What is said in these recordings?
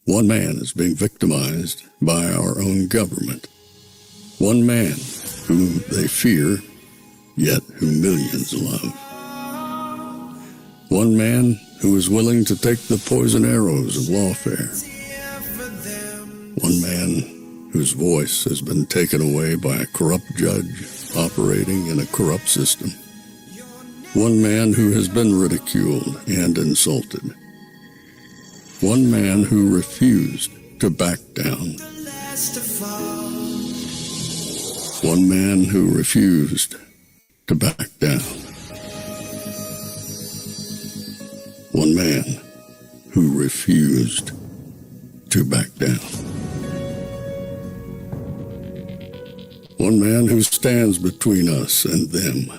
One man is being victimized by our own government. One man whom they fear, yet who millions love. One man who is willing to take the poison arrows of lawfare. One man whose voice has been taken away by a corrupt judge operating in a corrupt system. One man who has been ridiculed and insulted. One man who refused to back down. One man who refused to back down. One man who refused to back down. One man who stands between us and them.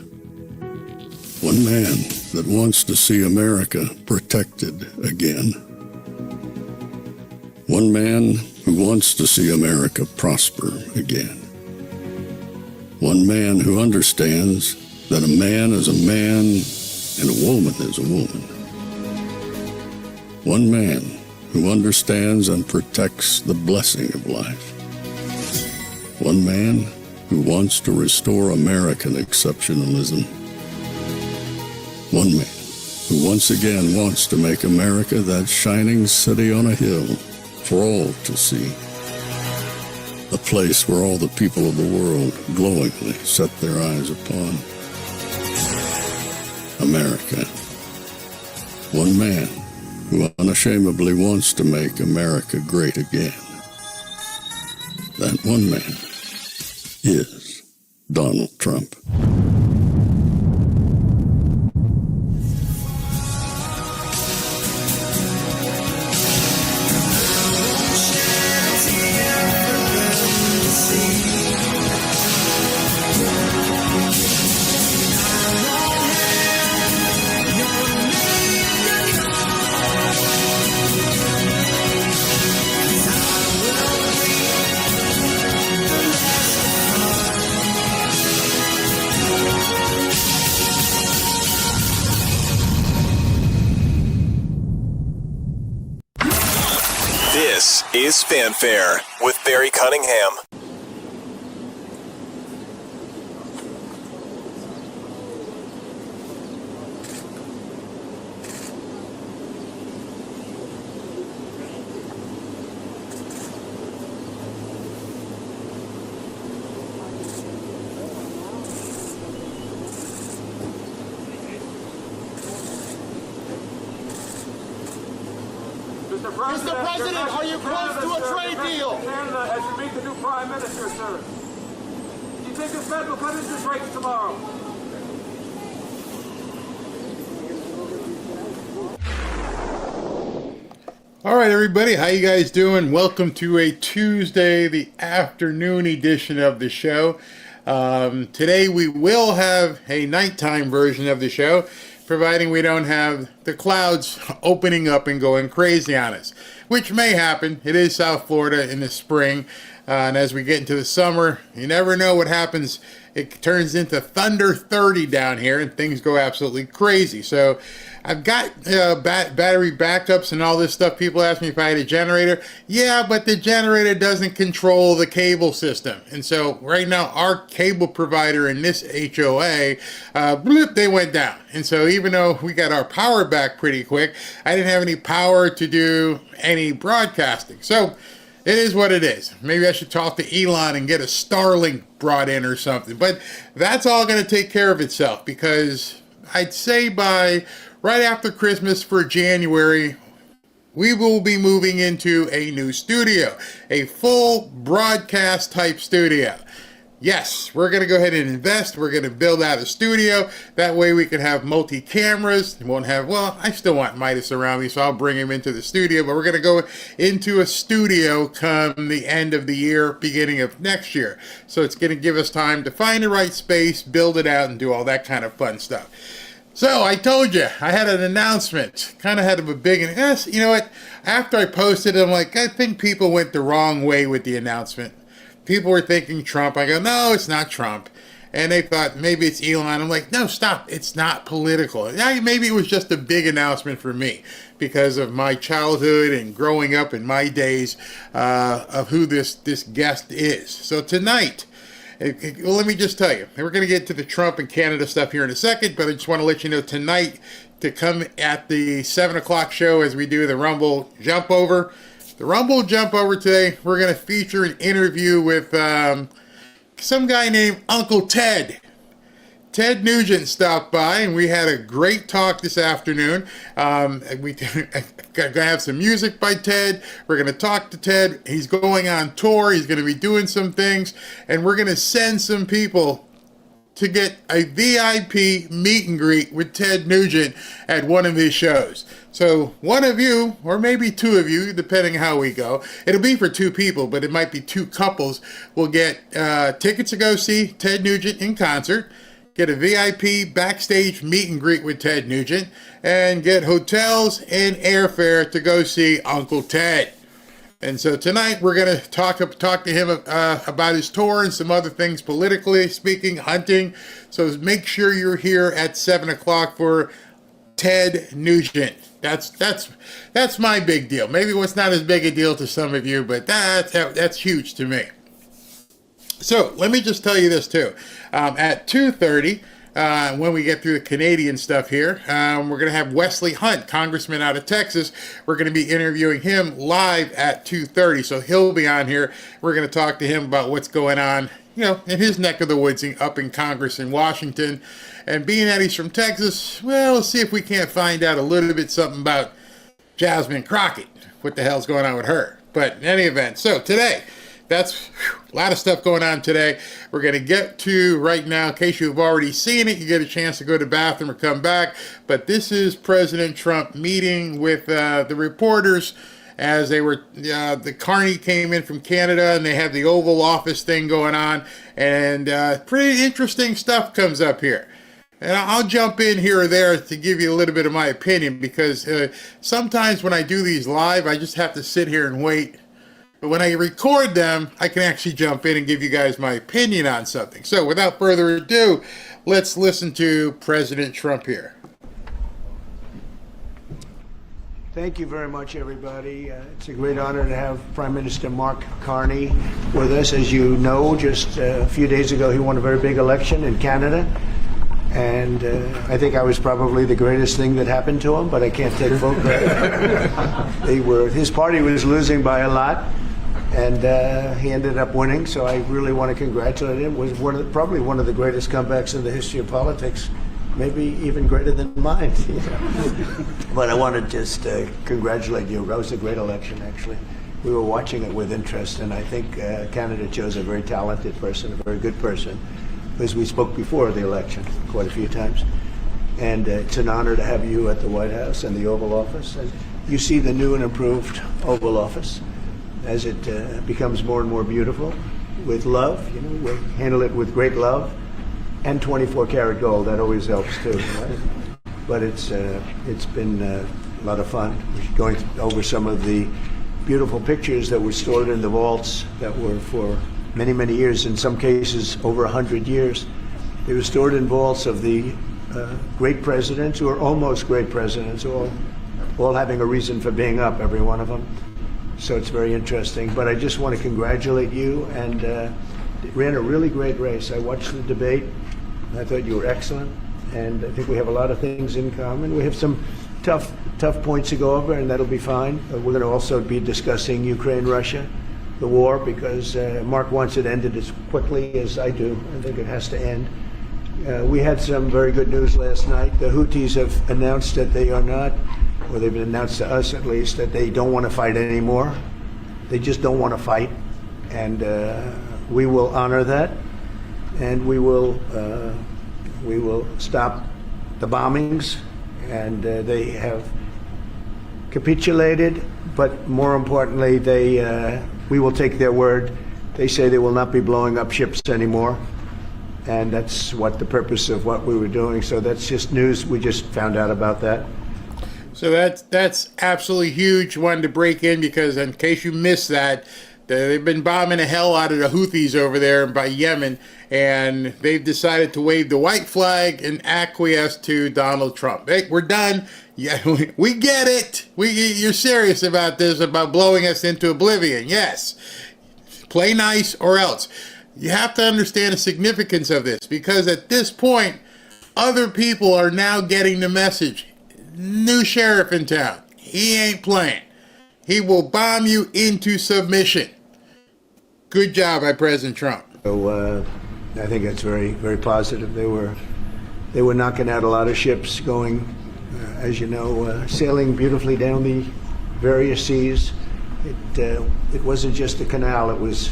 One man that wants to see America protected again. One man who wants to see America prosper again. One man who understands that a man is a man and a woman is a woman. One man who understands and protects the blessing of life. One man who wants to restore American exceptionalism. One man who once again wants to make America that shining city on a hill for all to see. A place where all the people of the world glowingly set their eyes upon. America. One man who unashamedly wants to make America great again. That one man is Donald Trump. This is Fanfare with Barry Cunningham. Mr. President, are you close to a trade deal? Canada has to meet the new Prime Minister, sir. Do you think the Fed will cut interest rates tomorrow? All right, everybody, how you guys doing? Welcome to a Tuesday, the afternoon edition of the show. Today we will have a nighttime version of the show, providing we don't have the clouds opening up and going crazy on us, which may happen. It is South Florida in the spring, and as we get into the summer, you never know what happens. It turns into Thunder 30 down here, and things go absolutely crazy. So I've got battery backups and all this stuff. People ask me if I had a generator. Yeah, but the generator doesn't control the cable system. And so right now, our cable provider in this HOA, they went down. And so even though we got our power back pretty quick, I didn't have any power to do any broadcasting. So it is what it is. Maybe I should talk to Elon and get a Starlink brought in or something. But that's all going to take care of itself, because I'd say by right after Christmas for January, we will be moving into a new studio, a full broadcast type studio. Yes, we're going to go ahead and invest. We're going to build out a studio. That way we can have multi-cameras. We won't have, well, I still want Midas around me, so I'll bring him into the studio. But we're going to go into a studio come the end of the year, beginning of next year. So it's going to give us time to find the right space, build it out, and do all that kind of fun stuff. So I told you, I had an announcement, kind of had a big, yes, you know what, after I posted it, I'm like, I think people went the wrong way with the announcement. People were thinking Trump. I go, no, it's not Trump. and they thought maybe it's Elon. I'm like, no, stop. It's not political. Yeah, maybe it was just a big announcement for me because of my childhood and growing up in my days of who this guest is. So tonight, well, let me just tell you, we're going to get to the Trump and Canada stuff here in a second, but I just want to let you know tonight to come at the 7 o'clock show as we do the Rumble Jump Over. The Rumble Jump Over today, we're going to feature an interview with some guy named Uncle Ted. Ted Nugent stopped by, and we had a great talk this afternoon. We're going to have some music by Ted. We're going to talk to Ted. He's going on tour. He's going to be doing some things, and we're going to send some people to get a VIP meet and greet with Ted Nugent at one of his shows. So one of you, or maybe two of you, depending how we go, it'll be for two people, but it might be two couples, will get tickets to go see Ted Nugent in concert, get a VIP backstage meet and greet with Ted Nugent, and get hotels and airfare to go see Uncle Ted. And so tonight we're going to talk to him about his tour and some other things, politically speaking, hunting. So make sure you're here at 7 o'clock for Ted Nugent. That's my big deal. Maybe it's not as big a deal to some of you, but that's huge to me. So let me just tell you this too. At 2:30, when we get through the Canadian stuff here, we're going to have Wesley Hunt, congressman out of Texas. We're going to be interviewing him live at 2:30. So he'll be on here. We're going to talk to him about what's going on, in his neck of the woods up in Congress in Washington. And being that he's from Texas, well, let's see if we can't find out a little bit something about Jasmine Crockett. What the hell's going on with her? But in any event, so today, that's a lot of stuff going on today. We're going to get to right now, in case you've already seen it, you get a chance to go to the bathroom or come back. But this is President Trump meeting with the reporters as they were, the Carney came in from Canada and they have the Oval Office thing going on. And pretty interesting stuff comes up here. And I'll jump in here or there to give you a little bit of my opinion because sometimes when I do these live, I just have to sit here and wait. But when I record them, I can actually jump in and give you guys my opinion on something. So without further ado, let's listen to President Trump here. Thank you very much, everybody. It's a great honor to have Prime Minister Mark Carney with us. As you know, just a few days ago, he won a very big election in Canada. And I think I was probably the greatest thing that happened to him, but I can't take full credit. His party was losing by a lot, and he ended up winning. So I really want to congratulate him. It was probably one of the greatest comebacks in the history of politics, maybe even greater than mine. But I want to just congratulate you. That was a great election, actually. We were watching it with interest, and I think Canada chose a very talented person, a very good person. As we spoke before the election quite a few times. And it's an honor to have you at the White House and the Oval Office. And you see the new and improved Oval Office as it becomes more and more beautiful with love. We handle it with great love and 24-karat gold. That always helps too, right? But it's been a lot of fun. We're going over some of the beautiful pictures that were stored in the vaults that were for many, many years, in some cases over 100 years. They were stored in vaults of the great presidents, or almost great presidents, all having a reason for being up, every one of them. So it's very interesting. But I just want to congratulate you, and ran a really great race. I watched the debate. I thought you were excellent, and I think we have a lot of things in common. We have some tough points to go over, and that'll be fine. We're going to also be discussing Ukraine, Russia, the war, because Mark wants it ended as quickly as I do. I think it has to end. We had some very good news last night. The Houthis have announced that they are not, or they've announced to us at least, that they don't want to fight anymore. They just don't want to fight. And we will honor that. And we will stop the bombings. And they have capitulated, but more importantly, we will take their word. They say they will not be blowing up ships anymore. And that's what the purpose of what we were doing. So that's just news. We just found out about that. So that's absolutely huge. Wanted to break in because in case you missed that, They've been bombing the hell out of the Houthis over there by Yemen, and they've decided to wave the white flag and acquiesce to Donald Trump. Hey, we're done. Yeah, we get it. You're serious about this, about blowing us into oblivion. Yes. Play nice or else. You have to understand the significance of this, because at this point, other people are now getting the message. New sheriff in town. He ain't playing. He will bomb you into submission. Good job by President Trump. So I think that's very, very positive. They were knocking out a lot of ships going, as you know, sailing beautifully down the various seas. It wasn't just the canal, it was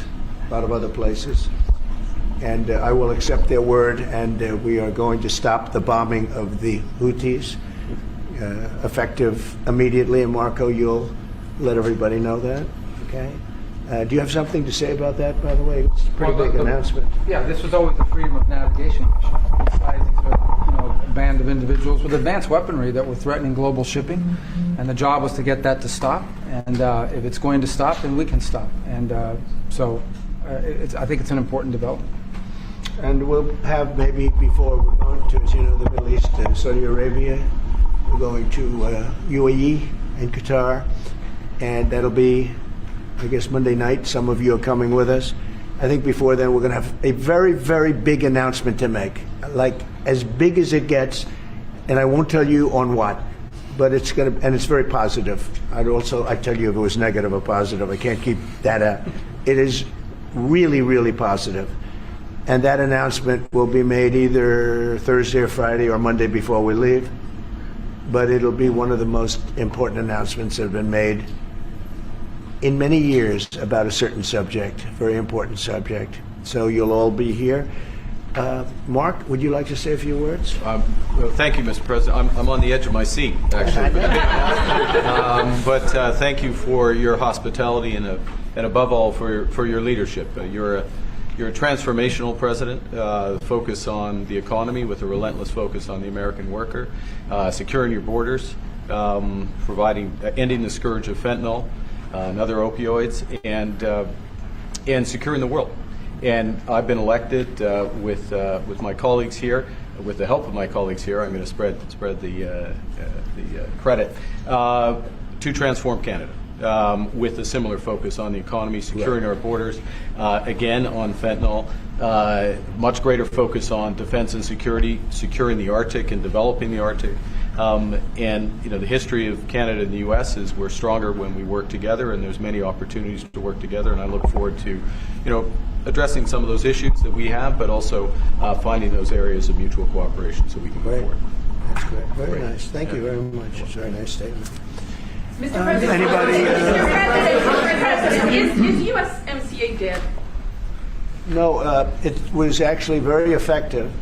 a lot of other places. And I will accept their word, and we are going to stop the bombing of the Houthis, effective immediately. And Marco, you'll let everybody know that, okay? Do you have something to say about that, by the way? It's a pretty big announcement. Yeah, this was always a freedom of navigation mission. These are, a band of individuals with advanced weaponry that were threatening global shipping, and the job was to get that to stop. And if it's going to stop, then we can stop. And I think it's an important development. And we'll have maybe before we're going to, as you know, the Middle East and Saudi Arabia, we're going to UAE and Qatar, and that'll be, I guess, Monday night. Some of you are coming with us. I think before then we're going to have a very, very big announcement to make, like as big as it gets, and I won't tell you on what, but it's going to, and it's very positive. I'd tell you if it was negative or positive. I can't keep that out. It is really, really positive. And that announcement will be made either Thursday or Friday or Monday before we leave. But it'll be one of the most important announcements that have been made in many years about a certain subject, very important subject. So you'll all be here. Mark, would you like to say a few words? Well, thank you, Mr. President. I'm on the edge of my seat, actually. But thank you for your hospitality and above all for your leadership. You're a transformational president, focus on the economy with a relentless focus on the American worker, securing your borders, ending the scourge of fentanyl and other opioids, and securing the world. And I've been elected with my colleagues here, with the help of my colleagues here. I'm going to spread the credit to transform Canada. With a similar focus on the economy, securing our borders, again on fentanyl, much greater focus on defense and security, securing the Arctic and developing the Arctic. And the history of Canada and the U.S. is we're stronger when we work together, and there's many opportunities to work together. And I look forward to, addressing some of those issues that we have, but also finding those areas of mutual cooperation so we can move forward. That's great. Very nice. Thank you very much. It's a very nice statement. Mr. President, Anybody? Mr. President, is USMCA dead? No, it was actually very effective,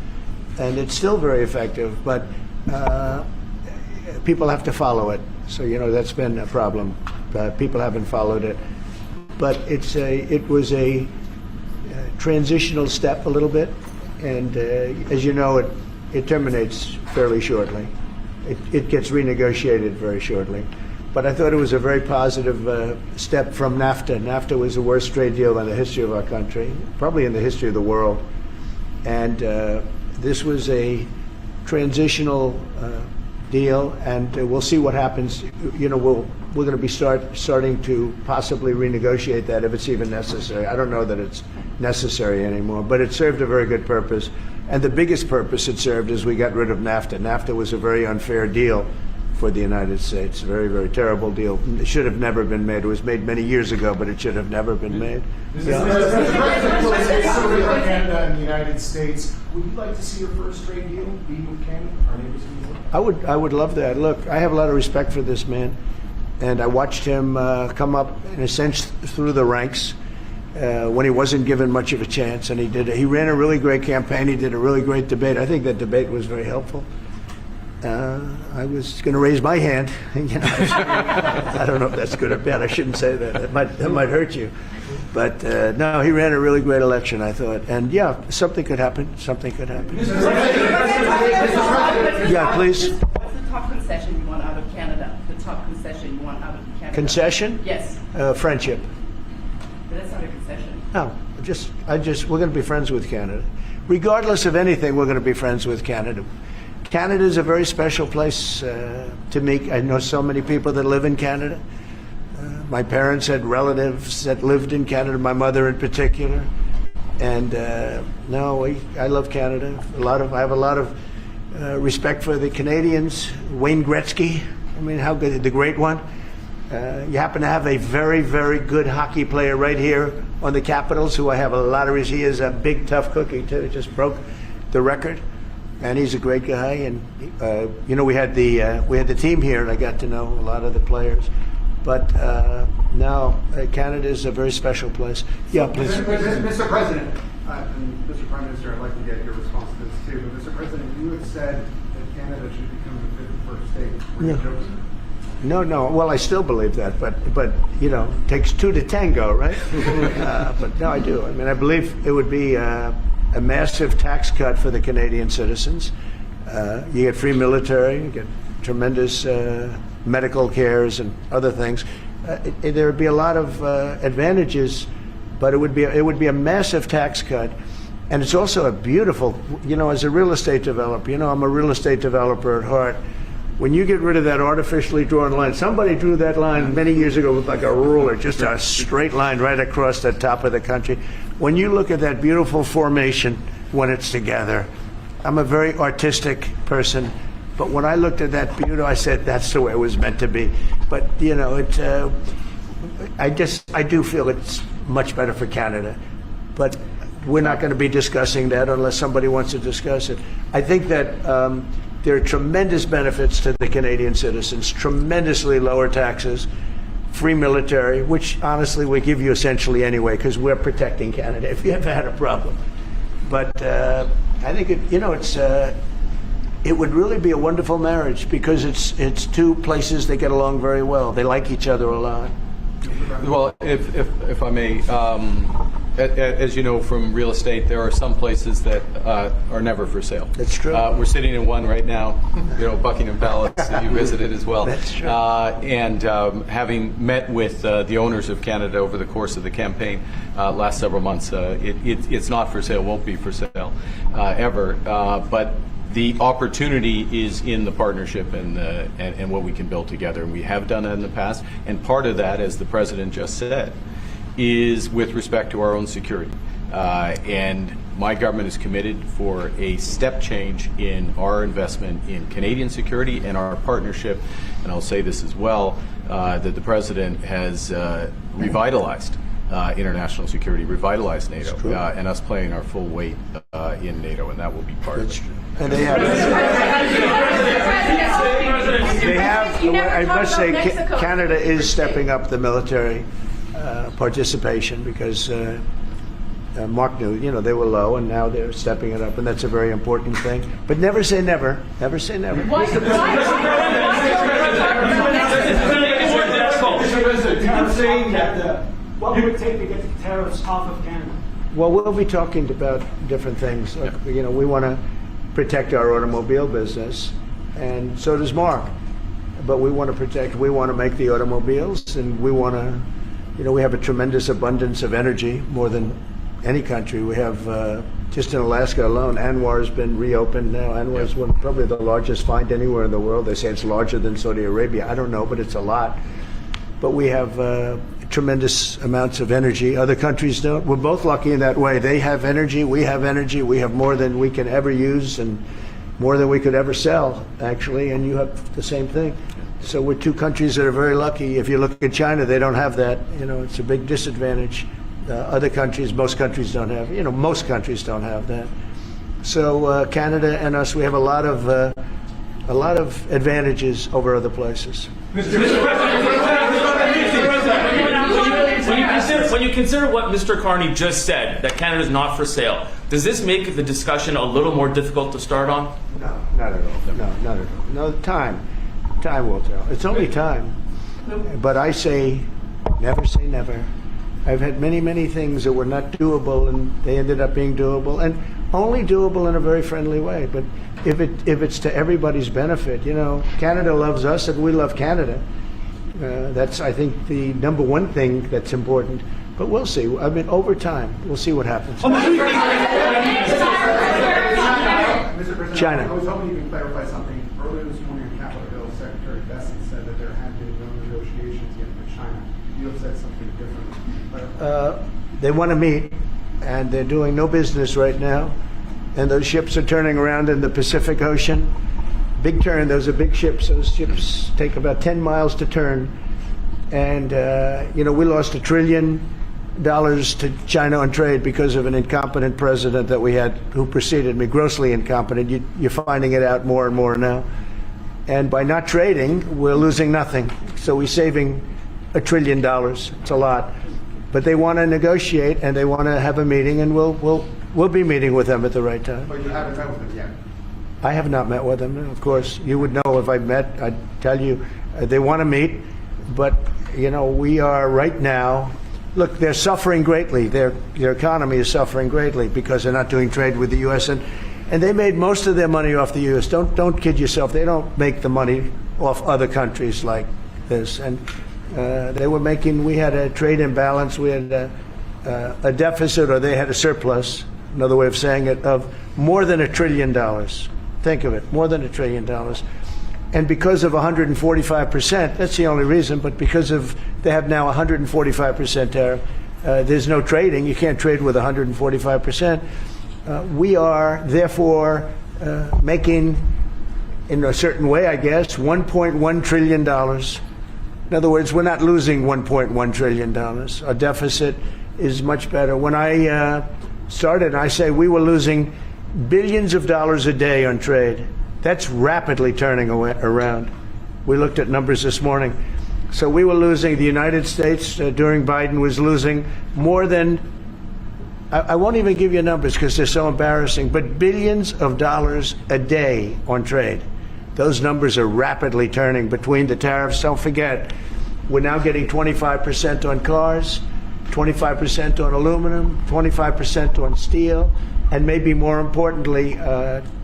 and it's still very effective, but people have to follow it. So, that's been a problem. People haven't followed it. But it was a transitional step a little bit, and as you know, it terminates fairly shortly. It gets renegotiated very shortly. But I thought it was a very positive step from NAFTA. NAFTA was the worst trade deal in the history of our country, probably in the history of the world. And this was a transitional deal, and we'll see what happens. We're going to be starting to possibly renegotiate that if it's even necessary. I don't know that it's necessary anymore, but it served a very good purpose. And the biggest purpose it served is we got rid of NAFTA. NAFTA was a very unfair deal for the United States. A very, very terrible deal. It should have never been made. It was made many years ago, but it should have never been made. Canada and the United States, would you like to see your first trade deal be with Canada? Our neighbors in the world? I would love that. Look, I have a lot of respect for this man, and I watched him come up, in a sense, through the ranks when he wasn't given much of a chance, and he ran a really great campaign. He did a really great debate. I think that debate was very helpful. I was going to raise my hand. I don't know if that's good or bad. I shouldn't say that. That might hurt you. But no, he ran a really great election, I thought. And yeah, something could happen. Something could happen. Yeah, please. What's the top concession you want out of Canada? The top concession you want out of Canada? Concession? Yes. Friendship. But that's not a concession. No, we're going to be friends with Canada. Regardless of anything, we're going to be friends with Canada. Canada is a very special place to me. I know so many people that live in Canada. My parents had relatives that lived in Canada, my mother in particular. And I love Canada. I have a lot of respect for the Canadians. Wayne Gretzky, I mean, how good, the great one. You happen to have a very, very good hockey player right here on the Capitals, who I have a lot of respect. He is a big, tough cookie too. Just broke the record, and he's a great guy. And we had the team here, and I got to know a lot of the players. But Canada is a very special place. Yeah, please. Mr. President, and Mr. Prime Minister, I'd like to get your response to this too. But Mr. President, you had said that Canada should become the 51st state. Were you joking? No. Well, I still believe that, but it takes two to tango, right? But no, I do. I mean, I believe it would be a massive tax cut for the Canadian citizens. You get free military, you get tremendous medical cares and other things. There would be a lot of advantages, but it would be a massive tax cut. And it's also a beautiful, as a real estate developer, I'm a real estate developer at heart. When you get rid of that artificially drawn line, somebody drew that line many years ago with like a ruler, just a straight line right across the top of the country. When you look at that beautiful formation when it's together, I'm a very artistic person, but when I looked at that beauty, I said, that's the way it was meant to be. But, I do feel it's much better for Canada. But we're not going to be discussing that unless somebody wants to discuss it. I think that there are tremendous benefits to the Canadian citizens, tremendously lower taxes, free military, which honestly we give you essentially anyway because we're protecting Canada if you ever had a problem. But I think it would really be a wonderful marriage because it's two places that get along very well. They like each other a lot. Well, if I may, as you know from real estate, there are some places that are never for sale. That's true. We're sitting in one right now, Buckingham Palace, that you visited as well. That's true. And having met with the owners of Canada over the course of the campaign last several months, it's not for sale, won't be for sale ever. But the opportunity is in the partnership and what we can build together. And we have done that in the past. And part of that, as the President just said, is with respect to our own security. And my government is committed for a step change in our investment in Canadian security and our partnership. And I'll say this as well, that the President has revitalized international security, revitalized NATO, and us playing our full weight in NATO, and that will be part of it. And they have, I must say, Canada is stepping up the military participation because Mark knew, they were low, and now they're stepping it up, and that's a very important thing. But never say never. Never say never. I'm saying that what would it take to get the tariffs off of Canada? Well, we'll be talking about different things. We want to protect our automobile business, and so does Mark. But we want to make the automobiles, and we want to, we have a tremendous abundance of energy, more than any country. We have, just in Alaska alone, ANWR has been reopened now. ANWR is probably the largest find anywhere in the world. They say it's larger than Saudi Arabia. I don't know, but it's a lot. But we have tremendous amounts of energy. Other countries don't. We're both lucky in that way. They have energy, we have energy. We have more than we can ever use and more than we could ever sell, actually, and you have the same thing. So we're two countries that are very lucky. If you look at China, they don't have that. It's a big disadvantage. Other countries, most countries don't have. Most countries don't have that. So Canada and us, we have a lot of advantages over other places. When you consider what Mr. Carney just said, that Canada is not for sale, does this make the discussion a little more difficult to start on? No, not at all. No, not at all. No, time will tell. It's only time. But I say never. I've had many things that were not doable, and they ended up being doable, and only doable in a very friendly way. But if it's to everybody's benefit, Canada loves us and we love Canada. That's, I think, the number one thing that's important. But we'll see. I mean, over time, we'll see what happens. Mr. President, China. I was hoping you can clarify something. Earlier this morning on Capitol Hill, Secretary Besson said that there had been no negotiations yet with China. You have said something different. They want to meet, and they're doing no business right now. And those ships are turning around in the Pacific Ocean. Big turn. Those are big ships. Those ships take about 10 miles to turn. And, we lost $1 trillion to China on trade because of an incompetent president that we had who preceded me, grossly incompetent. You're finding it out more and more now. And by not trading, we're losing nothing. So we're saving $1 trillion. It's a lot. But they want to negotiate, and they want to have a meeting, and we'll be meeting with them at the right time. But you haven't met with them yet. I have not met with them. Of course, you would know if I met. I'd tell you. They want to meet, but we are right now. Look, they're suffering greatly. Their economy is suffering greatly because they're not doing trade with the U.S. and they made most of their money off the U.S. Don't kid yourself. They don't make the money off other countries like this. And they were making. We had a trade imbalance. We had a deficit, or they had a surplus. Another way of saying it, of more than $1 trillion. Think of it, more than $1 trillion. And because of 145%, that's the only reason, but because of they have now 145% tariff, there's no trading. You can't trade with 145%. We are, therefore, making, in a certain way, I guess, $1.1 trillion. In other words, we're not losing $1.1 trillion. Our deficit is much better. When I started, I say we were losing billions of dollars a day on trade. That's rapidly turning around. We looked at numbers this morning. So we were losing, the United States during Biden was losing more than, I won't even give you numbers because they're so embarrassing, but billions of dollars a day on trade. Those numbers are rapidly turning between the tariffs. Don't forget, we're now getting 25% on cars, 25% on aluminum, 25% on steel, and maybe more importantly,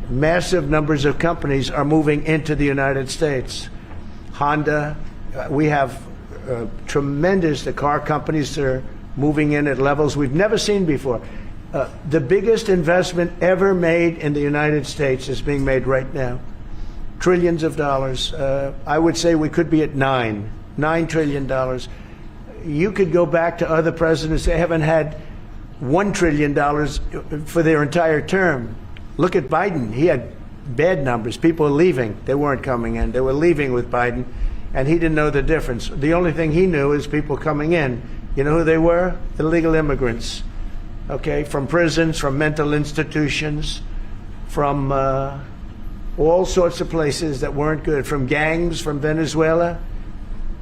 massive numbers of companies are moving into the United States. Honda, we have tremendous, the car companies are moving in at levels we've never seen before. The biggest investment ever made in the United States is being made right now. Trillions of dollars. I would say we could be at $9 trillion. You could go back to other presidents. They haven't had $1 trillion for their entire term. Look at Biden. He had bad numbers. People were leaving. They weren't coming in. They were leaving with Biden, and he didn't know the difference. The only thing he knew is people coming in. You know who they were? Illegal immigrants, okay, from prisons, from mental institutions, from all sorts of places that weren't good, from gangs, from Venezuela.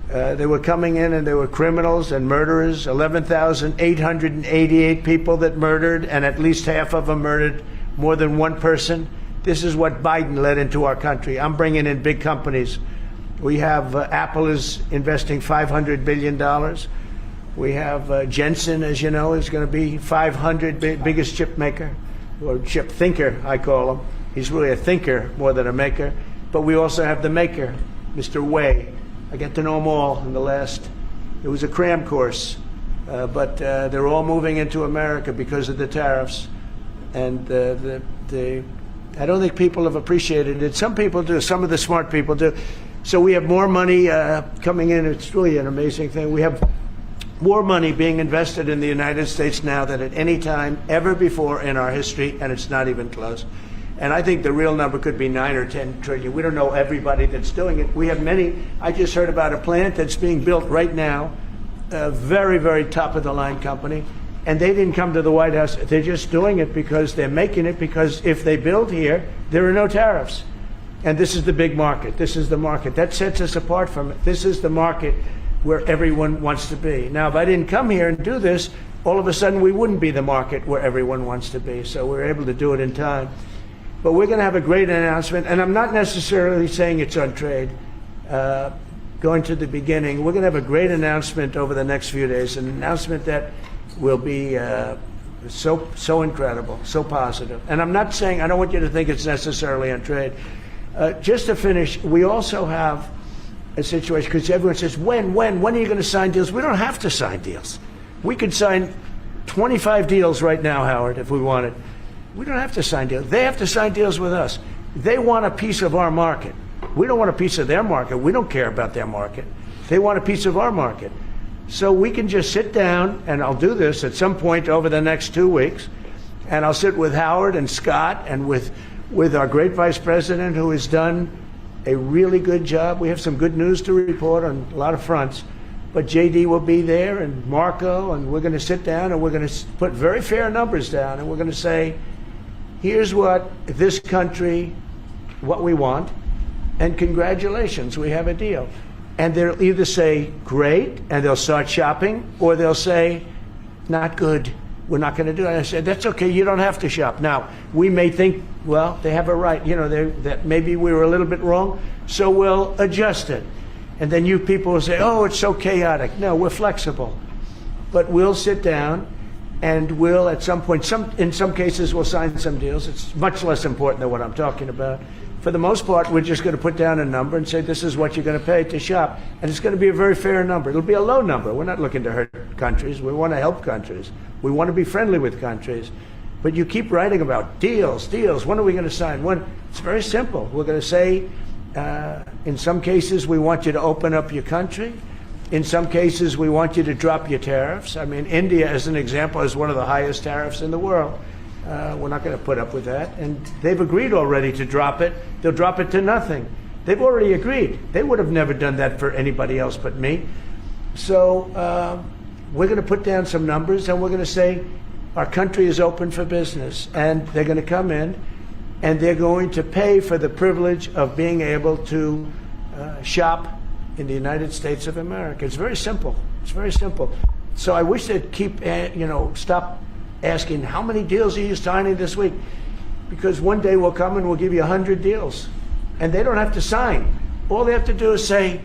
They were coming in, and they were criminals and murderers. 11,888 people that murdered, and at least half of them murdered more than one person. This is what Biden led into our country. I'm bringing in big companies. We have Apple is investing $500 billion. We have Jensen, as you know, is going to be biggest chip maker, or chip thinker, I call him. He's really a thinker more than a maker. But we also have the maker, Mr. Wei. I got to know them all in it was a cram course. But they're all moving into America because of the tariffs. And I don't think people have appreciated it. Some people do. Some of the smart people do. So we have more money coming in. It's really an amazing thing. We have more money being invested in the United States now than at any time ever before in our history, and it's not even close. And I think the real number could be 9 or 10 trillion. We don't know everybody that's doing it. We have many. I just heard about a plant that's being built right now, a very, very top-of-the-line company. And they didn't come to the White House. They're just doing it because they're making it, because if they build here, there are no tariffs. And this is the big market. This is the market. That sets us apart from it. This is the market where everyone wants to be. Now, if I didn't come here and do this, all of a sudden we wouldn't be the market where everyone wants to be. So we're able to do it in time. But we're going to have a great announcement. And I'm not necessarily saying it's on trade. Going to the beginning, we're going to have a great announcement over the next few days, an announcement that will be so incredible, so positive. And I'm not saying, I don't want you to think it's necessarily on trade. Just to finish, we also have a situation, because everyone says, when are you going to sign deals? We don't have to sign deals. We could sign 25 deals right now, Howard, if we wanted. We don't have to sign deals. They have to sign deals with us. They want a piece of our market. We don't want a piece of their market. We don't care about their market. They want a piece of our market. So we can just sit down, and I'll do this at some point over the next 2 weeks, and I'll sit with Howard and Scott and with our great vice president, who has done a really good job. We have some good news to report on a lot of fronts. But JD will be there, and Marco, and we're going to sit down, and we're going to put very fair numbers down, and we're going to say, here's what this country, what we want, and congratulations, we have a deal. And they'll either say, great, and they'll start shopping, or they'll say, not good, we're not going to do it. And I said, that's okay, you don't have to shop. Now, we may think, well, they have a right, that maybe we were a little bit wrong, so we'll adjust it. And then you people will say, oh, it's so chaotic. No, we're flexible. But we'll sit down, and we'll, at some point, in some cases, we'll sign some deals. It's much less important than what I'm talking about. For the most part, we're just going to put down a number and say, this is what you're going to pay to shop. And it's going to be a very fair number. It'll be a low number. We're not looking to hurt countries. We want to help countries. We want to be friendly with countries. But you keep writing about deals. When are we going to sign? When? It's very simple. We're going to say, in some cases, we want you to open up your country. In some cases, we want you to drop your tariffs. I mean, India, as an example, has one of the highest tariffs in the world. We're not going to put up with that. And they've agreed already to drop it. They'll drop it to nothing. They've already agreed. They would have never done that for anybody else but me. So we're going to put down some numbers, and we're going to say our country is open for business. And they're going to come in, and they're going to pay for the privilege of being able to shop in the United States of America. It's very simple. It's very simple. So I wish they'd keep, stop asking, how many deals are you signing this week? Because one day we'll come and we'll give you 100 deals. And they don't have to sign. All they have to do is say,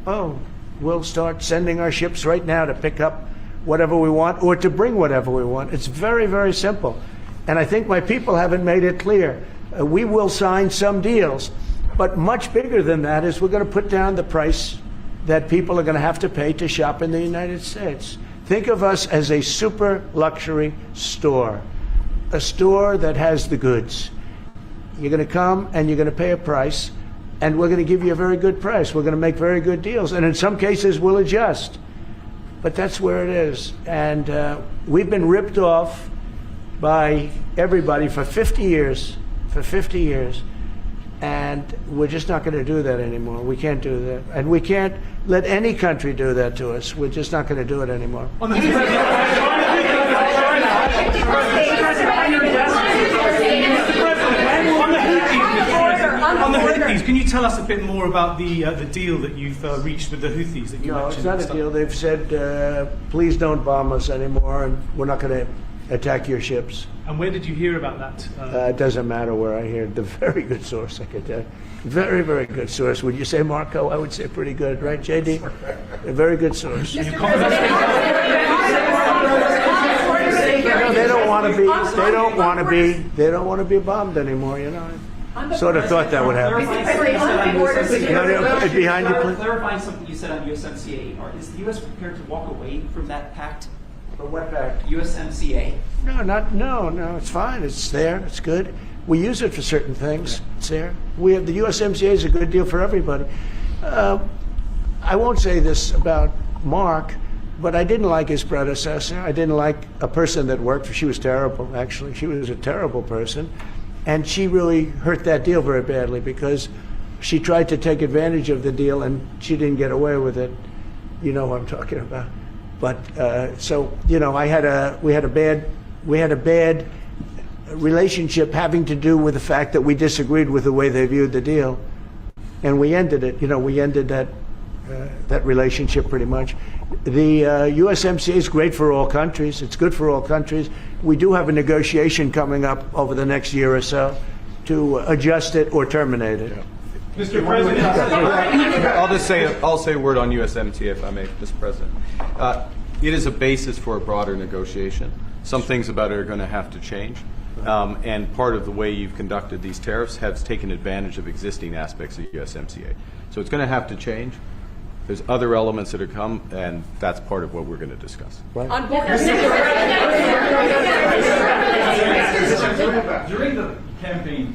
oh, we'll start sending our ships right now to pick up whatever we want or to bring whatever we want. It's very, very simple. And I think my people haven't made it clear. We will sign some deals, but much bigger than that is we're going to put down the price that people are going to have to pay to shop in the United States. Think of us as a super luxury store, a store that has the goods. You're going to come and you're going to pay a price, and we're going to give you a very good price. We're going to make very good deals, and in some cases we'll adjust. But that's where it is. And we've been ripped off by everybody for 50 years, and we're just not going to do that anymore. We can't do that. And we can't let any country do that to us. We're just not going to do it anymore. On the Houthis, can you tell us a bit more about the deal that you've reached with the Houthis that you mentioned? No, it's not a deal. They've said, please don't bomb us anymore, and we're not going to attack your ships. And where did you hear about that? It doesn't matter where I hear it. The very good source, I could tell you. Very, very good source. Would you say, Marco? I would say pretty good, right, JD? A very good source. No, they don't want to be. They don't want to be. They don't want to be bombed anymore. Sort of thought that would happen. Behind you, please. Clarifying something you said on USMCA. Is the U.S. prepared to walk away from that pact? For what pact? USMCA. No. It's fine. It's there. It's good. We use it for certain things. It's there. We have the USMCA is a good deal for everybody. I won't say this about Mark, but I didn't like his predecessor. I didn't like a person that worked for. She was terrible. Actually, she was a terrible person. And she really hurt that deal very badly because she tried to take advantage of the deal and she didn't get away with it. You know what I'm talking about. But we had a bad relationship having to do with the fact that we disagreed with the way they viewed the deal, and we ended it. We ended that relationship pretty much. The USMCA is great for all countries. It's good for all countries. We do have a negotiation coming up over the next year or so to adjust it or terminate it. Mr. President, I'll say a word on USMCA if I may, Mr. President. It is a basis for a broader negotiation. Some things about it are going to have to change. And part of the way you've conducted these tariffs has taken advantage of existing aspects of USMCA. So it's going to have to change. There's other elements that are come, and that's part of what we're going to discuss. On board. During the campaign,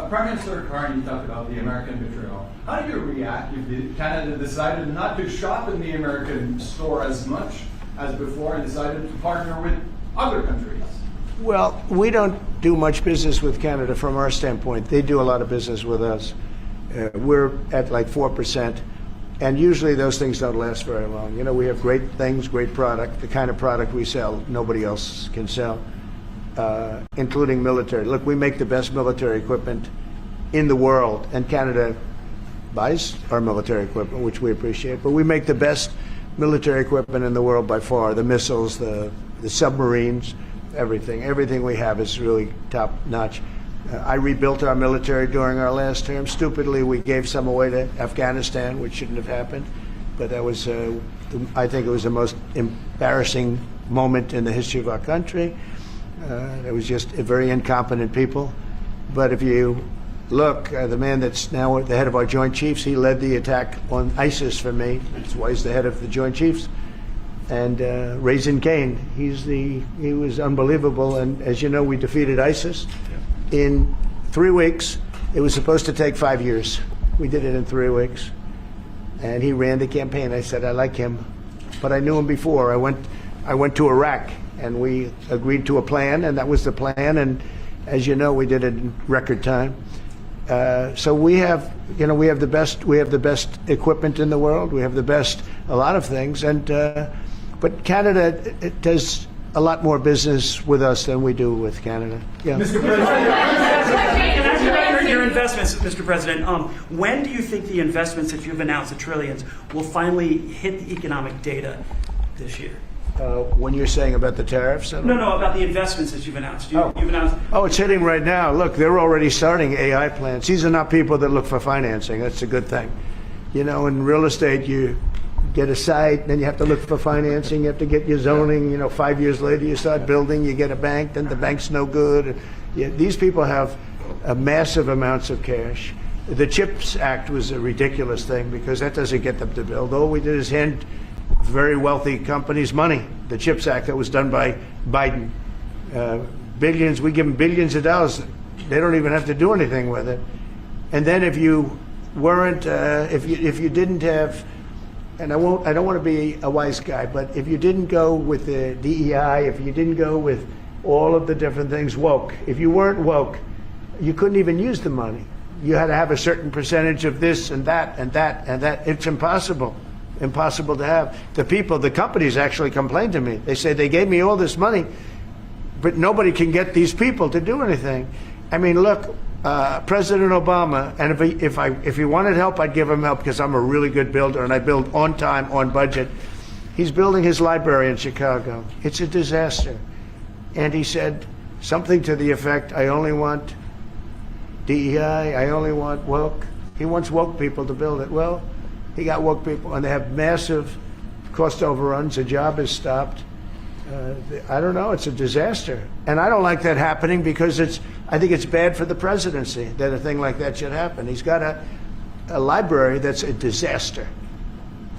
Prime Minister Carney talked about the American betrayal. How do you react if Canada decided not to shop in the American store as much as before and decided to partner with other countries? Well, we don't do much business with Canada from our standpoint. They do a lot of business with us. We're at like 4%. And usually those things don't last very long. You know, we have great things, great product. The kind of product we sell, nobody else can sell, including military. Look, we make the best military equipment in the world, and Canada buys our military equipment, which we appreciate. But we make the best military equipment in the world by far. The missiles, the submarines, everything. Everything we have is really top notch. I rebuilt our military during our last term. Stupidly, we gave some away to Afghanistan, which shouldn't have happened. But that was, I think it was the most embarrassing moment in the history of our country. It was just very incompetent people. But if you look, the man that's now the head of our Joint Chiefs, he led the attack on ISIS for me. That's why he's the head of the Joint Chiefs. And Raisin Kane, he was unbelievable. And as you know, we defeated ISIS. In 3 weeks. It was supposed to take 5 years. We did it in 3 weeks. And he ran the campaign. I said, I like him. But I knew him before. I went to Iraq, and we agreed to a plan, and that was the plan. And as you know, we did it in record time. So we have the best equipment in the world. We have the best, a lot of things. And but Canada, it does a lot more business with us than we do with Canada. Yeah. Mr. President, your investments, Mr. President, when do you think the investments that you've announced, the trillions, will finally hit the economic data this year? When you're saying about the tariffs? No, about the investments that you've announced. You've announced. Oh, it's hitting right now. Look, they're already starting AI plants. These are not people that look for financing. That's a good thing. You know, in real estate, you get a site, then you have to look for financing, you have to get your zoning, 5 years later you start building, you get a bank, then the bank's no good. These people have massive amounts of cash. The CHIPS Act was a ridiculous thing because that doesn't get them to build. All we did is hand very wealthy companies money. The CHIPS Act that was done by Biden. Billions, we give them billions of dollars. They don't even have to do anything with it. And then if you weren't, if you didn't have, and I don't want to be a wise guy, but if you didn't go with the DEI, if you didn't go with all of the different things woke, if you weren't woke, you couldn't even use the money. You had to have a certain percentage of this and that and that and that. It's impossible to have. The companies actually complained to me. They say they gave me all this money, but nobody can get these people to do anything. I mean, look, President Obama, and if he wanted help, I'd give him help because I'm a really good builder and I build on time, on budget. He's building his library in Chicago. It's a disaster. And he said something to the effect, I only want DEI, I only want woke. He wants woke people to build it. Well, he got woke people, and they have massive cost overruns. The job is stopped. I don't know. It's a disaster. And I don't like that happening because I think it's bad for the presidency that a thing like that should happen. He's got a library that's a disaster.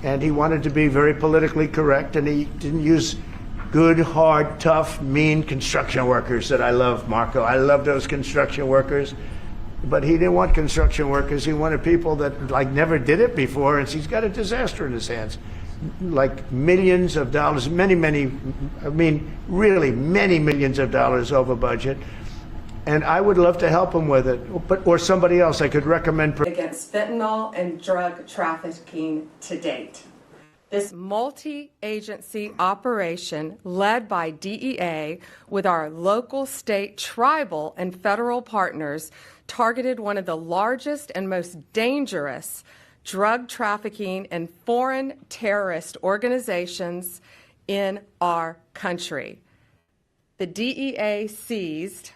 And he wanted to be very politically correct, and he didn't use good, hard, tough, mean construction workers that I love, Marco. I love those construction workers. But he didn't want construction workers. He wanted people that never did it before, and he's got a disaster in his hands. Like millions of dollars, really many millions of dollars over budget. And I would love to help him with it, or somebody else I could recommend. Against fentanyl and drug trafficking to date. This multi-agency operation led by DEA with our local, state, tribal, and federal partners targeted one of the largest and most dangerous drug trafficking and foreign terrorist organizations in our country. The DEA seized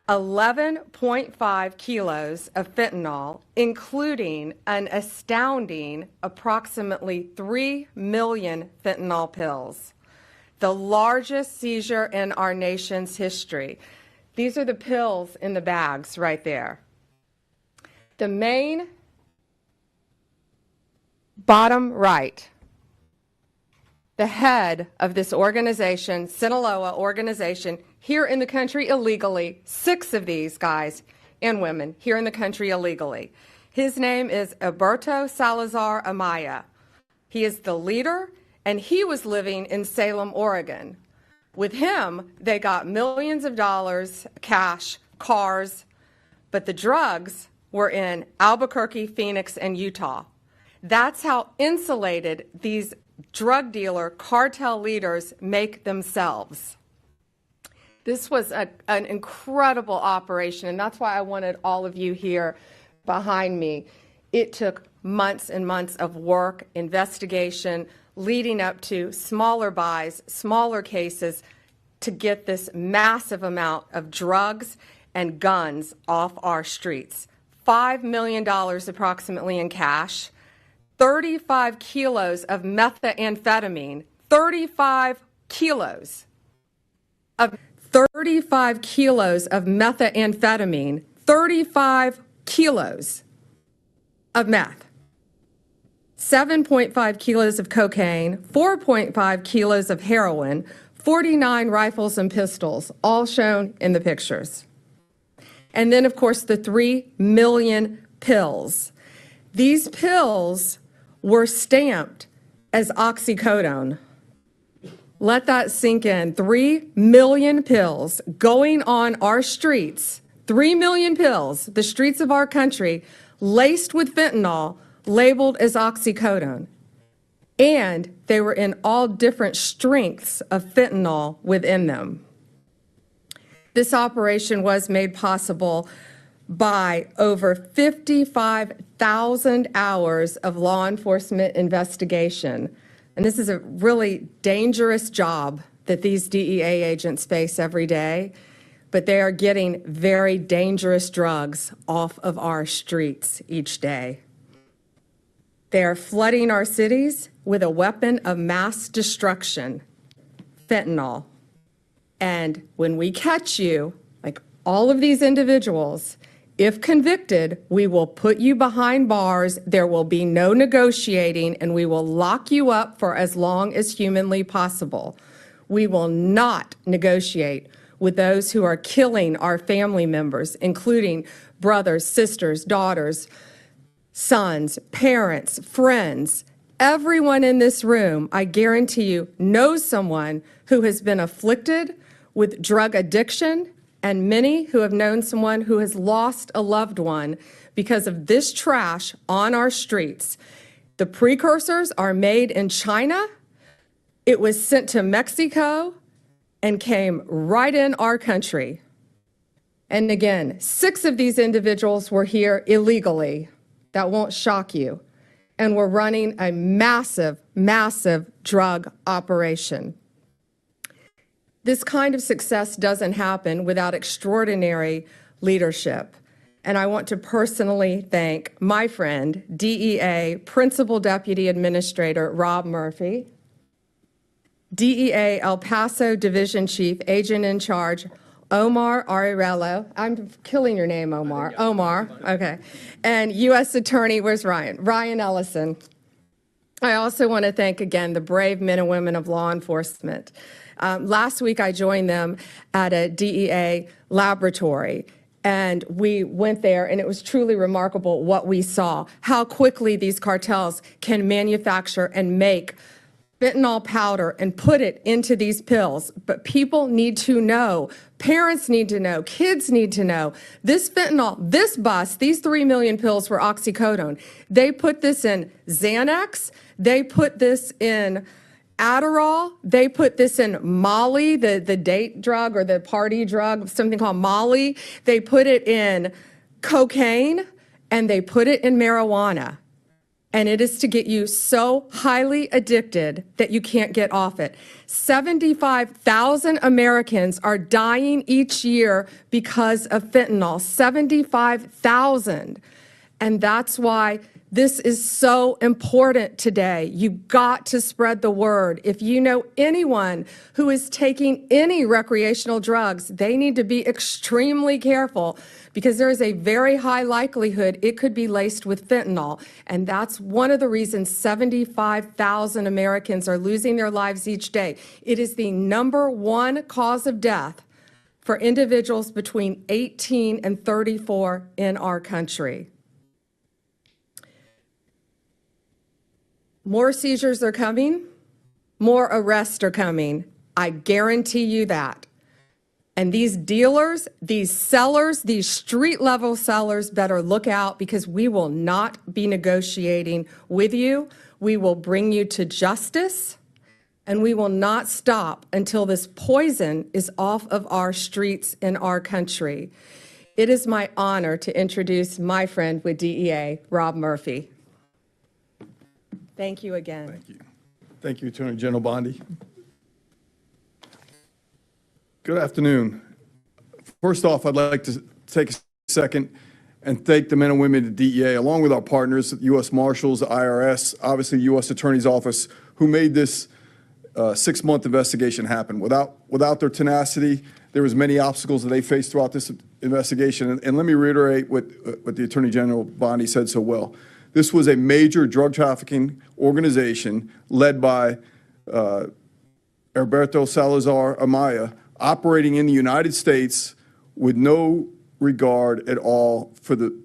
11.5 kilos of fentanyl, including an astounding approximately 3 million fentanyl pills, the largest seizure in our nation's history. These are the pills in the bags right there. The main Bottom right, the head of this organization, Sinaloa organization, here in the country illegally, 6 of these guys and women here in the country illegally. His name is Alberto Salazar Amaya. He is the leader, and he was living in Salem, Oregon. With him, they got millions of dollars, cash, cars, but the drugs were in Albuquerque, Phoenix, and Utah. That's how insulated these drug dealer cartel leaders make themselves. This was an incredible operation, and that's why I wanted all of you here behind me. It took months and months of work, investigation, leading up to smaller buys, smaller cases, to get this massive amount of drugs and guns off our streets. $5 million approximately in cash, 35 kilos of methamphetamine, 35 kilos of methamphetamine, 35 kilos of meth, 7.5 kilos of cocaine, 4.5 kilos of heroin, 49 rifles and pistols, all shown in the pictures. And then, of course, the 3 million pills. These pills were stamped as oxycodone. Let that sink in. 3 million pills going on our streets, 3 million pills, the streets of our country, laced with fentanyl, labeled as oxycodone. And they were in all different strengths of fentanyl within them. This operation was made possible by over 55,000 hours of law enforcement investigation. And this is a really dangerous job that these DEA agents face every day, but they are getting very dangerous drugs off of our streets each day. They are flooding our cities with a weapon of mass destruction, fentanyl. And when we catch you, like all of these individuals, if convicted, we will put you behind bars, there will be no negotiating, and we will lock you up for as long as humanly possible. We will not negotiate with those who are killing our family members, including brothers, sisters, daughters, sons, parents, friends. Everyone in this room, I guarantee you, knows someone who has been afflicted with drug addiction, and many who have known someone who has lost a loved one because of this trash on our streets. The precursors are made in China. It was sent to Mexico and came right in our country. And again, 6 of these individuals were here illegally. That won't shock you. And we're running a massive, massive drug operation. This kind of success doesn't happen without extraordinary leadership. And I want to personally thank my friend, DEA Principal Deputy Administrator Rob Murphy, DEA El Paso Division Chief, Agent in Charge, Omar Arellano. I'm killing your name, Omar. Omar, okay. And U.S. Attorney, where's Ryan? Ryan Ellison. I also want to thank again the brave men and women of law enforcement. Last week, I joined them at a DEA laboratory, and we went there, and it was truly remarkable what we saw, how quickly these cartels can manufacture and make fentanyl powder and put it into these pills. But people need to know, parents need to know, kids need to know, this fentanyl, this bus, these 3 million pills were oxycodone. They put this in Xanax, they put this in Adderall, they put this in Molly, the date drug or the party drug, something called Molly. They put it in cocaine, and they put it in marijuana. And it is to get you so highly addicted that you can't get off it. 75,000 Americans are dying each year because of fentanyl, 75,000. And that's why This is so important today. You've got to spread the word. If you know anyone who is taking any recreational drugs, they need to be extremely careful because there is a very high likelihood it could be laced with fentanyl. And that's one of the reasons 75,000 Americans are losing their lives each day. It is the #1 cause of death for individuals between 18 and 34 in our country. More seizures are coming. More arrests are coming. I guarantee you that. And these dealers, these sellers, these street-level sellers better look out because we will not be negotiating with you. We will bring you to justice, and we will not stop until this poison is off of our streets in our country. It is my honor to introduce my friend with DEA, Rob Murphy. Thank you again. Thank you. Thank you, Attorney General Bondi. Good afternoon. First off, I'd like to take a second and thank the men and women at DEA, along with our partners, U.S. Marshals, the IRS, obviously the U.S. Attorney's Office, who made this 6-month investigation happen. Without their tenacity, there was many obstacles that they faced throughout this investigation. And let me reiterate what the Attorney General Bondi said so well. This was a major drug trafficking organization led by Alberto Salazar Amaya, operating in the United States with no regard at all for the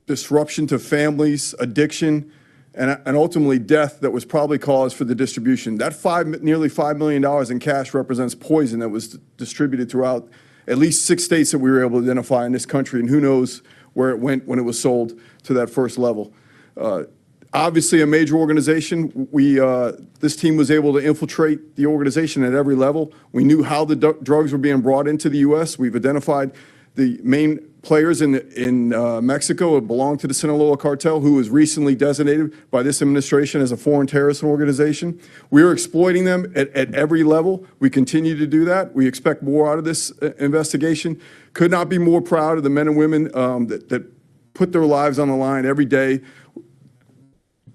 disruption to families, addiction, and ultimately death that was probably caused for the distribution. That nearly $5 million in cash represents poison that was distributed throughout at least 6 states that we were able to identify in this country, and who knows where it went when it was sold to that first level. Obviously a major organization. This team was able to infiltrate the organization at every level. We knew how the drugs were being brought into the U.S. We've identified the main players in Mexico that belong to the Sinaloa cartel, who was recently designated by this administration as a foreign terrorist organization. We are exploiting them at every level. We continue to do that. We expect more out of this investigation. Could not be more proud of the men and women that put their lives on the line every day,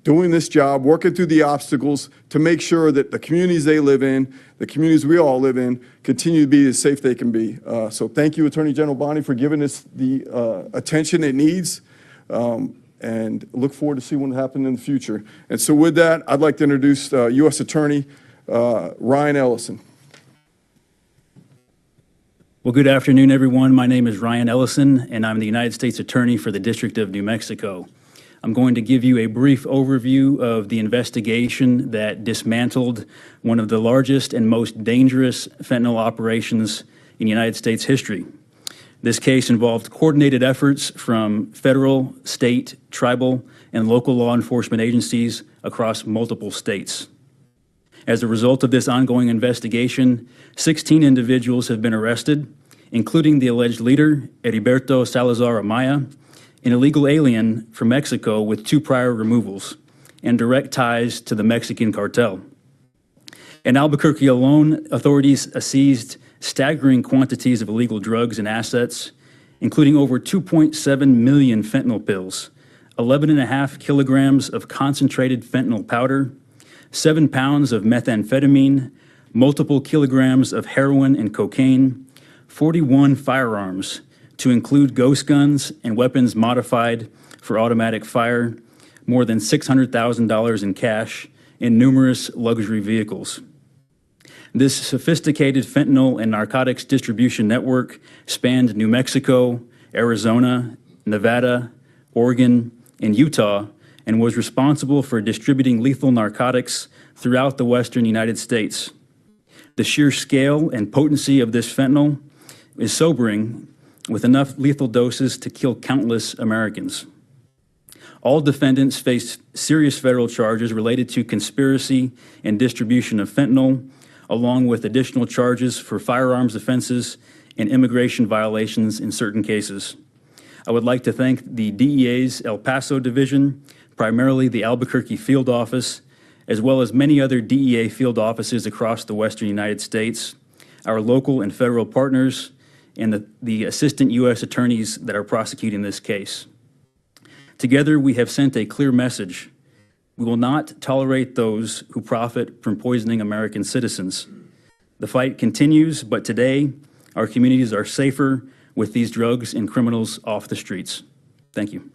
doing this job, working through the obstacles to make sure that the communities they live in, the communities we all live in, continue to be as safe they can be. So thank you, Attorney General Bondi, for giving us the attention it needs, and look forward to see what happens in the future. And so with that, I'd like to introduce U.S. Attorney Ryan Ellison. Well, good afternoon, everyone. My name is Ryan Ellison, and I'm the United States Attorney for the District of New Mexico. I'm going to give you a brief overview of the investigation that dismantled one of the largest and most dangerous fentanyl operations in United States history. This case involved coordinated efforts from federal, state, tribal, and local law enforcement agencies across multiple states. As a result of this ongoing investigation, 16 individuals have been arrested, including the alleged leader, Heriberto Salazar Amaya, an illegal alien from Mexico with 2 prior removals and direct ties to the Mexican cartel. In Albuquerque alone, authorities seized staggering quantities of illegal drugs and assets, including over 2.7 million fentanyl pills, 11.5 kilograms of concentrated fentanyl powder, 7 pounds of methamphetamine, multiple kilograms of heroin and cocaine, 41 firearms, to include ghost guns and weapons modified for automatic fire, more than $600,000 in cash, and numerous luxury vehicles. This sophisticated fentanyl and narcotics distribution network spanned New Mexico, Arizona, Nevada, Oregon, and Utah, and was responsible for distributing lethal narcotics throughout the western United States. The sheer scale and potency of this fentanyl is sobering, with enough lethal doses to kill countless Americans. All defendants faced serious federal charges related to conspiracy and distribution of fentanyl, along with additional charges for firearms offenses and immigration violations in certain cases. I would like to thank the DEA's El Paso division, primarily the Albuquerque field office, as well as many other DEA field offices across the western United States, our local and federal partners, and the assistant U.S. attorneys that are prosecuting this case. Together, we have sent a clear message. We will not tolerate those who profit from poisoning American citizens. The fight continues, but today, our communities are safer with these drugs and criminals off the streets. Thank you.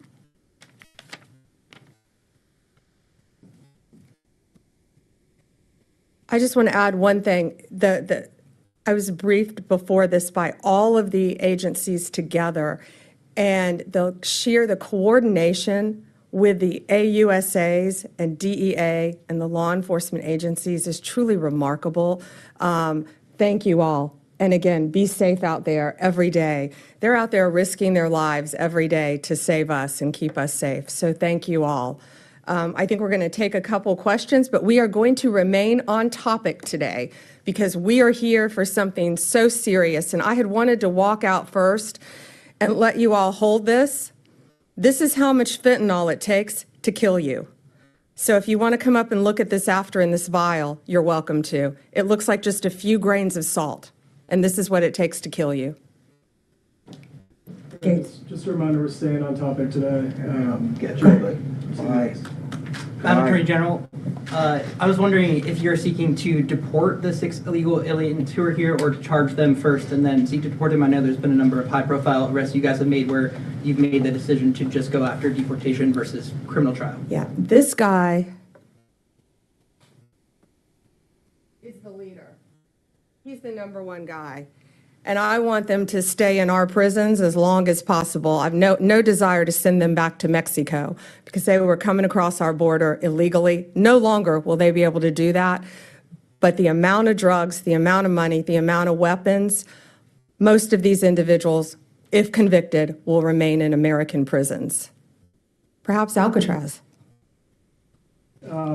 I just want to add one thing. I was briefed before this by all of the agencies together, and the coordination with the AUSAs and DEA and the law enforcement agencies is truly remarkable. Thank you all. And again, be safe out there every day. They're out there risking their lives every day to save us and keep us safe. So thank you all. I think we're going to take a couple questions, but we are going to remain on topic today because we are here for something so serious. And I had wanted to walk out first and let you all hold this. This is how much fentanyl it takes to kill you. So if you want to come up and look at this after in this vial, you're welcome to. It looks like just a few grains of salt, and this is what it takes to kill you. Just a reminder, we're staying on topic today. Madam Attorney General, I was wondering if you're seeking to deport the 6 illegal aliens who are here or to charge them first and then seek to deport them. I know there's been a number of high-profile arrests you guys have made where you've made the decision to just go after deportation versus criminal trial. Yeah, this guy is the leader. He's the #1 guy. And I want them to stay in our prisons as long as possible. I've no desire to send them back to Mexico because they were coming across our border illegally. No longer will they be able to do that. But the amount of drugs, the amount of money, the amount of weapons, most of these individuals, if convicted, will remain in American prisons. Perhaps Alcatraz.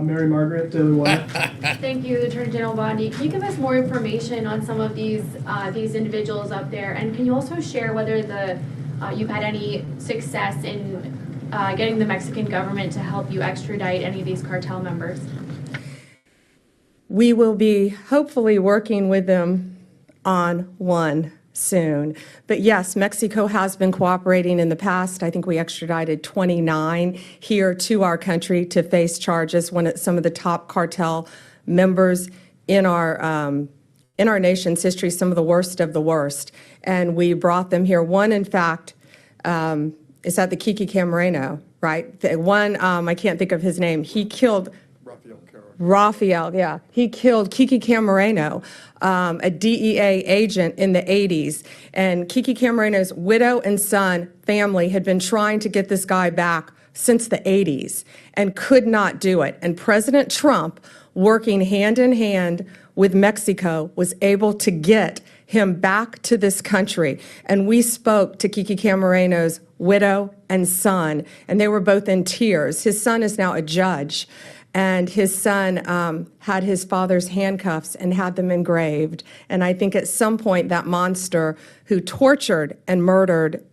Mary Margaret, Daily Wire. Thank you, Attorney General Bondi. Can you give us more information on some of these individuals up there? And can you also share whether you've had any success in getting the Mexican government to help you extradite any of these cartel members? We will be hopefully working with them on one soon. But yes, Mexico has been cooperating in the past. I think we extradited 29 here to our country to face charges when some of the top cartel members in our nation's history, some of the worst of the worst. And we brought them here. One, in fact, is at the Kiki Camarena, right? The one, I can't think of his name. He killed Rafael, yeah. He killed Kiki Camarena, a DEA agent in the 80s. And Kiki Camarena's widow and son family had been trying to get this guy back since the 80s and could not do it. And President Trump, working hand in hand with Mexico, was able to get him back to this country. And we spoke to Kiki Camarena's widow and son, and they were both in tears. His son is now a judge. And his son had his father's handcuffs and had them engraved. And I think at some point that monster who tortured and murdered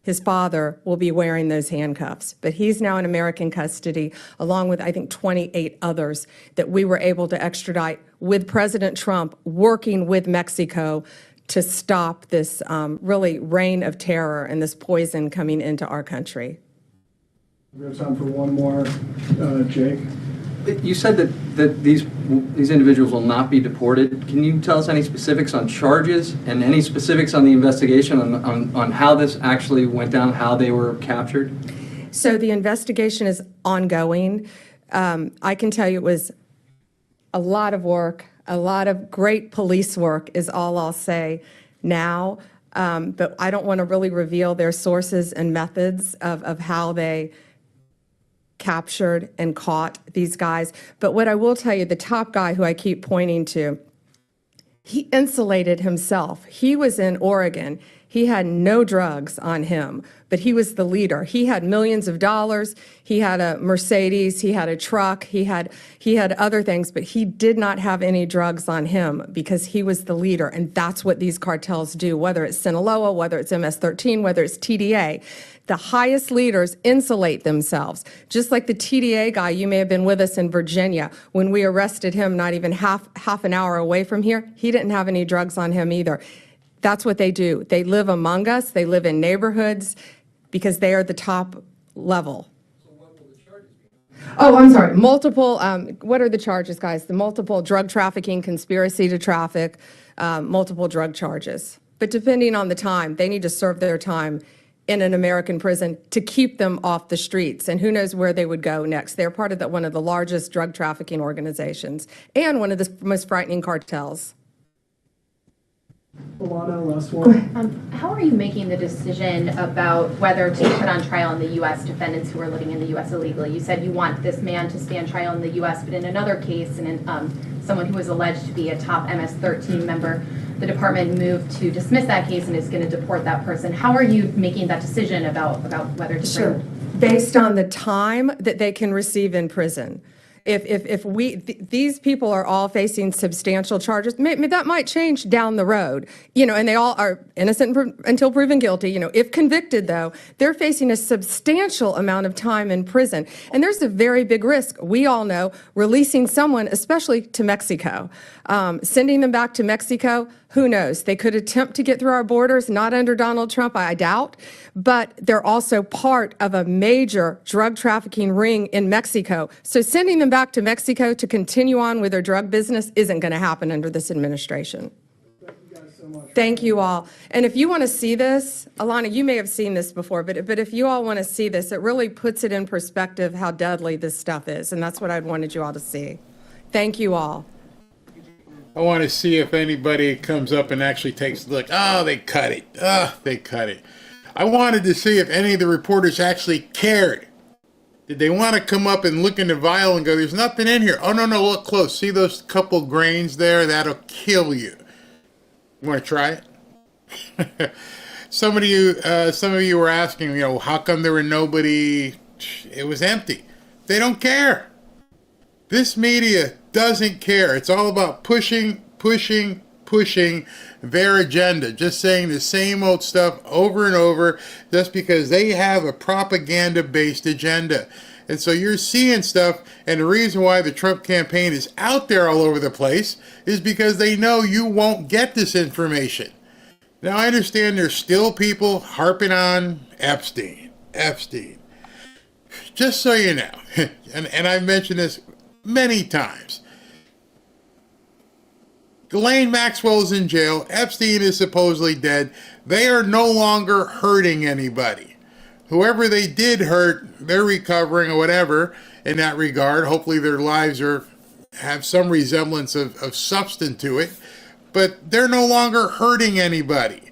his father will be wearing those handcuffs. But he's now in American custody, along with, I think, 28 others that we were able to extradite with President Trump working with Mexico to stop this really reign of terror and this poison coming into our country. We have time for one more. Jake? You said that these individuals will not be deported. Can you tell us any specifics on charges and any specifics on the investigation on how this actually went down, how they were captured? So the investigation is ongoing. I can tell you it was a lot of work, a lot of great police work is all I'll say now. But I don't want to really reveal their sources and methods of how they captured and caught these guys. But what I will tell you, the top guy who I keep pointing to, he insulated himself. He was in Oregon. He had no drugs on him, but he was the leader. He had millions of dollars. He had a Mercedes. He had a truck. He had other things, but he did not have any drugs on him because he was the leader. And that's what these cartels do, whether it's Sinaloa, whether it's MS-13, whether it's TDA. The highest leaders insulate themselves. Just like the TDA guy, you may have been with us in Virginia. When we arrested him, not even half an hour away from here, he didn't have any drugs on him either. That's what they do. They live among us. They live in neighborhoods because they are the top level. Oh, I'm sorry. Multiple, what are the charges, guys? The multiple drug trafficking, conspiracy to traffic, multiple drug charges. But depending on the time, they need to serve their time in an American prison to keep them off the streets. And who knows where they would go next. They're part of one of the largest drug trafficking organizations and one of the most frightening cartels. Last one. How are you making the decision about whether to put on trial in the U.S. defendants who are living in the U.S. illegally? You said you want this man to stand trial in the U.S., but in another case, and someone who was alleged to be a top MS-13 member, the department moved to dismiss that case and is going to deport that person. How are you making that decision about whether to Sure. Based on the time that they can receive in prison. If these people are all facing substantial charges, that might change down the road, and they all are innocent until proven guilty. If convicted, though, they're facing a substantial amount of time in prison. And there's a very big risk, we all know, releasing someone, especially to Mexico. Sending them back to Mexico, who knows? They could attempt to get through our borders, not under Donald Trump, I doubt, but they're also part of a major drug trafficking ring in Mexico. So sending them back to Mexico to continue on with their drug business isn't going to happen under this administration. Thank you all. And if you want to see this, Alana, you may have seen this before, but if you all want to see this, it really puts it in perspective how deadly this stuff is, and that's what I'd wanted you all to see. Thank you all. I want to see if anybody comes up and actually takes a look. Oh, they cut it. They cut it. I wanted to see if any of the reporters actually cared. Did they want to come up and look in the vial and go, there's nothing in here? Oh, no, look close. See those couple grains there? That'll kill you. You want to try it? Some of you were asking, how come there were nobody? It was empty. They don't care. This media doesn't care. It's all about pushing their agenda, just saying the same old stuff over and over, just because they have a propaganda-based agenda. And so you're seeing stuff, and the reason why the Trump campaign is out there all over the place is because they know you won't get this information. Now, I understand there's still people harping on Epstein. Just so you know, and I've mentioned this many times, Ghislaine Maxwell is in jail. Epstein is supposedly dead. They are no longer hurting anybody. Whoever they did hurt, they're recovering or whatever in that regard. Hopefully their lives have some resemblance of substance to it. But they're no longer hurting anybody.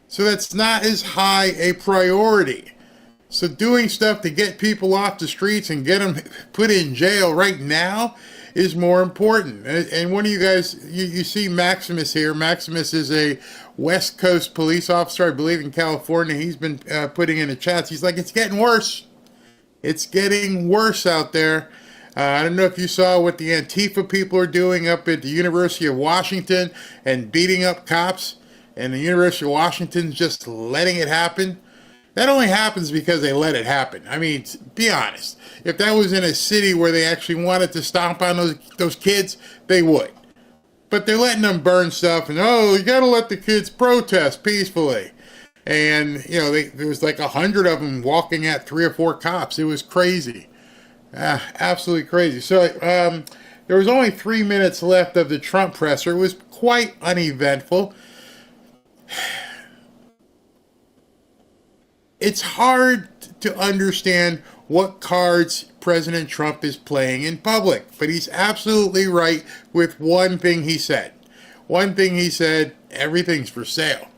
So that's not as high a priority. So doing stuff to get people off the streets and get them put in jail right now is more important. And one of you guys, you see Maximus here. Maximus is a West Coast police officer, I believe, in California. He's been putting in the chats. He's like, it's getting worse. It's getting worse out there. I don't know if you saw what the Antifa people are doing up at the University of Washington and beating up cops, and the University of Washington's just letting it happen. That only happens because they let it happen. I mean, be honest. If that was in a city where they actually wanted to stomp on those kids, they would. But they're letting them burn stuff, and you got to let the kids protest peacefully. And, there was like 100 of them walking at 3 or 4 cops. It was crazy. Absolutely crazy. So there was only 3 minutes left of the Trump presser. It was quite uneventful. It's hard to understand what cards President Trump is playing in public, but he's absolutely right with one thing he said. One thing he said, everything's for sale.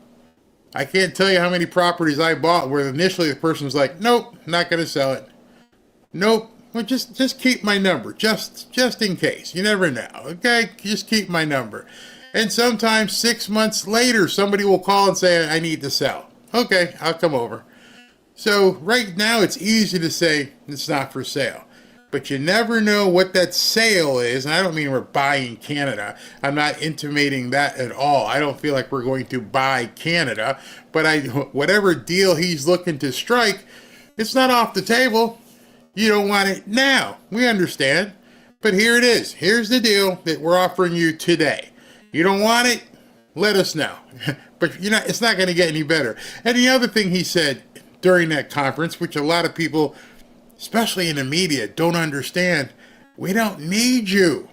I can't tell you how many properties I bought where initially the person was like, nope, not going to sell it. Nope, well, just keep my number, just in case. You never know, okay? Just keep my number. And sometimes 6 months later, somebody will call and say, I need to sell. Okay, I'll come over. So right now it's easy to say it's not for sale, but you never know what that sale is. And I don't mean we're buying Canada. I'm not intimating that at all. I don't feel like we're going to buy Canada, but whatever deal he's looking to strike, it's not off the table. You don't want it now. We understand, but here it is. Here's the deal that we're offering you today. You don't want it? Let us know. But it's not going to get any better. And the other thing he said, during that conference, which a lot of people, especially in the media, don't understand. We don't need you.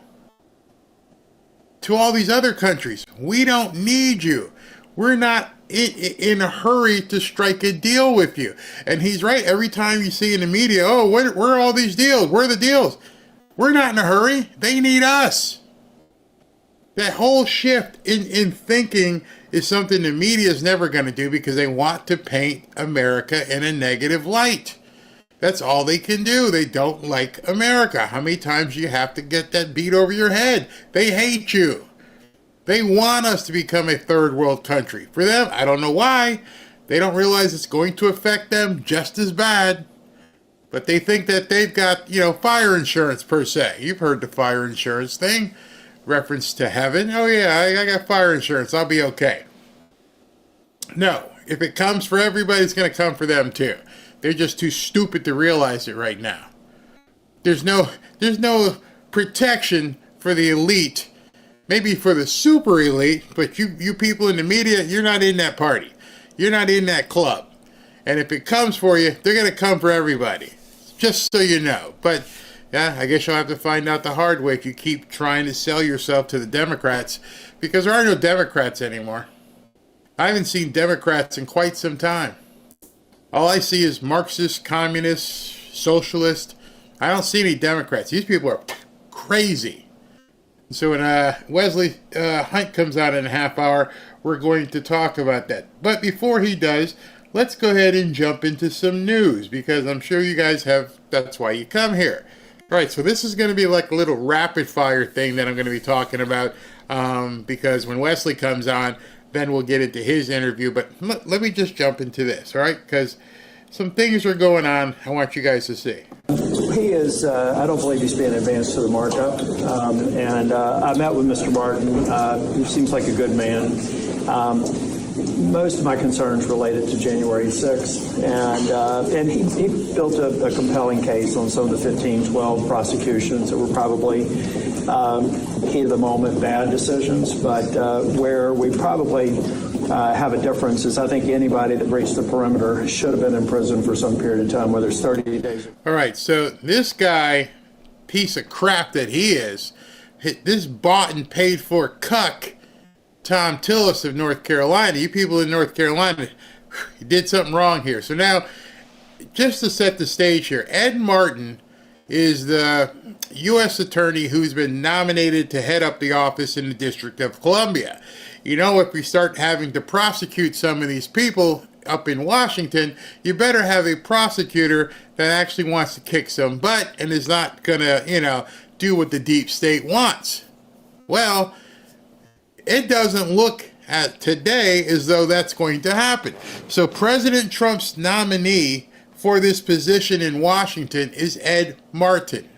To all these other countries, we don't need you. We're not in a hurry to strike a deal with you. And he's right. Every time you see in the media, oh, where are all these deals? Where are the deals? We're not in a hurry. They need us. That whole shift in thinking is something the media is never going to do because they want to paint America in a negative light. That's all they can do. They don't like America. How many times do you have to get that beat over your head? They hate you. They want us to become a third world country. For them, I don't know why. They don't realize it's going to affect them just as bad. But they think that they've got, fire insurance per se. You've heard the fire insurance thing. Reference to heaven. Oh yeah, I got fire insurance. I'll be okay. No. If it comes for everybody, it's going to come for them too. They're just too stupid to realize it right now. There's no protection for the elite. Maybe for the super elite, but you people in the media, you're not in that party. You're not in that club. And if it comes for you, they're going to come for everybody. Just so you know. But yeah, I guess you'll have to find out the hard way if you keep trying to sell yourself to the Democrats, because there are no Democrats anymore. I haven't seen Democrats in quite some time. All I see is Marxist, communist, socialist. I don't see any Democrats. These people are crazy. So when Wesley Hunt comes out in a half hour, we're going to talk about that. But before he does, let's go ahead and jump into some news, because I'm sure you guys have, that's why you come here. All right, so this is going to be like a little rapid fire thing that I'm going to be talking about, because when Wesley comes on, then we'll get into his interview. But let me just jump into this, all right? Because some things are going on I want you guys to see. He is, I don't believe he's being advanced to the markup. I met with Mr. Martin. He seems like a good man. Most of my concerns related to January 6th. And he built a compelling case on some of the 15-12 prosecutions that were probably heat of the moment bad decisions. But where we probably have a difference is I think anybody that breached the perimeter should have been in prison for some period of time, whether it's 30 days. All right, so this guy, piece of crap that he is, this bought and paid for cuck, Tom Tillis of North Carolina. You people in North Carolina, you did something wrong here. So now, just to set the stage here, Ed Martin is the U.S. attorney who's been nominated to head up the office in the District of Columbia. You know, if we start having to prosecute some of these people up in Washington, you better have a prosecutor that actually wants to kick some butt and is not going to, do what the deep state wants. Well, it doesn't look at today as though that's going to happen. So President Trump's nominee for this position in Washington is Ed Martin.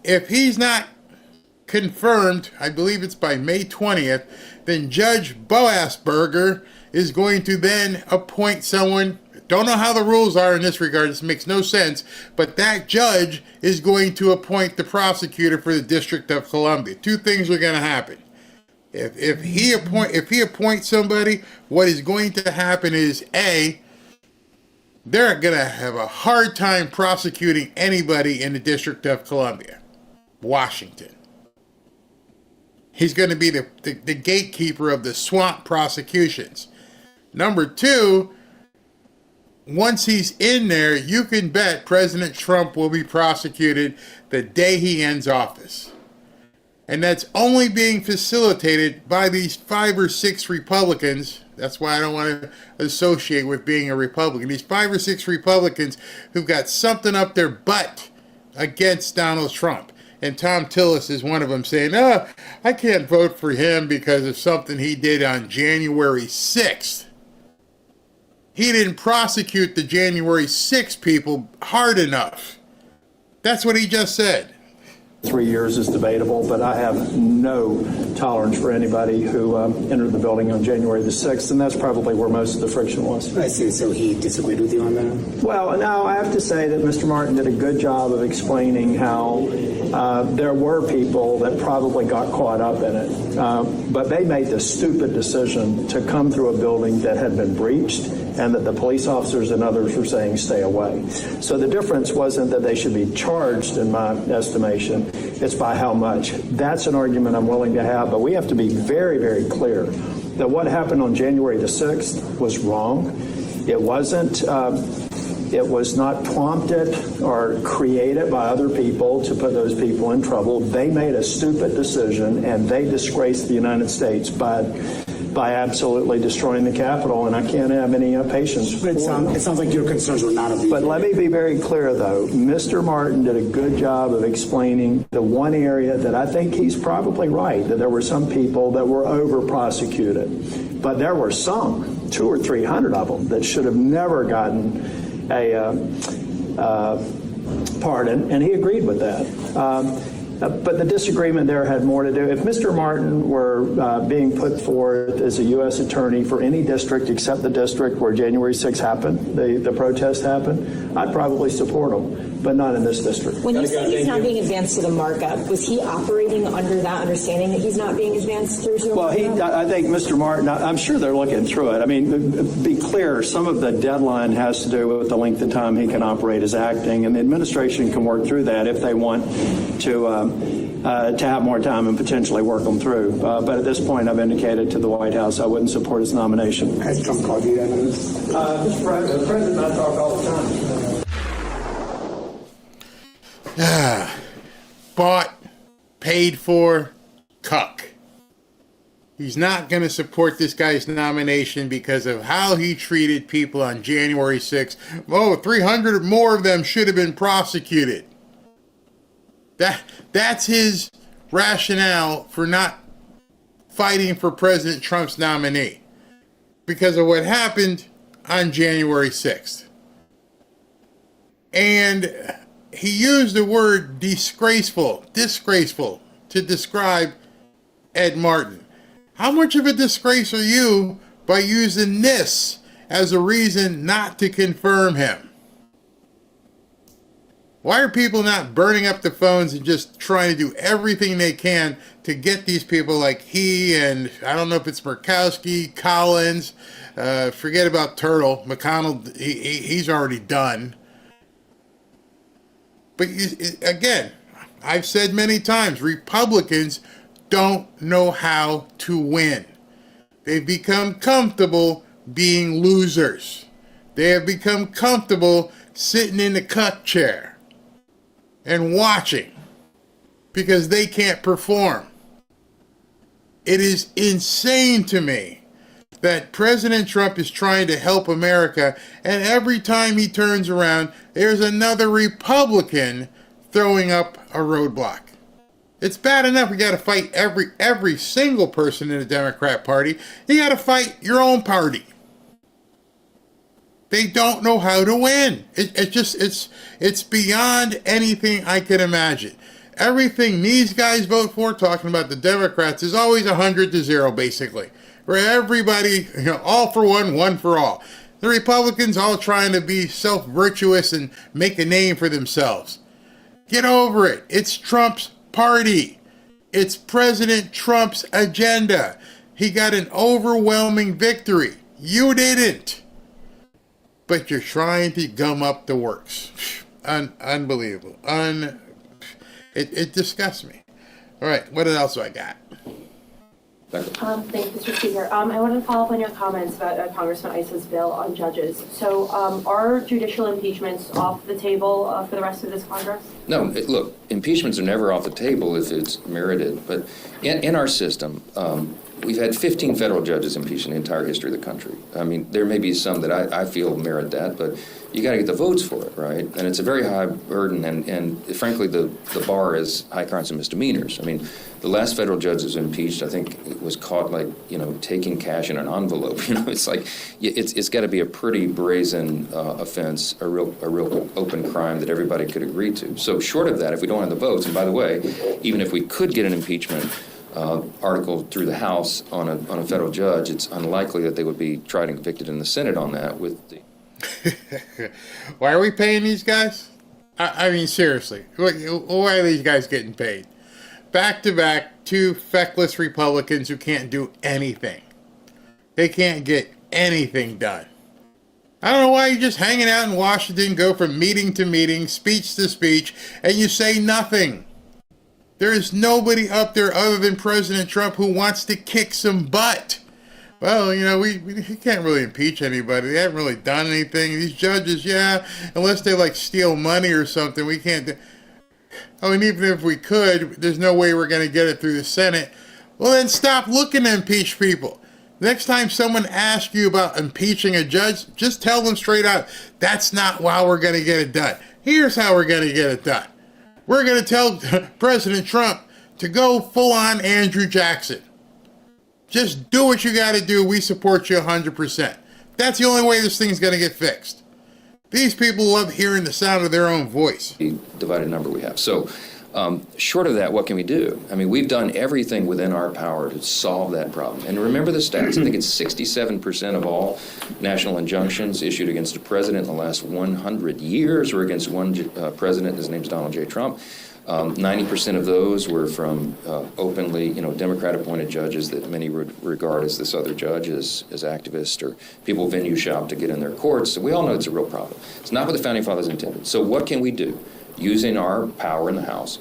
If he's not confirmed, I believe it's by May 20th, then Judge Boasberger is going to then appoint someone. Don't know how the rules are in this regard. This makes no sense. But that judge is going to appoint the prosecutor for the District of Columbia. Two things are going to happen. If he appoints somebody, what is going to happen is, A, they're going to have a hard time prosecuting anybody in the District of Columbia, Washington. He's going to be the gatekeeper of the swamp prosecutions. Number two, once he's in there, you can bet President Trump will be prosecuted the day he ends office. And that's only being facilitated by these 5 or 6 Republicans. That's why I don't want to associate with being a Republican. These 5 or 6 Republicans who've got something up their butt against Donald Trump. And Tom Tillis is one of them, saying, I can't vote for him because of something he did on January 6th. He didn't prosecute the January 6th people hard enough. That's what he just said. 3 years is debatable, but I have no tolerance for anybody who entered the building on January the 6th, and that's probably where most of the friction was. I see. So he disagreed with you on that? Well, no, I have to say that Mr. Martin did a good job of explaining how there were people that probably got caught up in it, but they made the stupid decision to come through a building that had been breached and that the police officers and others were saying stay away. So the difference wasn't that they should be charged, in my estimation, it's by how much. That's an argument I'm willing to have, but we have to be very, very clear that what happened on January the 6th was wrong. It wasn't, it was not prompted or created by other people to put those people in trouble. They made a stupid decision and they disgraced the United States by absolutely destroying the Capitol, and I can't have any patience for it sounds like your concerns were not of. But let me be very clear, though. Mr. Martin did a good job of explaining the one area that I think he's probably right, that there were some people that were over-prosecuted. But there were some, 200 or 300 of them, that should have never gotten a pardon, and he agreed with that. But the disagreement there had more to do. If Mr. Martin were being put forth as a U.S. attorney for any district except the district where January 6th happened, the protest happened, I'd probably support him, but not in this district. When you say he's not being advanced to the markup, was he operating under that understanding that he's not being advanced through to the markup? Well, I think Mr. Martin, I'm sure they're looking through it. I mean, be clear, some of the deadline has to do with the length of time he can operate as acting, and the administration can work through that if they want to have more time and potentially work them through. But at this point, I've indicated to the White House I wouldn't support his nomination. Has Trump called you that? Mr. President, the President and I talk all the time. Bought, paid for, cuck. He's not going to support this guy's nomination because of how he treated people on January 6th. Oh, 300 more of them should have been prosecuted. That's his rationale for not fighting for President Trump's nominee because of what happened on January 6th. And he used the word disgraceful to describe Ed Martin. How much of a disgrace are you by using this as a reason not to confirm him? Why are people not burning up the phones and just trying to do everything they can to get these people like he and, I don't know if it's Murkowski, Collins, forget about Turtle, McConnell, he's already done. But again, I've said many times, Republicans don't know how to win. They've become comfortable being losers. They have become comfortable sitting in the cuck chair and watching because they can't perform. It is insane to me that President Trump is trying to help America, and every time he turns around, there's another Republican throwing up a roadblock. It's bad enough we got to fight every single person in the Democrat Party. You got to fight your own party. They don't know how to win. It's beyond anything I can imagine. Everything these guys vote for, talking about the Democrats, is always 100-0, basically. Where everybody, all for one, one for all. The Republicans all trying to be self-virtuous and make a name for themselves. Get over it. It's Trump's party. It's President Trump's agenda. He got an overwhelming victory. You didn't. But you're trying to gum up the works. Unbelievable. It disgusts me. All right, what else do I got? Thank you, Mr. Speaker. I wanted to follow up on your comments about Congressman Issa's bill on judges. So are judicial impeachments off the table for the rest of this Congress? No, look, impeachments are never off the table if it's merited. But in our system, we've had 15 federal judges impeached in the entire history of the country. I mean, there may be some that I feel merit that, but you got to get the votes for it, right? And it's a very high burden, and frankly, the bar is high crimes and misdemeanors. I mean, the last federal judge that was impeached, I think, it was caught taking cash in an envelope. It's like it's got to be a pretty brazen offense, a real open crime that everybody could agree to. So short of that, if we don't have the votes, and by the way, even if we could get an impeachment article through the House on a federal judge, it's unlikely that they would be tried and convicted in the Senate on that with the... Why are we paying these guys? I mean, seriously, why are these guys getting paid? Back to back, two feckless Republicans who can't do anything. They can't get anything done. I don't know why you're just hanging out in Washington, go from meeting to meeting, speech to speech, and you say nothing. There is nobody up there other than President Trump who wants to kick some butt. Well, you know, we can't really impeach anybody. They haven't really done anything. These judges, yeah, unless they like steal money or something, we can't do. I mean, even if we could, there's no way we're going to get it through the Senate. Well, then stop looking to impeach people. Next time someone asks you about impeaching a judge, just tell them straight out, that's not how we're going to get it done. Here's how we're going to get it done. We're going to tell President Trump to go full on Andrew Jackson. Just do what you got to do. We support you 100%. That's the only way this thing's going to get fixed. These people love hearing the sound of their own voice. The divided number we have. So short of that, what can we do? I mean, we've done everything within our power to solve that problem. And remember the stats. I think it's 67% of all national injunctions issued against a president in the last 100 years were against one president. His name's Donald J. Trump. 90% of those were from openly, Democrat-appointed judges that many would regard as this other judge as activists or people venue shop to get in their courts. So we all know it's a real problem. It's not what the Founding Fathers intended. So what can we do? Using our power in the House,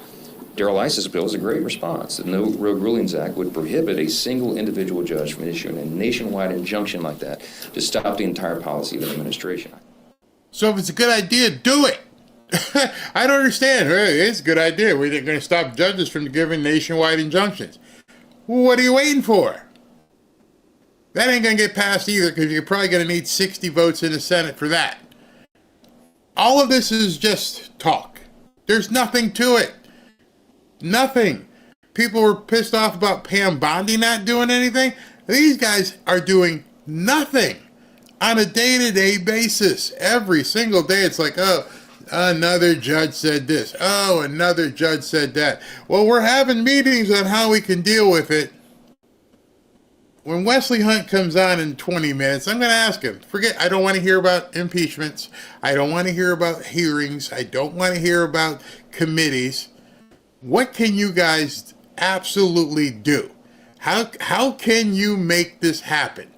Darrell Iss's bill is a great response. The No Rogue Rulings Act would prohibit a single individual judge from issuing a nationwide injunction like that to stop the entire policy of the administration. So if it's a good idea, do it. I don't understand. It's a good idea. We're going to stop judges from giving nationwide injunctions. What are you waiting for? That ain't going to get passed either because you're probably going to need 60 votes in the Senate for that. All of this is just talk. There's nothing to it. Nothing. People were pissed off about Pam Bondi not doing anything. These guys are doing nothing on a day-to-day basis. Every single day it's like, oh, another judge said this. Oh, another judge said that. Well, we're having meetings on how we can deal with it. When Wesley Hunt comes on in 20 minutes, I'm going to ask him. I don't want to hear about impeachments. I don't want to hear about hearings. I don't want to hear about committees. What can you guys absolutely do? How can you make this happen?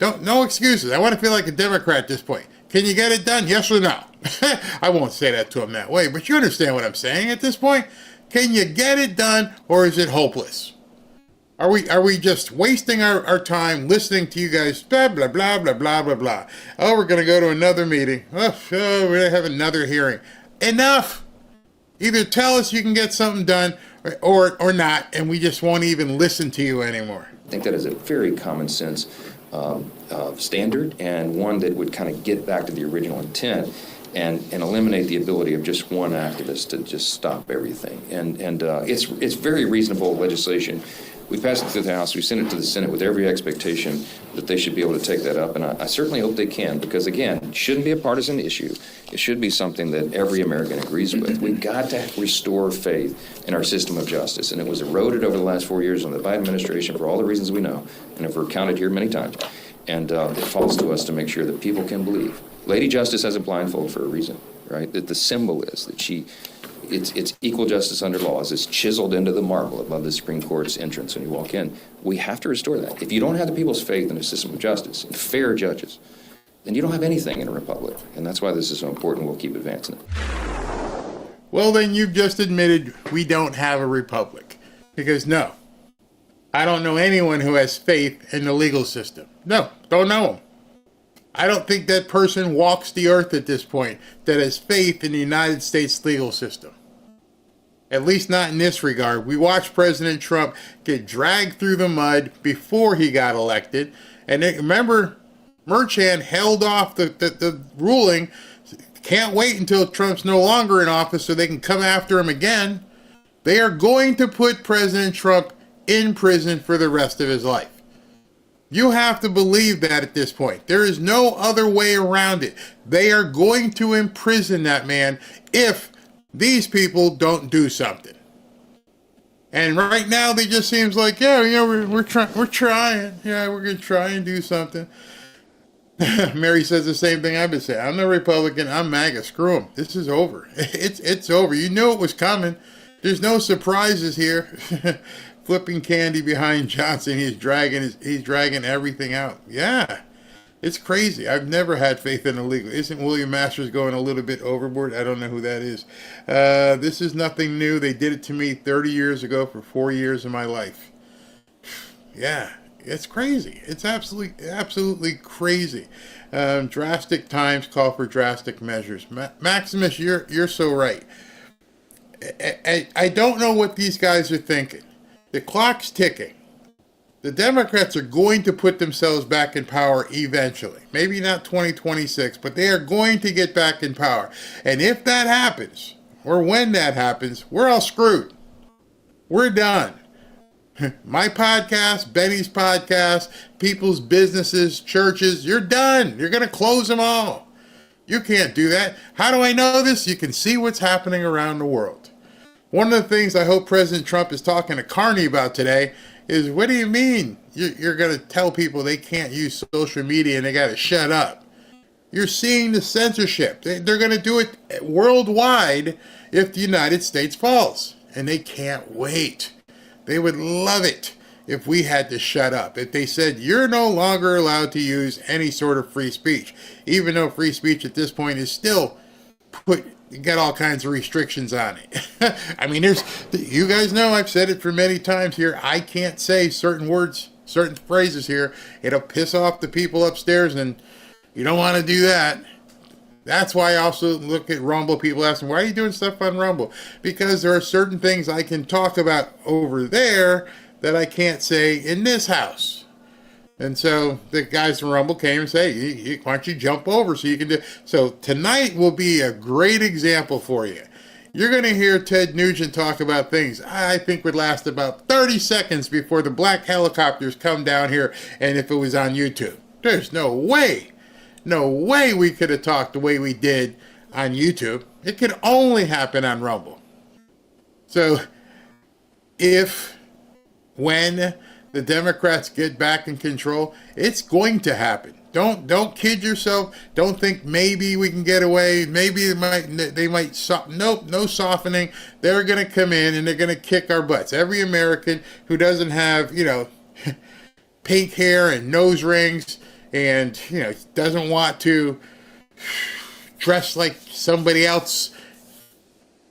No excuses. I want to feel like a Democrat at this point. Can you get it done? Yes or no? I won't say that to him that way, but you understand what I'm saying at this point? Can you get it done, or is it hopeless? Are we just wasting our time listening to you guys, blah, blah, blah, blah, blah, blah, blah. Oh, we're going to go to another meeting. Oh, we're going to have another hearing. Enough! Either tell us you can get something done or not, and we just won't even listen to you anymore. I think that is a very common sense standard, and one that would kind of get back to the original intent and eliminate the ability of just one activist to just stop everything. And it's very reasonable legislation. We passed it through the House. We sent it to the Senate with every expectation that they should be able to take that up. And I certainly hope they can, because, again, it shouldn't be a partisan issue. It should be something that every American agrees with. We've got to restore faith in our system of justice. And it was eroded over the last 4 years under the Biden administration for all the reasons we know, and have recounted here many times. And it falls to us to make sure that people can believe. Lady Justice has a blindfold for a reason, right? That the symbol is that it's equal justice under law, as it's chiseled into the marble above the Supreme Court's entrance when you walk in. We have to restore that. If you don't have the people's faith in a system of justice and fair judges, then you don't have anything in a republic. And that's why this is so important. We'll keep advancing it. Well, then you've just admitted we don't have a republic. Because no, I don't know anyone who has faith in the legal system. No, don't know them. I don't think that person walks the earth at this point that has faith in the United States legal system. At least not in this regard. We watched President Trump get dragged through the mud before he got elected. And remember, Merchan held off the ruling. Can't wait until Trump's no longer in office so they can come after him again. They are going to put President Trump in prison for the rest of his life. You have to believe that at this point. There is no other way around it. They are going to imprison that man if these people don't do something. And right now, they just seems like, yeah, we're trying. Yeah, we're going to try and do something. Mary says the same thing I've been saying. I'm no Republican. I'm MAGA. Screw them. This is over. It's over. You knew it was coming. There's no surprises here. Flipping candy behind Johnson. He's dragging everything out. Yeah. It's crazy. I've never had faith in illegal. Isn't William Masters going a little bit overboard? I don't know who that is. This is nothing new. They did it to me 30 years ago for 4 years of my life. Yeah, it's crazy. It's absolutely crazy. Drastic times call for drastic measures. Maximus, you're so right. I don't know what these guys are thinking. The clock's ticking. The Democrats are going to put themselves back in power eventually. Maybe not 2026, but they are going to get back in power. And if that happens, or when that happens, we're all screwed. We're done. My podcast, Benny's podcast, people's businesses, churches, you're done. You're going to close them all. You can't do that. How do I know this? You can see what's happening around the world. One of the things I hope President Trump is talking to Carney about today is, what do you mean you're going to tell people they can't use social media and they got to shut up? You're seeing the censorship. They're going to do it worldwide if the United States falls. And they can't wait. They would love it if we had to shut up. If they said, you're no longer allowed to use any sort of free speech. Even though free speech at this point is still got all kinds of restrictions on it. I mean, you guys know I've said it for many times here. I can't say certain words, certain phrases here. It'll piss off the people upstairs, and you don't want to do that. That's why I also look at Rumble. People asking, why are you doing stuff on Rumble? Because there are certain things I can talk about over there that I can't say in this house. And so the guys from Rumble came and say, why don't you jump over so you can do. So tonight will be a great example for you. You're going to hear Ted Nugent talk about things I think would last about 30 seconds before the black helicopters come down here. And if it was on YouTube, there's no way we could have talked the way we did on YouTube. It could only happen on Rumble. So when the Democrats get back in control, it's going to happen. Don't kid yourself. Don't think maybe we can get away. Maybe they might. Nope, no softening. They're going to come in and they're going to kick our butts. Every American who doesn't have, pink hair and nose rings and, doesn't want to dress like somebody else,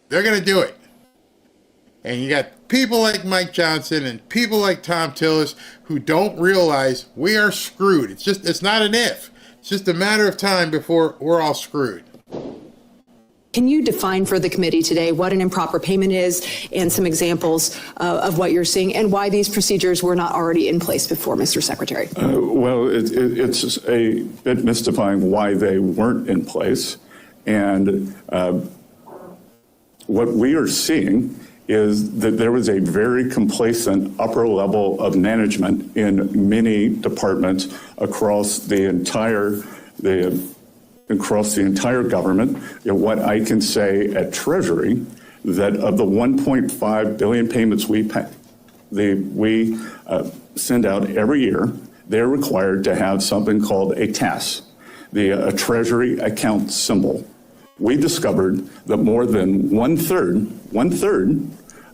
they're going to do it. And you got people like Mike Johnson and people like Tom Tillis who don't realize we are screwed. It's not an if. It's just a matter of time before we're all screwed. Can you define for the committee today what an improper payment is and some examples of what you're seeing and why these procedures were not already in place before, Mr. Secretary? Well, it's a bit mystifying why they weren't in place. And what we are seeing is that there was a very complacent upper level of management in many departments across the entire government. What I can say at Treasury, that of the 1.5 billion payments we send out every year, they're required to have something called a TAS, a Treasury account symbol. We discovered that more than one third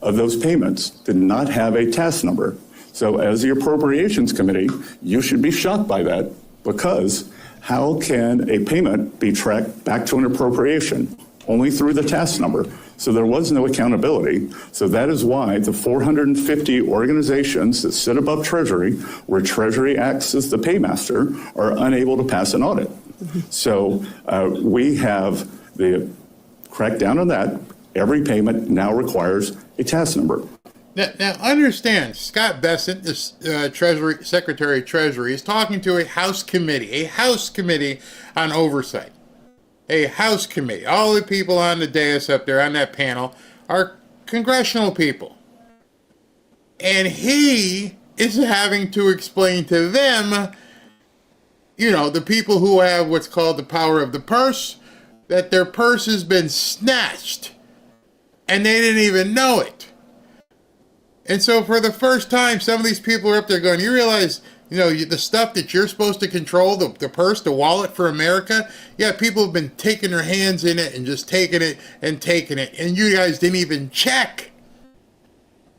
of those payments did not have a TAS number. So as the Appropriations Committee, you should be shocked by that, because how can a payment be tracked back to an appropriation? Only through the TAS number. So there was no accountability. So that is why the 450 organizations that sit above Treasury, where Treasury acts as the paymaster, are unable to pass an audit. So we have the crackdown on that. Every payment now requires a TAS number. Now understand, Scott Bessent, the Secretary of Treasury, is talking to a House committee on oversight. A House committee. All the people on the dais up there on that panel are congressional people. And he is having to explain to them, the people who have what's called the power of the purse, that their purse has been snatched and they didn't even know it. And so for the first time, some of these people are up there going, you realize, the stuff that you're supposed to control, the purse, the wallet for America, yeah, people have been taking their hands in it and just taking it, and you guys didn't even check.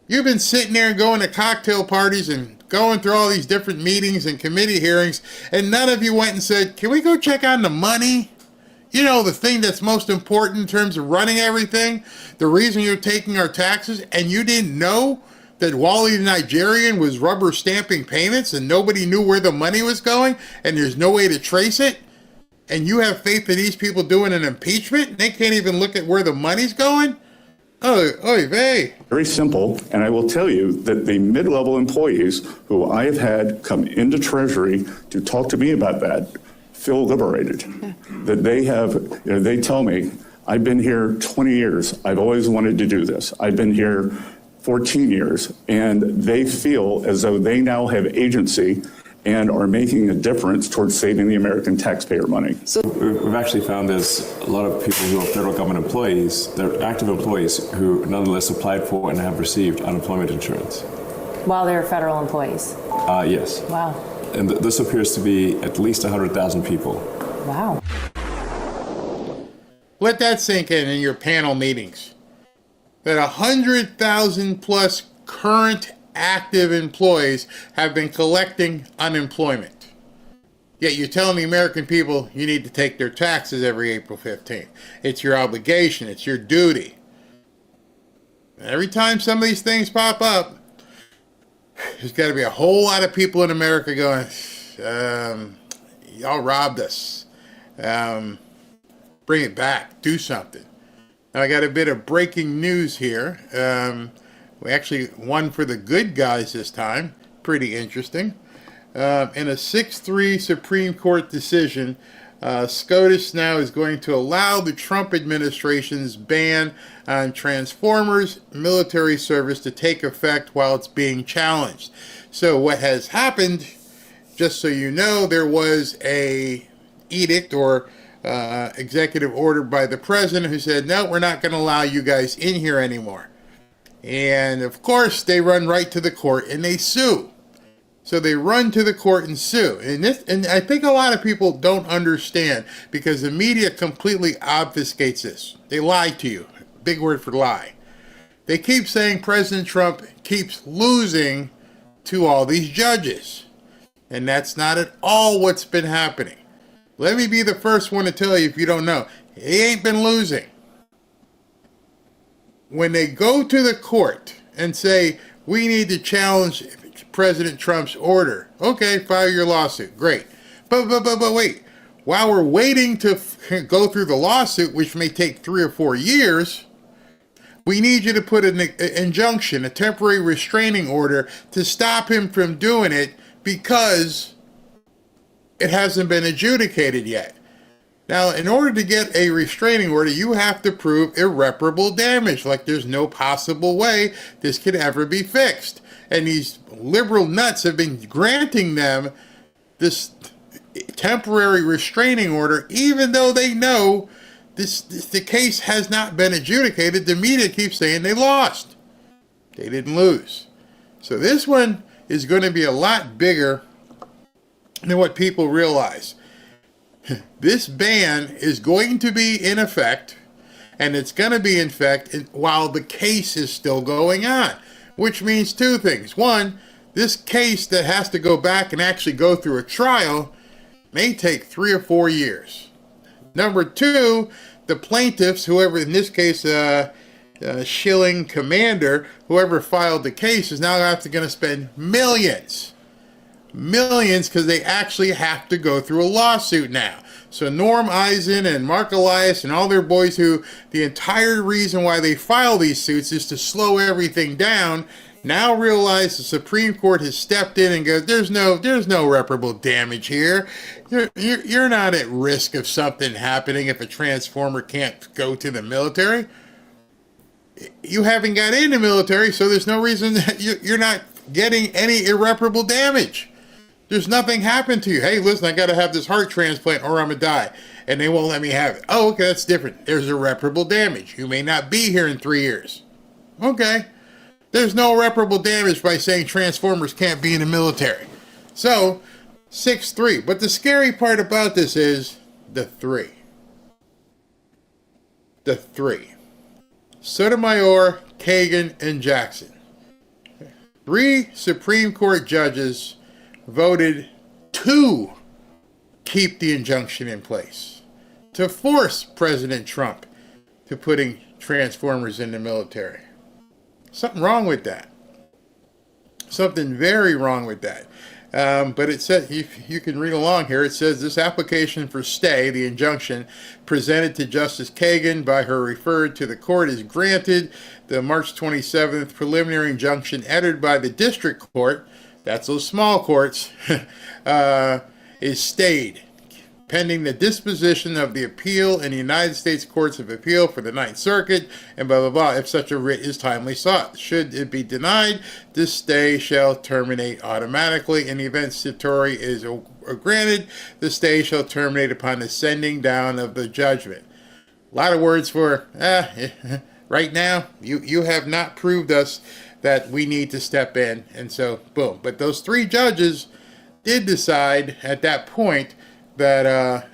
You've been sitting there and going to cocktail parties and going through all these different meetings and committee hearings, and none of you went and said, can we go check on the money? The thing that's most important in terms of running everything, the reason you're taking our taxes, and you didn't know that Wally the Nigerian was rubber stamping payments and nobody knew where the money was going and there's no way to trace it, and you have faith that these people doing an impeachment and they can't even look at where the money's going? Oy vey. Very simple, and I will tell you that the mid-level employees who I have had come into Treasury to talk to me about that feel liberated. That they tell me, I've been here 20 years, I've always wanted to do this. I've been here 14 years, and they feel as though they now have agency and are making a difference towards saving the American taxpayer money. So we've actually found there's a lot of people who are federal government employees, they're active employees who nonetheless applied for and have received unemployment insurance. While they're federal employees? Yes. Wow. And this appears to be at least 100,000 people. Wow. Let that sink in your panel meetings. That 100,000 plus current active employees have been collecting unemployment. Yet you're telling the American people you need to take their taxes every April 15th. It's your obligation. It's your duty. And every time some of these things pop up, there's got to be a whole lot of people in America going, y'all robbed us. Bring it back. Do something. Now, I got a bit of breaking news here. We actually won for the good guys this time. Pretty interesting. In a 6-3 Supreme Court decision, SCOTUS now is going to allow the Trump administration's ban on Transformers military service to take effect while it's being challenged. So what has happened, just so you know, there was a edict or executive order by the president who said, no, we're not going to allow you guys in here anymore. And of course, they run right to the court and they sue. So they run to the court and sue. And I think a lot of people don't understand because the media completely obfuscates this. They lie to you. Big word for lie. They keep saying President Trump keeps losing to all these judges. And that's not at all what's been happening. Let me be the first one to tell you if you don't know. He ain't been losing. When they go to the court and say, we need to challenge President Trump's order. Okay, file your lawsuit. Great. But wait. While we're waiting to go through the lawsuit, which may take 3 or 4 years, we need you to put an injunction, a temporary restraining order to stop him from doing it because it hasn't been adjudicated yet. Now, in order to get a restraining order, you have to prove irreparable damage. Like there's no possible way this could ever be fixed. And these liberal nuts have been granting them this temporary restraining order, even though they know the case has not been adjudicated. The media keeps saying they lost. They didn't lose. So this one is going to be a lot bigger than what people realize. This ban is going to be in effect, and it's going to be in effect while the case is still going on, which means 2 things. One, this case that has to go back and actually go through a trial may take 3 or 4 years. Number 2, the plaintiffs, whoever, in this case, Schilling Commander, whoever filed the case, is now going to spend millions because they actually have to go through a lawsuit now. So Norm Eisen and Mark Elias and all their boys who the entire reason why they file these suits is to slow everything down, now realize the Supreme Court has stepped in and goes, there's no irreparable damage here. You're not at risk of something happening if a transformer can't go to the military. You haven't got in the military, so there's no reason that you're not getting any irreparable damage. There's nothing happened to you. Hey, listen, I got to have this heart transplant or I'm going to die. And they won't let me have it. Oh, okay, that's different. There's irreparable damage. You may not be here in 3 years. Okay. There's no irreparable damage by saying Transformers can't be in the military. So, 6-3. But the scary part about this is the 3. The 3. Sotomayor, Kagan, and Jackson. 3 Supreme Court judges voted to keep the injunction in place, to force President Trump to putting Transformers in the military. Something wrong with that. Something very wrong with that. But it says, you can read along here, it says this application for stay, the injunction, presented to Justice Kagan by her referred to the court is granted. The March 27th preliminary injunction entered by the district court, that's those small courts, is stayed, pending the disposition of the appeal in the United States Courts of Appeal for the Ninth Circuit, and blah, blah, blah, if such a writ is timely sought. Should it be denied, this stay shall terminate automatically. In the event statutory is granted, the stay shall terminate upon the sending down of the judgment. A lot of words for, right now, you have not proved us that we need to step in, and so, boom. But those 3 judges did decide at that point that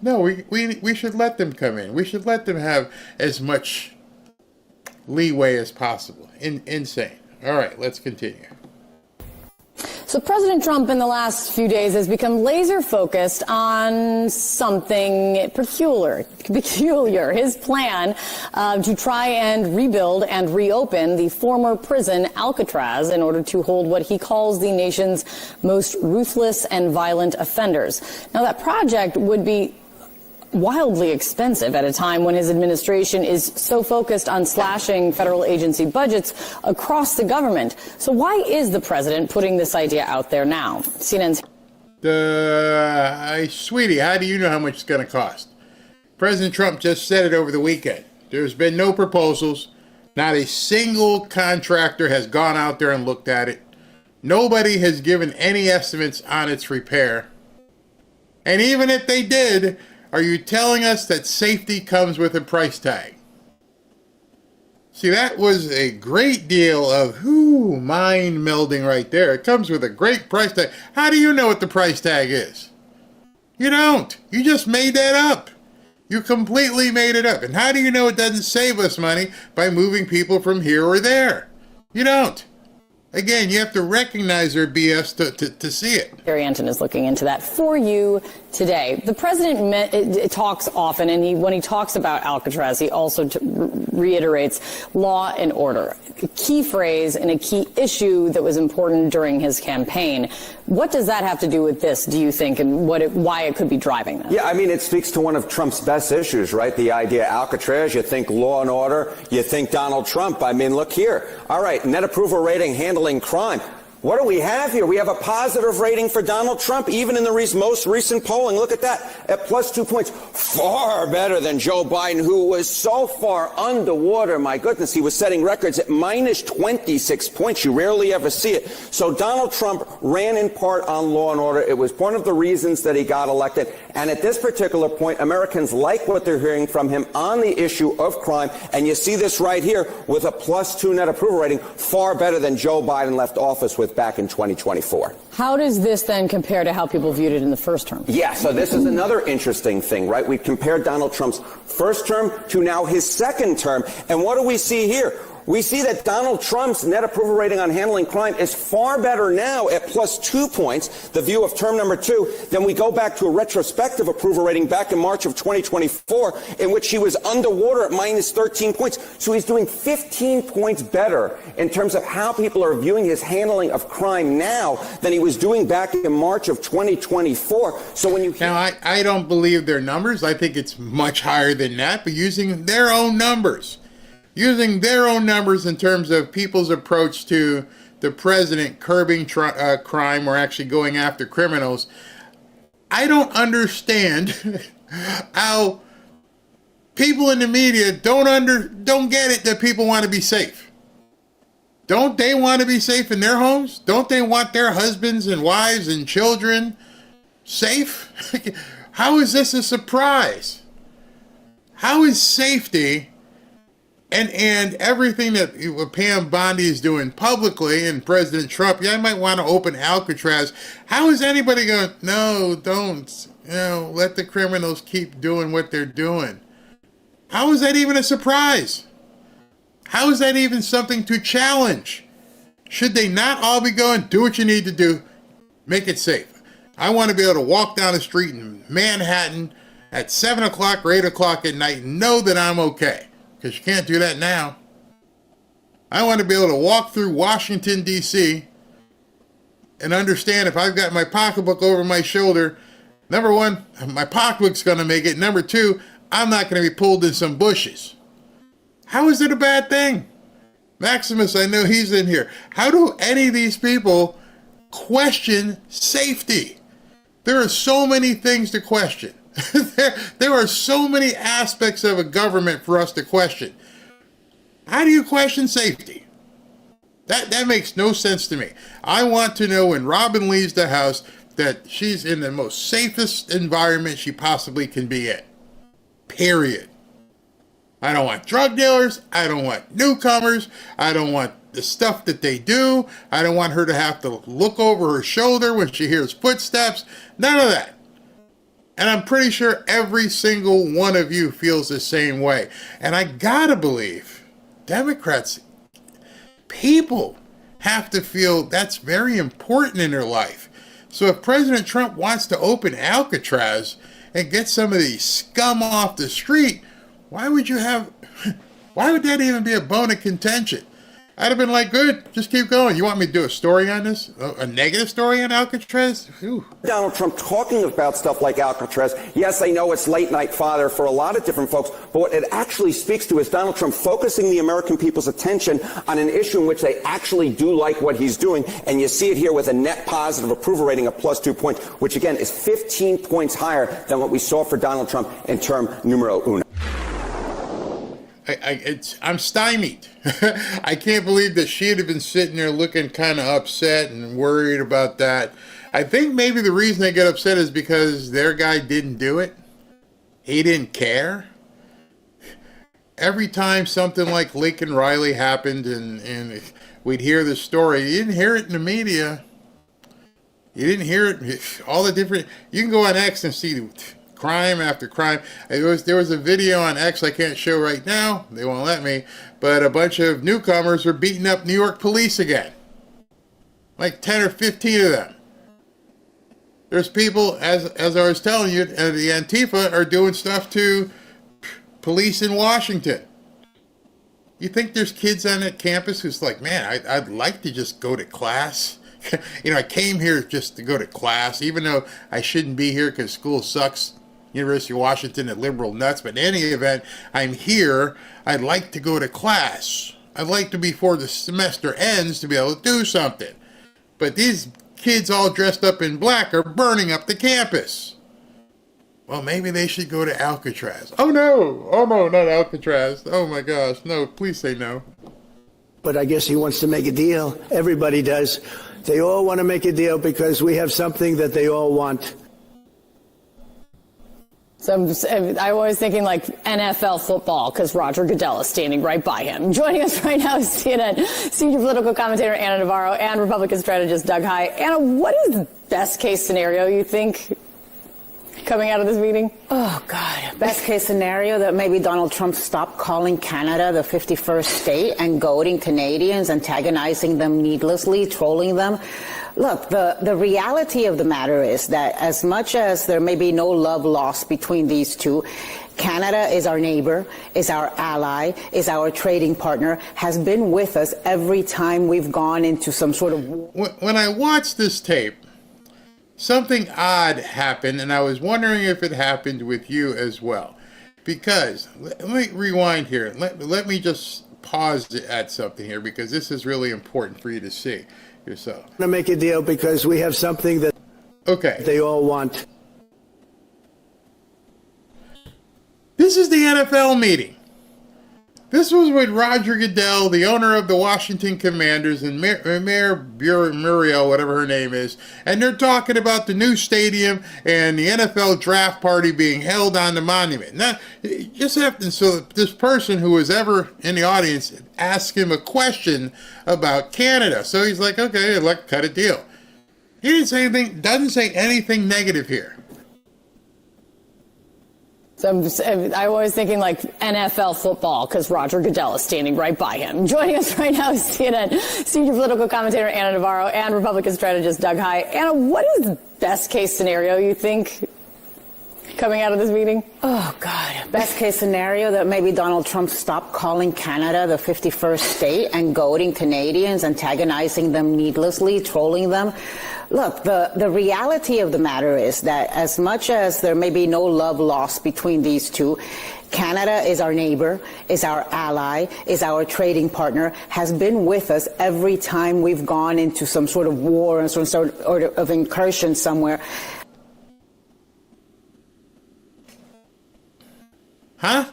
no, we should let them come in. We should let them have as much leeway as possible. Insane. All right, let's continue. So President Trump in the last few days has become laser focused on something peculiar, his plan to try and rebuild and reopen the former prison Alcatraz in order to hold what he calls the nation's most ruthless and violent offenders. Now that project would be wildly expensive at a time when his administration is so focused on slashing federal agency budgets across the government. So why is the president putting this idea out there now? CNN's... Sweetie, how do you know how much it's going to cost? President Trump just said it over the weekend. There's been no proposals. Not a single contractor has gone out there and looked at it. Nobody has given any estimates on its repair. And even if they did, are you telling us that safety comes with a price tag? See, that was a great deal of mind melding right there. It comes with a great price tag. How do you know what the price tag is? You don't. You just made that up. You completely made it up. And how do you know it doesn't save us money by moving people from here or there? You don't. Again, you have to recognize their BS to see it. Gary Anton is looking into that for you today. The president talks often, and when he talks about Alcatraz, he also reiterates law and order, a key phrase and a key issue that was important during his campaign. What does that have to do with this, do you think, and why it could be driving this? Yeah, I mean, it speaks to one of Trump's best issues, right? The idea Alcatraz, you think law and order, you think Donald Trump. I mean, look here. All right, net approval rating handling crime. What do we have here? We have a positive rating for Donald Trump, even in the most recent polling. Look at that, at plus 2 points. Far better than Joe Biden, who was so far underwater. My goodness, he was setting records at minus 26 points. You rarely ever see it. So Donald Trump ran in part on law and order. It was one of the reasons that he got elected. And at this particular point, Americans like what they're hearing from him on the issue of crime. And you see this right here with a plus 2 net approval rating, far better than Joe Biden left office with back in 2024. How does this then compare to how people viewed it in the first term? Yeah, so this is another interesting thing, right? We compared Donald Trump's first term to now his second term. And what do we see here? We see that Donald Trump's net approval rating on handling crime is far better now at plus 2 points, the view of term number 2, than we go back to a retrospective approval rating back in March of 2024, in which he was underwater at minus 13 points. So he's doing 15 points better in terms of how people are viewing his handling of crime now than he was doing back in March of 2024. So when you... Now, I don't believe their numbers. I think it's much higher than that, but using their own numbers. Using their own numbers in terms of people's approach to the president curbing crime or actually going after criminals, I don't understand how people in the media don't get it that people want to be safe. Don't they want to be safe in their homes? Don't they want their husbands and wives and children safe? How is this a surprise? How is safety And everything that Pam Bondi is doing publicly, and President Trump, I might want to open Alcatraz. How is anybody going, no, don't, let the criminals keep doing what they're doing? How is that even a surprise? How is that even something to challenge? Should they not all be going, do what you need to do, make it safe? I want to be able to walk down the street in Manhattan at 7 o'clock or 8 o'clock at night and know that I'm okay. Because you can't do that now. I want to be able to walk through Washington, D.C. and understand if I've got my pocketbook over my shoulder, number one, my pocketbook's going to make it. Number two, I'm not going to be pulled in some bushes. How is it a bad thing? Maximus, I know he's in here. How do any of these people question safety? There are so many things to question. There are so many aspects of a government for us to question. How do you question safety? That makes no sense to me. I want to know when Robin leaves the house that she's in the most safest environment she possibly can be in. Period. I don't want drug dealers. I don't want newcomers. I don't want the stuff that they do. I don't want her to have to look over her shoulder when she hears footsteps. None of that. And I'm pretty sure every single one of you feels the same way. And I gotta believe Democrats, people have to feel that's very important in their life. So if President Trump wants to open Alcatraz and get some of these scum off the street, why would that even be a bone of contention? I'd have been like, good, just keep going. You want me to do a story on this? A negative story on Alcatraz? Whew. Donald Trump talking about stuff like Alcatraz. Yes, I know it's late night fodder for a lot of different folks, but what it actually speaks to is Donald Trump focusing the American people's attention on an issue in which they actually do like what he's doing. And you see it here with a net positive approval rating of +2 points, which again is 15 points higher than what we saw for Donald Trump in term numero uno. I'm stymied. I can't believe that she'd have been sitting there looking kind of upset and worried about that. I think maybe the reason they get upset is because their guy didn't do it. He didn't care. Every time something like Lincoln Riley happened and we'd hear the story, you didn't hear it in the media. You didn't hear it. All the different, you can go on X and see crime after crime. There was a video on X I can't show right now. They won't let me. But a bunch of newcomers were beating up New York police again. Like 10 or 15 of them. There's people, as I was telling you, the Antifa are doing stuff to police in Washington. You think there's kids on that campus who's like, man, I'd like to just go to class. I came here just to go to class, even though I shouldn't be here because school sucks. University of Washington and liberal nuts, but in any event, I'm here. I'd like to go to class. I'd like to, before the semester ends, to be able to do something. But these kids all dressed up in black are burning up the campus. Well, maybe they should go to Alcatraz. Oh no, not Alcatraz. Oh my gosh, no, please say no. But I guess he wants to make a deal. Everybody does. They all want to make a deal because we have something that they all want. So I'm always thinking like NFL football because Roger Goodell is standing right by him. Joining us right now is CNN senior political commentator Anna Navarro and Republican strategist Doug Heye. Anna, what is the best case scenario you think coming out of this meeting? Oh, God. Best case scenario that maybe Donald Trump stopped calling Canada the 51st state and goading Canadians, antagonizing them needlessly, trolling them. Look, the reality of the matter is that as much as there may be no love lost between these two, Canada is our neighbor, is our ally, is our trading partner, has been with us every time we've gone into some sort of war. When I watched this tape, something odd happened, and I was wondering if it happened with you as well. Because, let me rewind here. Let me just pause at something here, because this is really important for you to see yourself. I'm going to make a deal because we have something that they all want. This is the NFL meeting. This was with Roger Goodell, the owner of the Washington Commanders, and Mayor Muriel, whatever her name is, and they're talking about the new stadium and the NFL draft party being held on the monument. Now, it just happened so this person who was ever in the audience asked him a question about Canada. So he's like, okay, let's cut a deal. He didn't say anything, doesn't say anything negative here. So I'm always thinking like NFL football because Roger Goodell is standing right by him. Joining us right now is CNN senior political commentator Anna Navarro and Republican strategist Doug Heye. Anna, what is the best case scenario you think coming out of this meeting? Oh, God. Best case scenario that maybe Donald Trump stopped calling Canada the 51st state and goading Canadians, antagonizing them needlessly, trolling them. Look, the reality of the matter is that as much as there may be no love lost between these two, Canada is our neighbor, is our ally, is our trading partner, has been with us every time we've gone into some sort of war and some sort of incursion somewhere. Huh?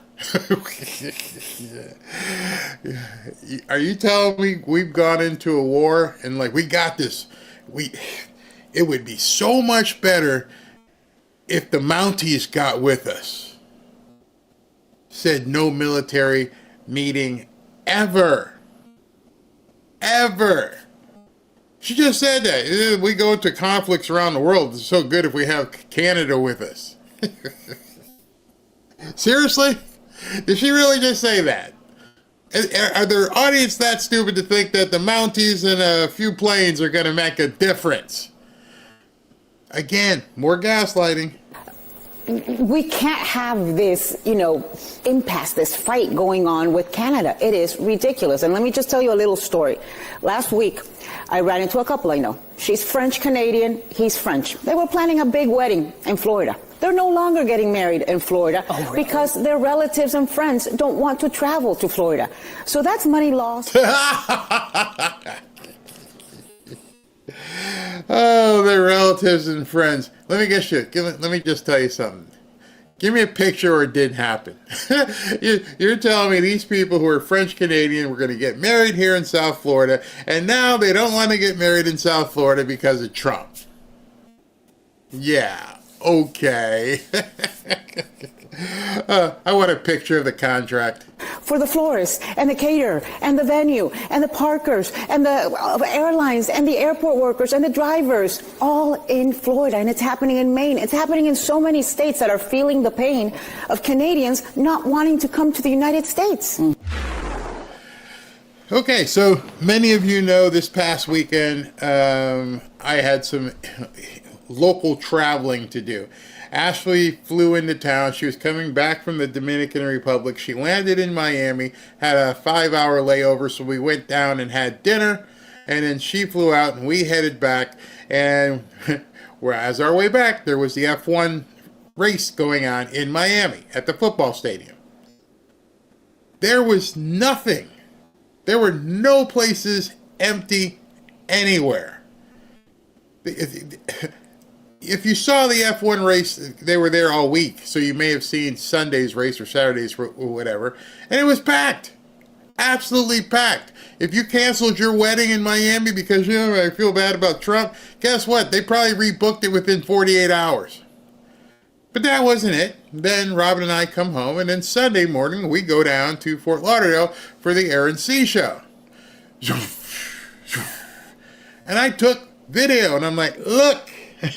Are you telling me we've gone into a war and like we got this? It would be so much better if the Mounties got with us. Said no military meeting ever. Ever. She just said that. We go into conflicts around the world. It's so good if we have Canada with us. Seriously? Did she really just say that? Are their audience that stupid to think that the Mounties and a few planes are going to make a difference? Again, more gaslighting. We can't have this, impasse, this fight going on with Canada. It is ridiculous. And let me just tell you a little story. Last week, I ran into a couple I know. She's French-Canadian, he's French. They were planning a big wedding in Florida. They're no longer getting married in Florida because their relatives and friends don't want to travel to Florida. So that's money lost. Oh, their relatives and friends. Let me just tell you something. Give me a picture where it didn't happen. You're telling me these people who are French-Canadian were going to get married here in South Florida, and now they don't want to get married in South Florida because of Trump. Yeah. Okay. I want a picture of the contract. For the florist and the caterer and the venue and the parkers and the airlines and the airport workers and the drivers, all in Florida. And it's happening in Maine. It's happening in so many states that are feeling the pain of Canadians not wanting to come to the United States. Okay, so many of you know this past weekend I had some local traveling to do. Ashley flew into town. She was coming back from the Dominican Republic. She landed in Miami, had a 5-hour layover, so we went down and had dinner, and then she flew out and we headed back, and as our way back, there was the F1 race going on in Miami at the football stadium. There was nothing. There were no places empty anywhere. If you saw the F1 race, they were there all week, so you may have seen Sunday's race or Saturday's or whatever, and it was packed. Absolutely packed. If you canceled your wedding in Miami because, I feel bad about Trump, guess what? They probably rebooked it within 48 hours. But that wasn't it. Then Robin and I come home, and then Sunday morning we go down to Fort Lauderdale for the Air and Sea Show. And I took video, and I'm like, look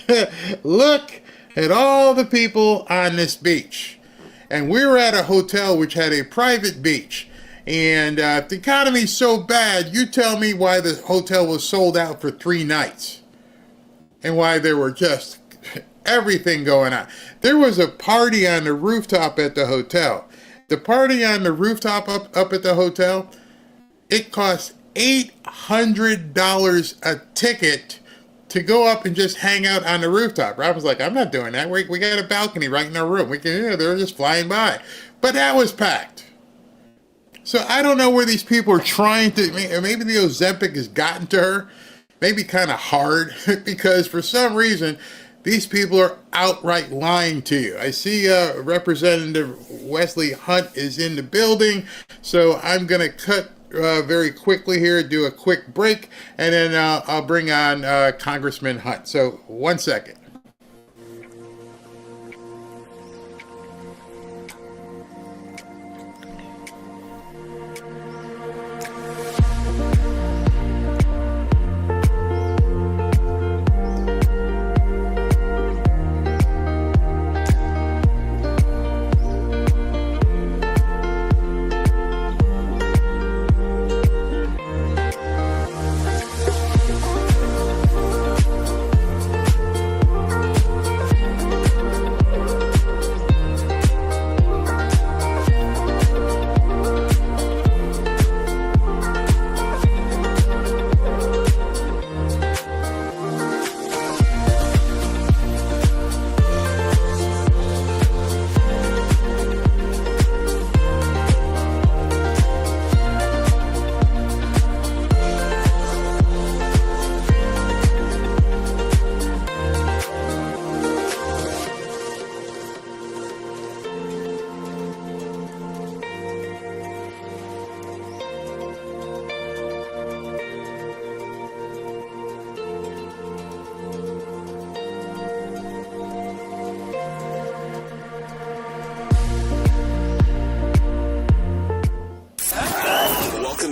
at all the people on this beach. And we were at a hotel which had a private beach. And if the economy's so bad, you tell me why the hotel was sold out for 3 nights. And why there were just everything going on. There was a party on the rooftop at the hotel. The party on the rooftop up at the hotel, it cost $800 a ticket to go up and just hang out on the rooftop. Rob was like, I'm not doing that. We got a balcony right in our room. We can, they're just flying by. But that was packed. So I don't know where these people are trying to, maybe the Ozempic has gotten to her, maybe kind of hard, because for some reason, These people are outright lying to you. I see Representative Wesley Hunt is in the building, so I'm going to cut very quickly here, do a quick break, and then I'll bring on Congressman Hunt. So 1 second.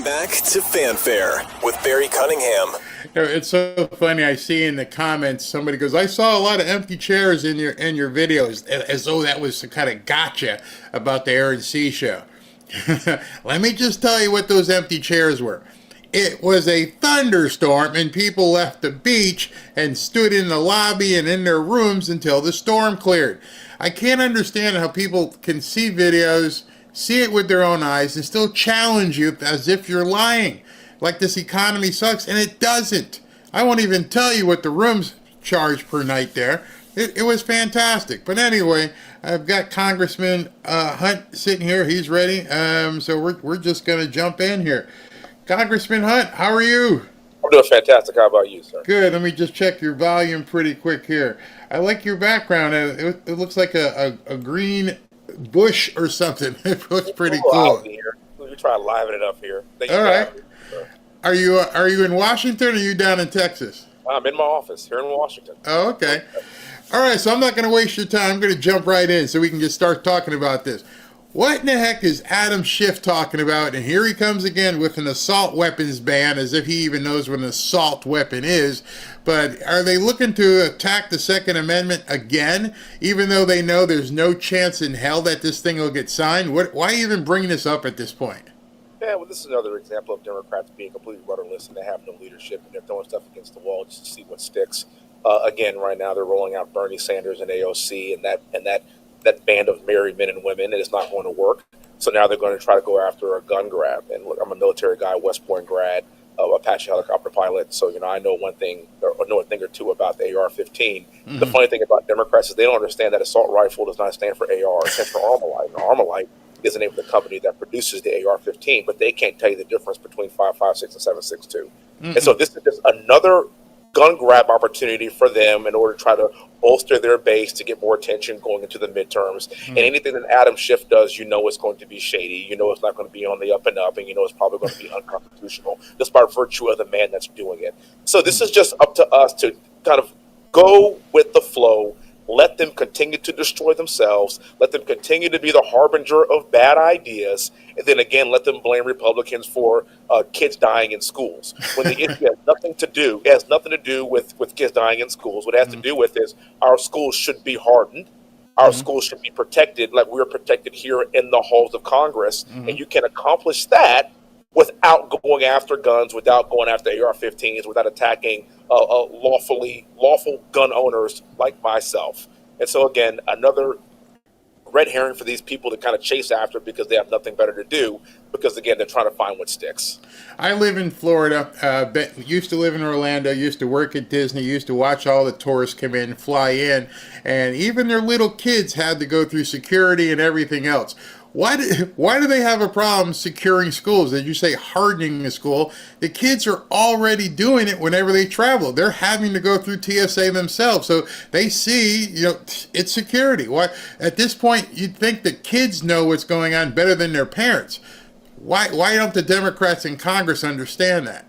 Back to Fanfare with Barry Cunningham. It's so funny. I see in the comments somebody goes, "I saw a lot of empty chairs in your videos," as though that was some kind of gotcha about the Air and Sea show. Let me just tell you what those empty chairs were. It was a thunderstorm, and people left the beach and stood in the lobby and in their rooms until the storm cleared. I can't understand how people can see videos, see it with their own eyes, and still challenge you as if you're lying. Like this economy sucks, and it doesn't. I won't even tell you what the rooms charge per night there. It was fantastic. But anyway, I've got Congressman Hunt sitting here. He's ready. So we're just going to jump in here. Congressman Hunt, how are you? I'm doing fantastic. How about you, sir? Good. Let me just check your volume pretty quick here. I like your background. It looks like a green bush or something. It looks pretty cool. We try to liven it up here. All right. Are you in Washington or are you down in Texas? I'm in my office here in Washington. Oh, okay. All right, so I'm not going to waste your time. I'm going to jump right in so we can just start talking about this. What in the heck is Adam Schiff talking about? And here he comes again with an assault weapons ban, as if he even knows what an assault weapon is. But are they looking to attack the Second Amendment again, even though they know there's no chance in hell that this thing will get signed? Why even bring this up at this point? Yeah, well, this is another example of Democrats being completely rudderless and they have no leadership and they're throwing stuff against the wall just to see what sticks. Again, right now they're rolling out Bernie Sanders and AOC and that band of married men and women, and it's not going to work. So now they're going to try to go after a gun grab. And look, I'm a military guy, West Point grad, Apache helicopter pilot. So, I know one thing or know a thing or two about the AR-15. Mm-hmm. The funny thing about Democrats is they don't understand that assault rifle does not stand for AR. It stands for Armalite. And Armalite is the name of the company that produces the AR-15, but they can't tell you the difference between 5.56 and 7.62. Mm-hmm. And so this is just another gun grab opportunity for them in order to try to bolster their base to get more attention going into the midterms. Mm-hmm. And anything that Adam Schiff does, it's going to be shady. It's not going to be on the up and up, and it's probably going to be unconstitutional just by virtue of the man that's doing it. So this is just up to us to kind of go with the flow. Let them continue to destroy themselves. Let them continue to be the harbinger of bad ideas. And then again, let them blame Republicans for kids dying in schools. When the issue has nothing to do with kids dying in schools. What it has to do with is our schools should be hardened. Our schools should be protected like we're protected here in the halls of Congress. And you can accomplish that without going after guns, without going after AR-15s, without attacking lawful gun owners like myself. And so, again, another red herring for these people to kind of chase after because they have nothing better to do because, again, they're trying to find what sticks. I live in Florida, used to live in Orlando, used to work at Disney, used to watch all the tourists come in, fly in, and even their little kids had to go through security and everything else. why do they have a problem securing schools? As you say, hardening a school. The kids are already doing it whenever they travel. They're having to go through TSA themselves, so they see, it's security. Why at this point you'd think that kids know what's going on better than their parents? Why don't the Democrats in Congress understand that?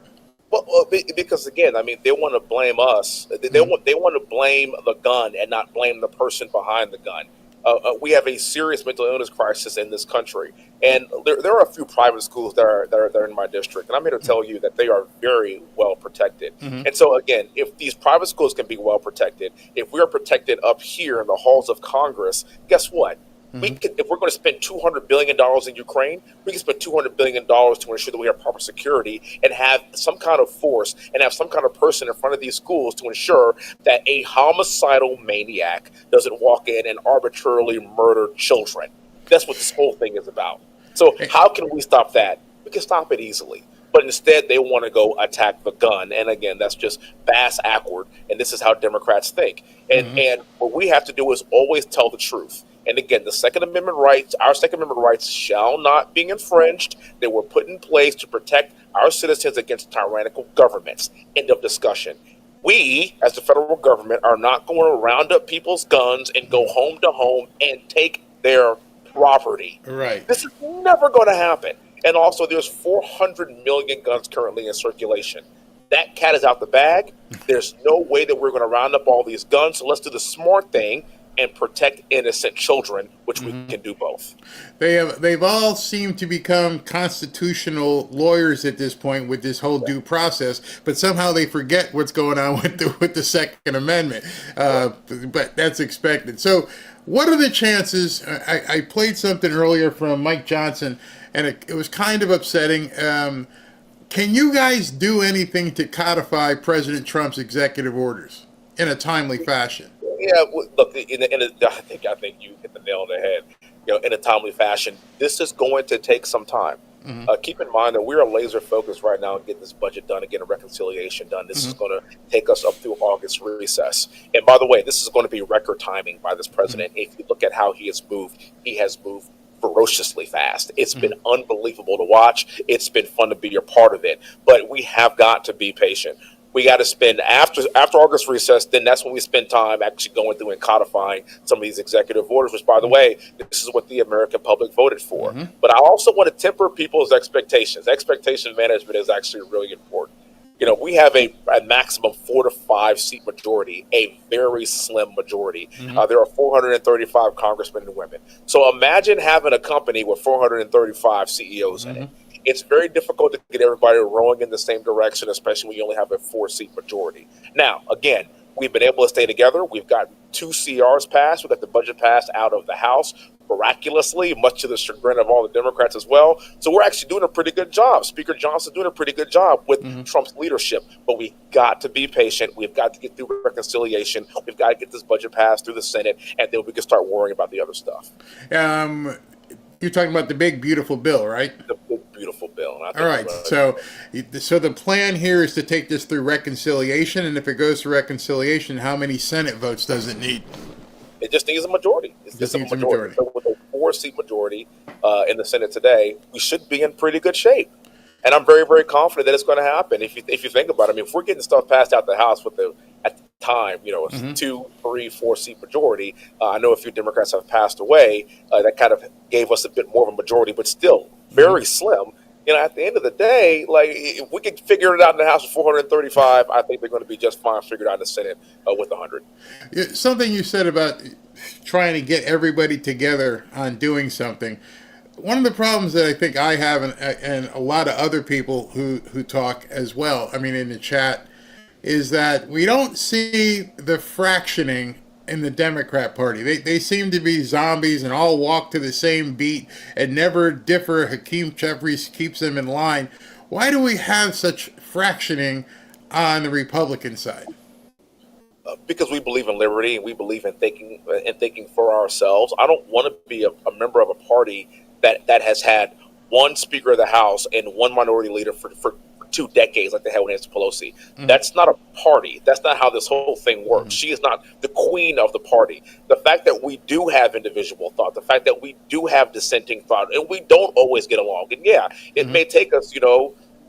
Well, because again, I mean, they want to blame us. They want to blame the gun and not blame the person behind the gun. We have a serious mental illness crisis in this country, and there are a few private schools that are in my district, and I'm here to tell you that they are very well protected. And so again, if these private schools can be well protected, if we are protected up here in the halls of Congress, guess what? We can, if we're going to spend $200 billion in Ukraine, we can spend $200 billion to ensure that we have proper security and have some kind of force and have some kind of person in front of these schools to ensure that a homicidal maniac doesn't walk in and arbitrarily murder children. That's what this whole thing is about. So how can we stop that? We can stop it easily. But instead, they want to go attack the gun. And again, that's just bass-ackward. And this is how Democrats think. And what we have to do is always tell the truth. And again, the Second Amendment rights, our Second Amendment rights shall not be infringed. They were put in place to protect our citizens against tyrannical governments. End of discussion. We, as the federal government, are not going to round up people's guns and go home to home and take their property. Right. This is never going to happen. And also, there's 400 million guns currently in circulation. That cat is out the bag. There's no way that we're going to round up all these guns. So let's do the smart thing and protect innocent children, which we can do both. They've all seemed to become constitutional lawyers at this point with this whole due process, but somehow they forget what's going on with the Second Amendment. But that's expected. So what are the chances? I played something earlier from Mike Johnson, and it was kind of upsetting. Can you guys do anything to codify President Trump's executive orders in a timely fashion? Yeah, look, I think you hit the nail on the head. In a timely fashion, this is going to take some time. Keep in mind that we are laser focused right now on getting this budget done and getting a reconciliation done. This is going to take us up through August recess. And by the way, this is going to be record timing by this president. If you look at how he has moved ferociously fast. It's been unbelievable to watch. It's been fun to be a part of it. But we have got to be patient. We got to spend after August recess, then that's when we spend time actually going through and codifying some of these executive orders, which, by the way, this is what the American public voted for. But I also want to temper people's expectations. Expectation management is actually really important. We have a maximum 4 to 5 seat majority, a very slim majority. There are 435 congressmen and women. So imagine having a company with 435 CEOs in it. It's very difficult to get everybody rowing in the same direction, especially when you only have a 4-seat majority. Now, again, we've been able to stay together. We've got 2 CRs passed. We've got the budget passed out of the House miraculously, much to the chagrin of all the Democrats as well. So we're actually doing a pretty good job. Speaker Johnson's doing a pretty good job with Trump's leadership. But we've got to be patient. We've got to get through reconciliation. We've got to get this budget passed through the Senate, and then we can start worrying about the other stuff. You're talking about the big, beautiful bill, right? The big, beautiful bill. All right. So the plan here is to take this through reconciliation, and if it goes through reconciliation, how many Senate votes does it need? It just needs a majority. It's just a majority. So with a 4-seat majority in the Senate today, we should be in pretty good shape. And I'm very, very confident that it's going to happen. If you think about it, I mean, if we're getting stuff passed out the House with at the time, a 2, 3, 4-seat majority, I know a few Democrats have passed away. That kind of gave us a bit more of a majority, but still very slim. At the end of the day, like, if we can figure it out in the House with 435, I think they're going to be just fine figured out in the Senate with 100. Something you said about trying to get everybody together on doing something. One of the problems that I think I have, and a lot of other people who talk as well, I mean, in the chat, is that we don't see the fractioning in the Democrat Party. They seem to be zombies and all walk to the same beat and never differ. Hakeem Jeffries keeps them in line. Why do we have such fractioning on the Republican side? Because we believe in liberty and we believe in thinking for ourselves. I don't want to be a member of a party that has had one Speaker of the House and one minority leader for 2 decades like they had with Nancy Pelosi. That's not a party. That's not how this whole thing works. She is not the queen of the party. The fact that we do have individual thought, the fact that we do have dissenting thought, and we don't always get along. And yeah, it may take us,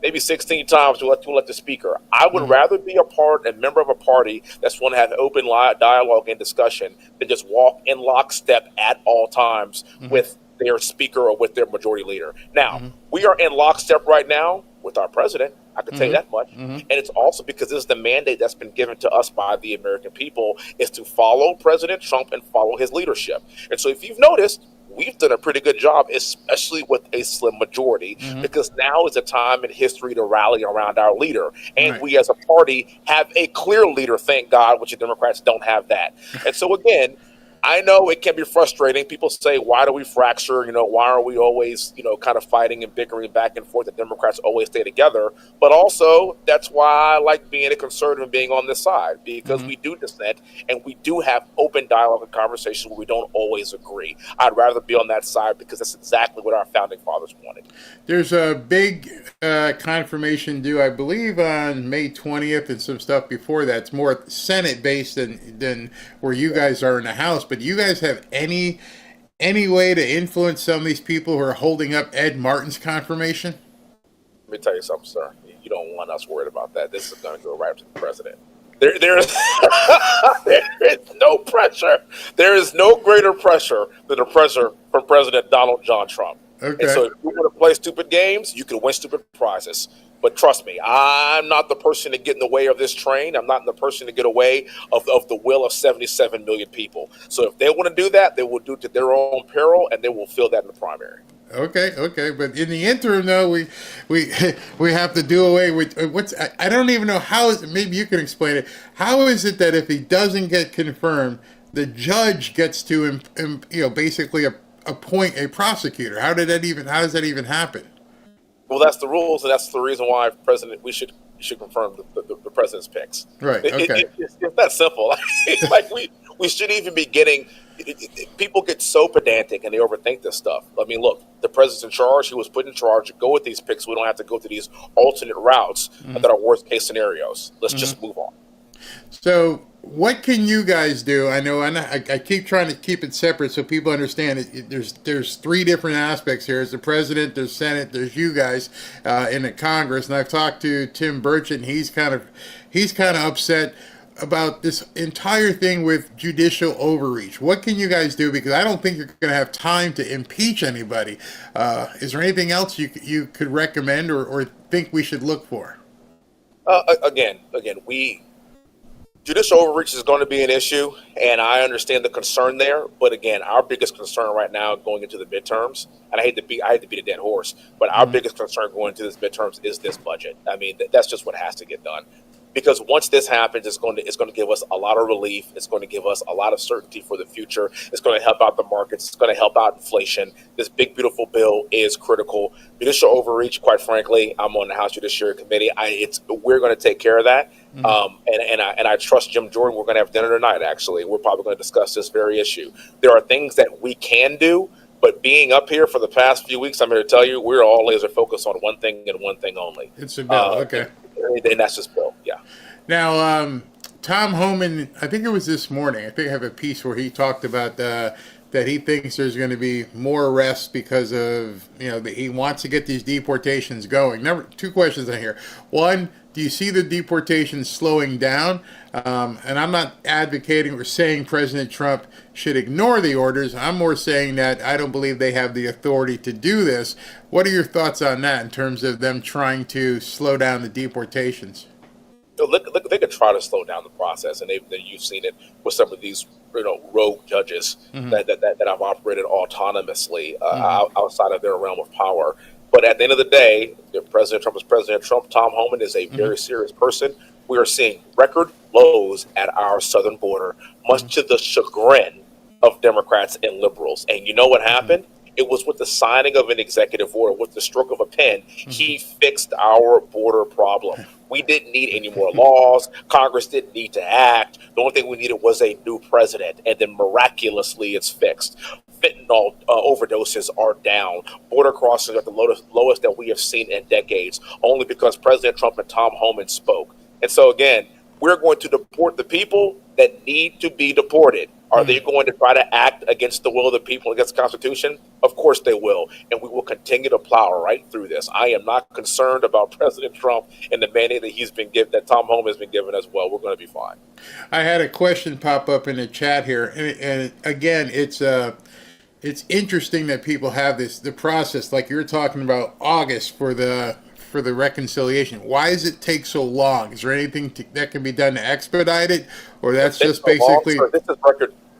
maybe 16 times to elect the speaker. I would rather be a member of a party that's going to have open dialogue and discussion than just walk in lockstep at all times with their speaker or with their majority leader. Now, we are in lockstep right now with our president. I can tell you that much. And it's also because this is the mandate that's been given to us by the American people, is to follow President Trump and follow his leadership. And so if you've noticed, we've done a pretty good job, especially with a slim majority, because now is a time in history to rally around our leader. And we as a party have a clear leader, thank God, which the Democrats don't have that. And so again, I know it can be frustrating. People say, why do we fracture? Why are we always, kind of fighting and bickering back and forth? The Democrats always stay together. But also, that's why I like being a conservative and being on this side, because we do dissent and we do have open dialogue and conversation where we don't always agree. I'd rather be on that side because that's exactly what our founding fathers wanted. There's a big confirmation due, I believe, on May 20th and some stuff before that. It's more Senate-based than where you guys are in the House. But do you guys have any way to influence some of these people who are holding up Ed Martin's confirmation? Let me tell you something, sir. You don't want us worried about that. This is going to go right up to the president. There is no pressure. There is no greater pressure than the pressure from President Donald John Trump. Okay. And so if you want to play stupid games, you can win stupid prizes. But trust me, I'm not the person to get in the way of this train. I'm not the person to get away of the will of 77 million people. So if they want to do that, they will do it to their own peril, and they will feel that in the primary. Okay. But in the interim, though, we have to do away with I don't even know how. Maybe you can explain it. How is it that if he doesn't get confirmed, the judge gets to basically appoint a prosecutor? How does that even happen? Well, that's the rules, and that's the reason why we should confirm the president's picks. Right. Okay. It's that simple. Like we shouldn't even be getting. People get so pedantic and they overthink this stuff. I mean, look, the president's in charge. He was put in charge to go with these picks. We don't have to go through these alternate routes that are worst case scenarios. Let's just move on. So what can you guys do? I know I keep trying to keep it separate so people understand it. There's 3 different aspects here. There's the president, there's Senate, there's you guys in the Congress. And I've talked to Tim Burchett, and he's kind of upset about this entire thing with judicial overreach. What can you guys do? Because I don't think you're going to have time to impeach anybody. Is there anything else you could recommend or think we should look for? Again, judicial overreach is going to be an issue, and I understand the concern there. But again, our biggest concern right now going into the midterms, and I hate to beat a dead horse, but our biggest concern going into this midterms is this budget. I mean, that's just what has to get done. Because once this happens, it's going to give us a lot of relief. It's going to give us a lot of certainty for the future. It's going to help out the markets. It's going to help out inflation. This big, beautiful bill is critical. Judicial overreach, quite frankly, I'm on the House Judiciary Committee. We're going to take care of that. And I trust Jim Jordan. We're going to have dinner tonight, actually. We're probably going to discuss this very issue. There are things that we can do, but being up here for the past few weeks, I'm here to tell you, we're all laser focused on one thing and one thing only. It's a bill, okay. And that's just bill, yeah. Now, Tom Homan, I think it was this morning, I think I have a piece where he talked about that he thinks there's going to be more arrests because of, he wants to get these deportations going. 2 questions on here. One, do you see the deportations slowing down? And I'm not advocating or saying President Trump should ignore the orders. I'm more saying that I don't believe they have the authority to do this. What are your thoughts on that in terms of them trying to slow down the deportations? Look, they could try to slow down the process, and you've seen it with some of these, rogue judges that have operated autonomously outside of their realm of power. But at the end of the day, if President Trump is President Trump, Tom Homan is a very serious person. We are seeing record lows at our southern border, much to the chagrin of Democrats and liberals. And you know what happened? It was with the signing of an executive order, with the stroke of a pen, he fixed our border problem. We didn't need any more laws. Congress didn't need to act. The only thing we needed was a new president, and then miraculously it's fixed. fentanyl overdoses are down. Border crossings are the lowest that we have seen in decades, only because President Trump and Tom Homan spoke. And so, again, we're going to deport the people that need to be deported. Are they going to try to act against the will of the people, against the Constitution? Of course they will. And we will continue to plow right through this. I am not concerned about President Trump and the mandate that he's been given, that Tom Homan has been given as well. We're going to be fine. I had a question pop up in the chat here. And again, it's interesting that people have the process, like you're talking about August for the reconciliation. Why does it take so long? Is there anything that can be done to expedite it, or that's just basically?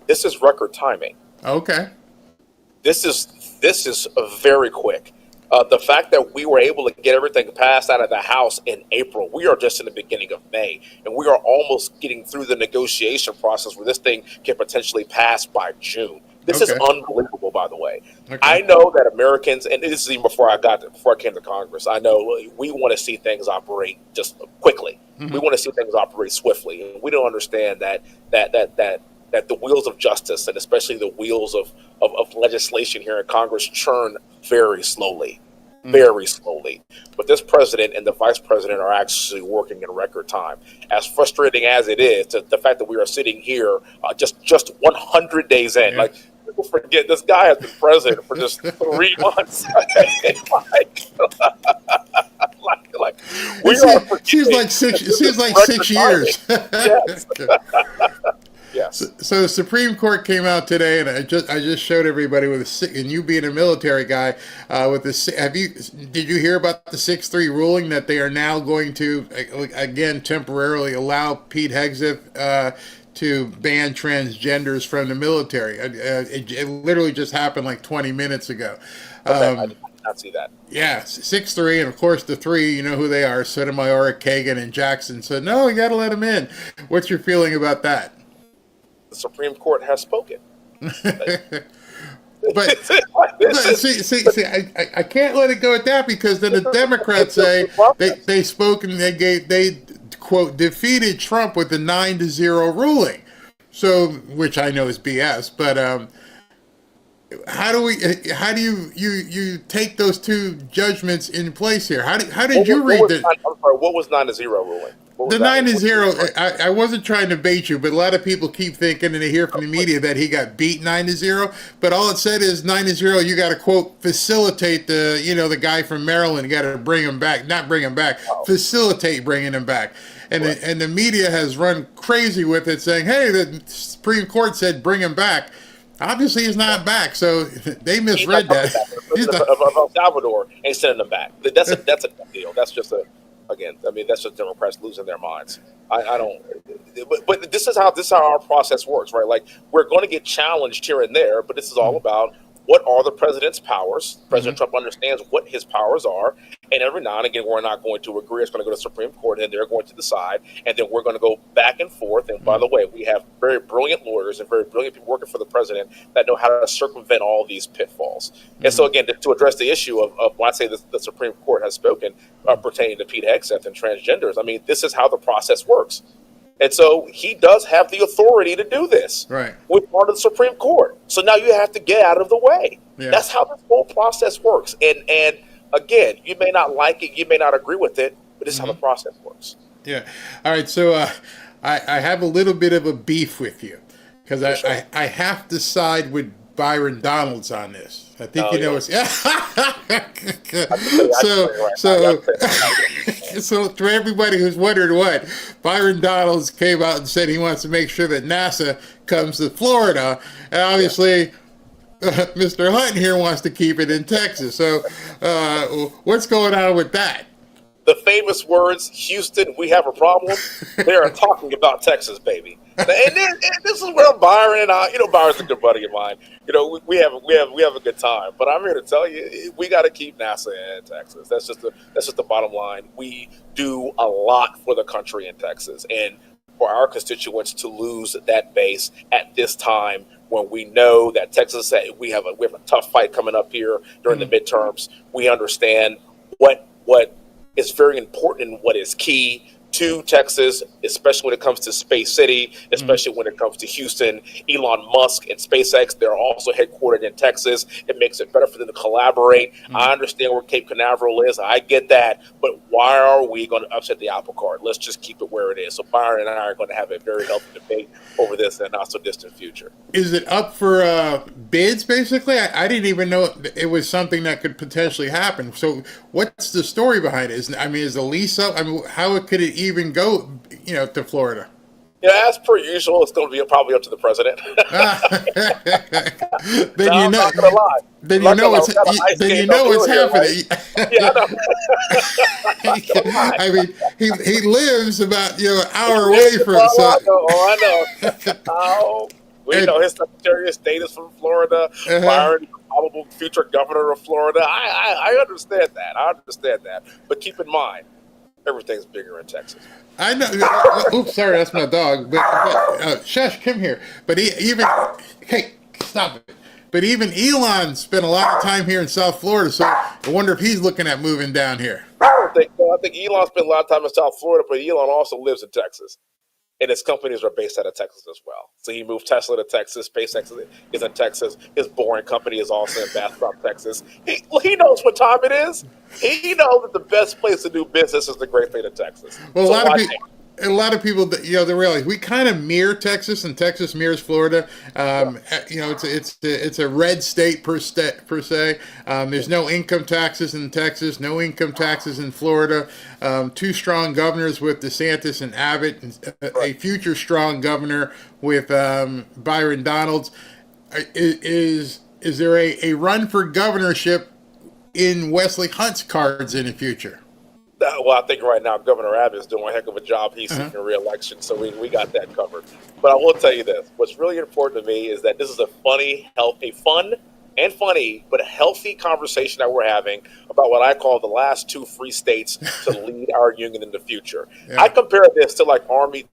This is record timing. Okay. This is very quick. The fact that we were able to get everything passed out of the House in April, we are just in the beginning of May, and we are almost getting through the negotiation process where this thing can potentially pass by June. This is unbelievable, by the way. Okay. I know that Americans, and this is even before I came to Congress, I know we want to see things operate just quickly. Mm-hmm. We want to see things operate swiftly. And we don't understand that the wheels of justice, and especially the wheels of legislation here in Congress, churn very slowly. Very slowly. But this president and the vice president are actually working in record time. As frustrating as it is, the fact that we are sitting here just 100 days in, like, people forget this guy has been president for just 3 months. Seems like 6 years. Yes. Yes. So the Supreme Court came out today, and I just showed everybody and you being a military guy, with did you hear about the 6-3 ruling that they are now going to again temporarily allow Pete Hegseth to ban transgenders from the military? It literally just happened like 20 minutes ago. I did not see that. Yeah, 6-3, and of course the three, you know who they are: Sotomayor, Kagan, and Jackson. said no, we got to let them in. What's your feeling about that? The Supreme Court has spoken. But see, I can't let it go at that, because then the Democrats say they spoke and they quote defeated Trump with the 9-0 ruling. So, which I know is BS, but how do you take those two judgments in place here? How did you read the? I'm sorry, what was 9-0 ruling? The 9-0, I wasn't trying to bait you, but a lot of people keep thinking, and they hear from the media, that he got beat 9-0. But all it said is 9-0. You got to quote facilitate the guy from Maryland. You got to bring him back, not bring him back, facilitate bringing him back. And and the media has run crazy with it, saying, hey, the Supreme Court said bring him back. Obviously, he's not back, so they misread that. El Salvador ain't sending him back. That's a deal. That's just that's just Democrats losing their minds. I don't. But this is how our process works, right? Like, we're going to get challenged here and there, but this is all about what are the president's powers. President Trump understands what his powers are, and every now and again, we're not going to agree. It's going to go to the Supreme Court, and they're going to decide, and then we're going to go back and forth. And by the way, we have very brilliant lawyers and very brilliant people working for the president that know how to circumvent all these pitfalls. And so, again, to address the issue of when I say the Supreme Court has spoken pertaining to Pete Hegseth and transgenders, I mean, this is how the process works. And so he does have the authority to do this, right, with part of the Supreme Court. So now you have to get out of the way. Yeah. That's how this whole process works. And again, you may not like it, you may not agree with it, but this is how the process works. Yeah. All right. So I have a little bit of a beef with you, because I have to side with Byron Donalds on this. I think it's so for everybody who's wondering what, Byron Donalds came out and said he wants to make sure that NASA comes to Florida, and obviously Mr. Hunt here wants to keep it in Texas. So what's going on with that? The famous words, Houston, we have a problem. They are talking about Texas, baby. And this is where Byron and I, Byron's a good buddy of mine. We have a good time. But I'm here to tell you, we got to keep NASA in Texas. That's just the bottom line. We do a lot for the country in Texas, and for our constituents to lose that base at this time, when we know that Texas, we have a tough fight coming up here during the midterms. We understand what is very important and what is key. to Texas, especially when it comes to Space City, especially when it comes to Houston. Elon Musk and SpaceX, they're also headquartered in Texas. It makes it better for them to collaborate. I understand where Cape Canaveral is. I get that. But why are we going to upset the apple cart? Let's just keep it where it is. So Byron and I are going to have a very healthy debate over this in a not so distant future. Is it up for bids, basically? I didn't even know it was something that could potentially happen. So what's the story behind it? Is the lease up? How could it even go, to Florida? Yeah, as per usual, it's going to be probably up to the president. Then I'm not going to lie. Then you know what's happening. Right? Yeah, I mean, he lives about an hour away from us. I know. We know his Secretary of State is from Florida. Byron is the probable future governor of Florida. I understand that. But keep in mind, everything's bigger in Texas. I know. Oops, sorry, that's my dog. But shush, come here. But hey, stop it. But even Elon spent a lot of time here in South Florida, so I wonder if he's looking at moving down here. I think Elon spent a lot of time in South Florida, but Elon also lives in Texas. And his companies are based out of Texas as well. So he moved Tesla to Texas. SpaceX is in Texas. His Boring company is also in Bastrop, Texas. He knows what time it is. He knows that the best place to do business is the great state of Texas. Well, a lot of people, they realize we kind of mirror Texas, and Texas mirrors Florida. It's a red state per se. There's no income taxes in Texas, no income taxes in Florida. Two strong governors with DeSantis and Abbott, and a future strong governor with Byron Donalds. Is there a run for governorship in Wesley Hunt's cards in the future? Well, I think right now Governor Abbott is doing a heck of a job. He's seeking re-election, so we got that covered. But I will tell you this. What's really important to me is that this is a fun and funny, but a healthy conversation that we're having about what I call the last two free states to lead our union in the future. Yeah. I compare this to like Army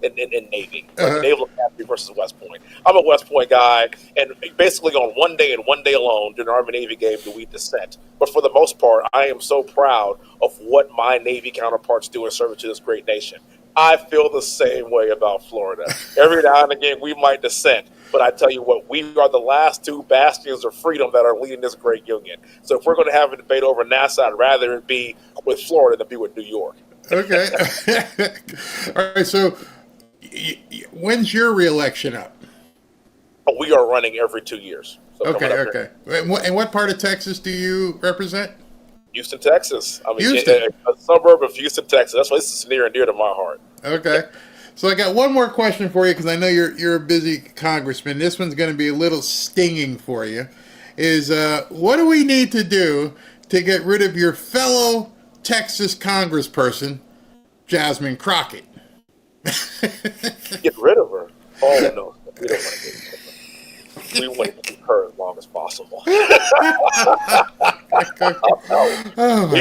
and Navy, like Naval Academy versus West Point. I'm a West Point guy, and basically on one day and one day alone during the Army Navy game do we dissent. But for the most part, I am so proud of what my Navy counterparts do in service to this great nation. I feel the same way about Florida. Every now and again, we might dissent. But I tell you what, we are the last two bastions of freedom that are leading this great union. So if we're going to have a debate over NASA, I'd rather it be with Florida than be with New York. Okay. All right. So when's your re-election up? We are running every 2 years. So okay. And what part of Texas do you represent? Houston, Texas. A suburb of Houston, Texas. That's why this is near and dear to my heart. Okay. So I got one more question for you because I know you're a busy congressman. This one's going to be a little stinging for you. Is what do we need to do to get rid of your fellow Texas congressperson, Jasmine Crockett? Get rid of her? Oh, no. We don't want to get rid of her. We want to keep her as long as possible. We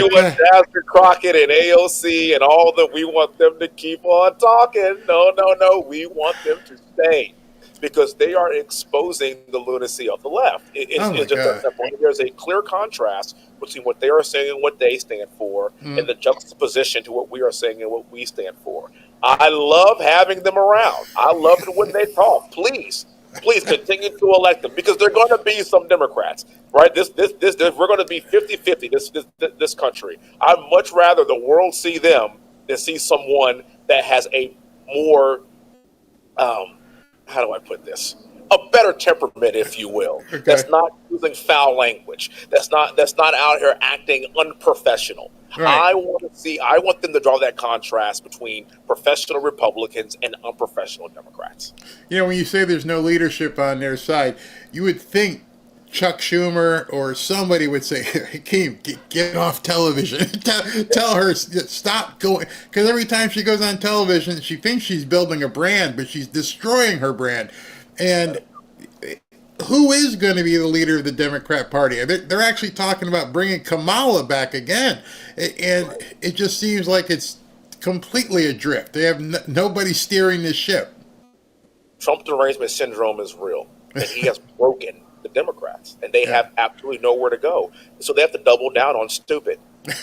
want Jasmine Crockett and AOC and all of them. We want them to keep on talking. No. We want them to stay because they are exposing the lunacy of the left. It's just that simple. There's a clear contrast between what they are saying and what they stand for and the juxtaposition to what we are saying and what we stand for. I love having them around. I love it when they talk. Please continue to elect them because they're going to be some Democrats, right? This we're going to be 50-50 this country. I'd much rather the world see them than see someone that has a more, how do I put this? A better temperament, if you will. Okay. That's not using foul language. That's not out here acting unprofessional. Right. I want them to draw that contrast between professional Republicans and unprofessional Democrats. When you say there's no leadership on their side, you would think Chuck Schumer or somebody would say, hey, Keem, get off television. Tell her, stop going. Because every time she goes on television, she thinks she's building a brand, but she's destroying her brand. And who is going to be the leader of the Democrat Party? They're actually talking about bringing Kamala back again. And it just seems like it's completely adrift. They have nobody steering the ship. Trump derangement syndrome is real. And he has broken the Democrats. And they have absolutely nowhere to go. So they have to double down on stupid.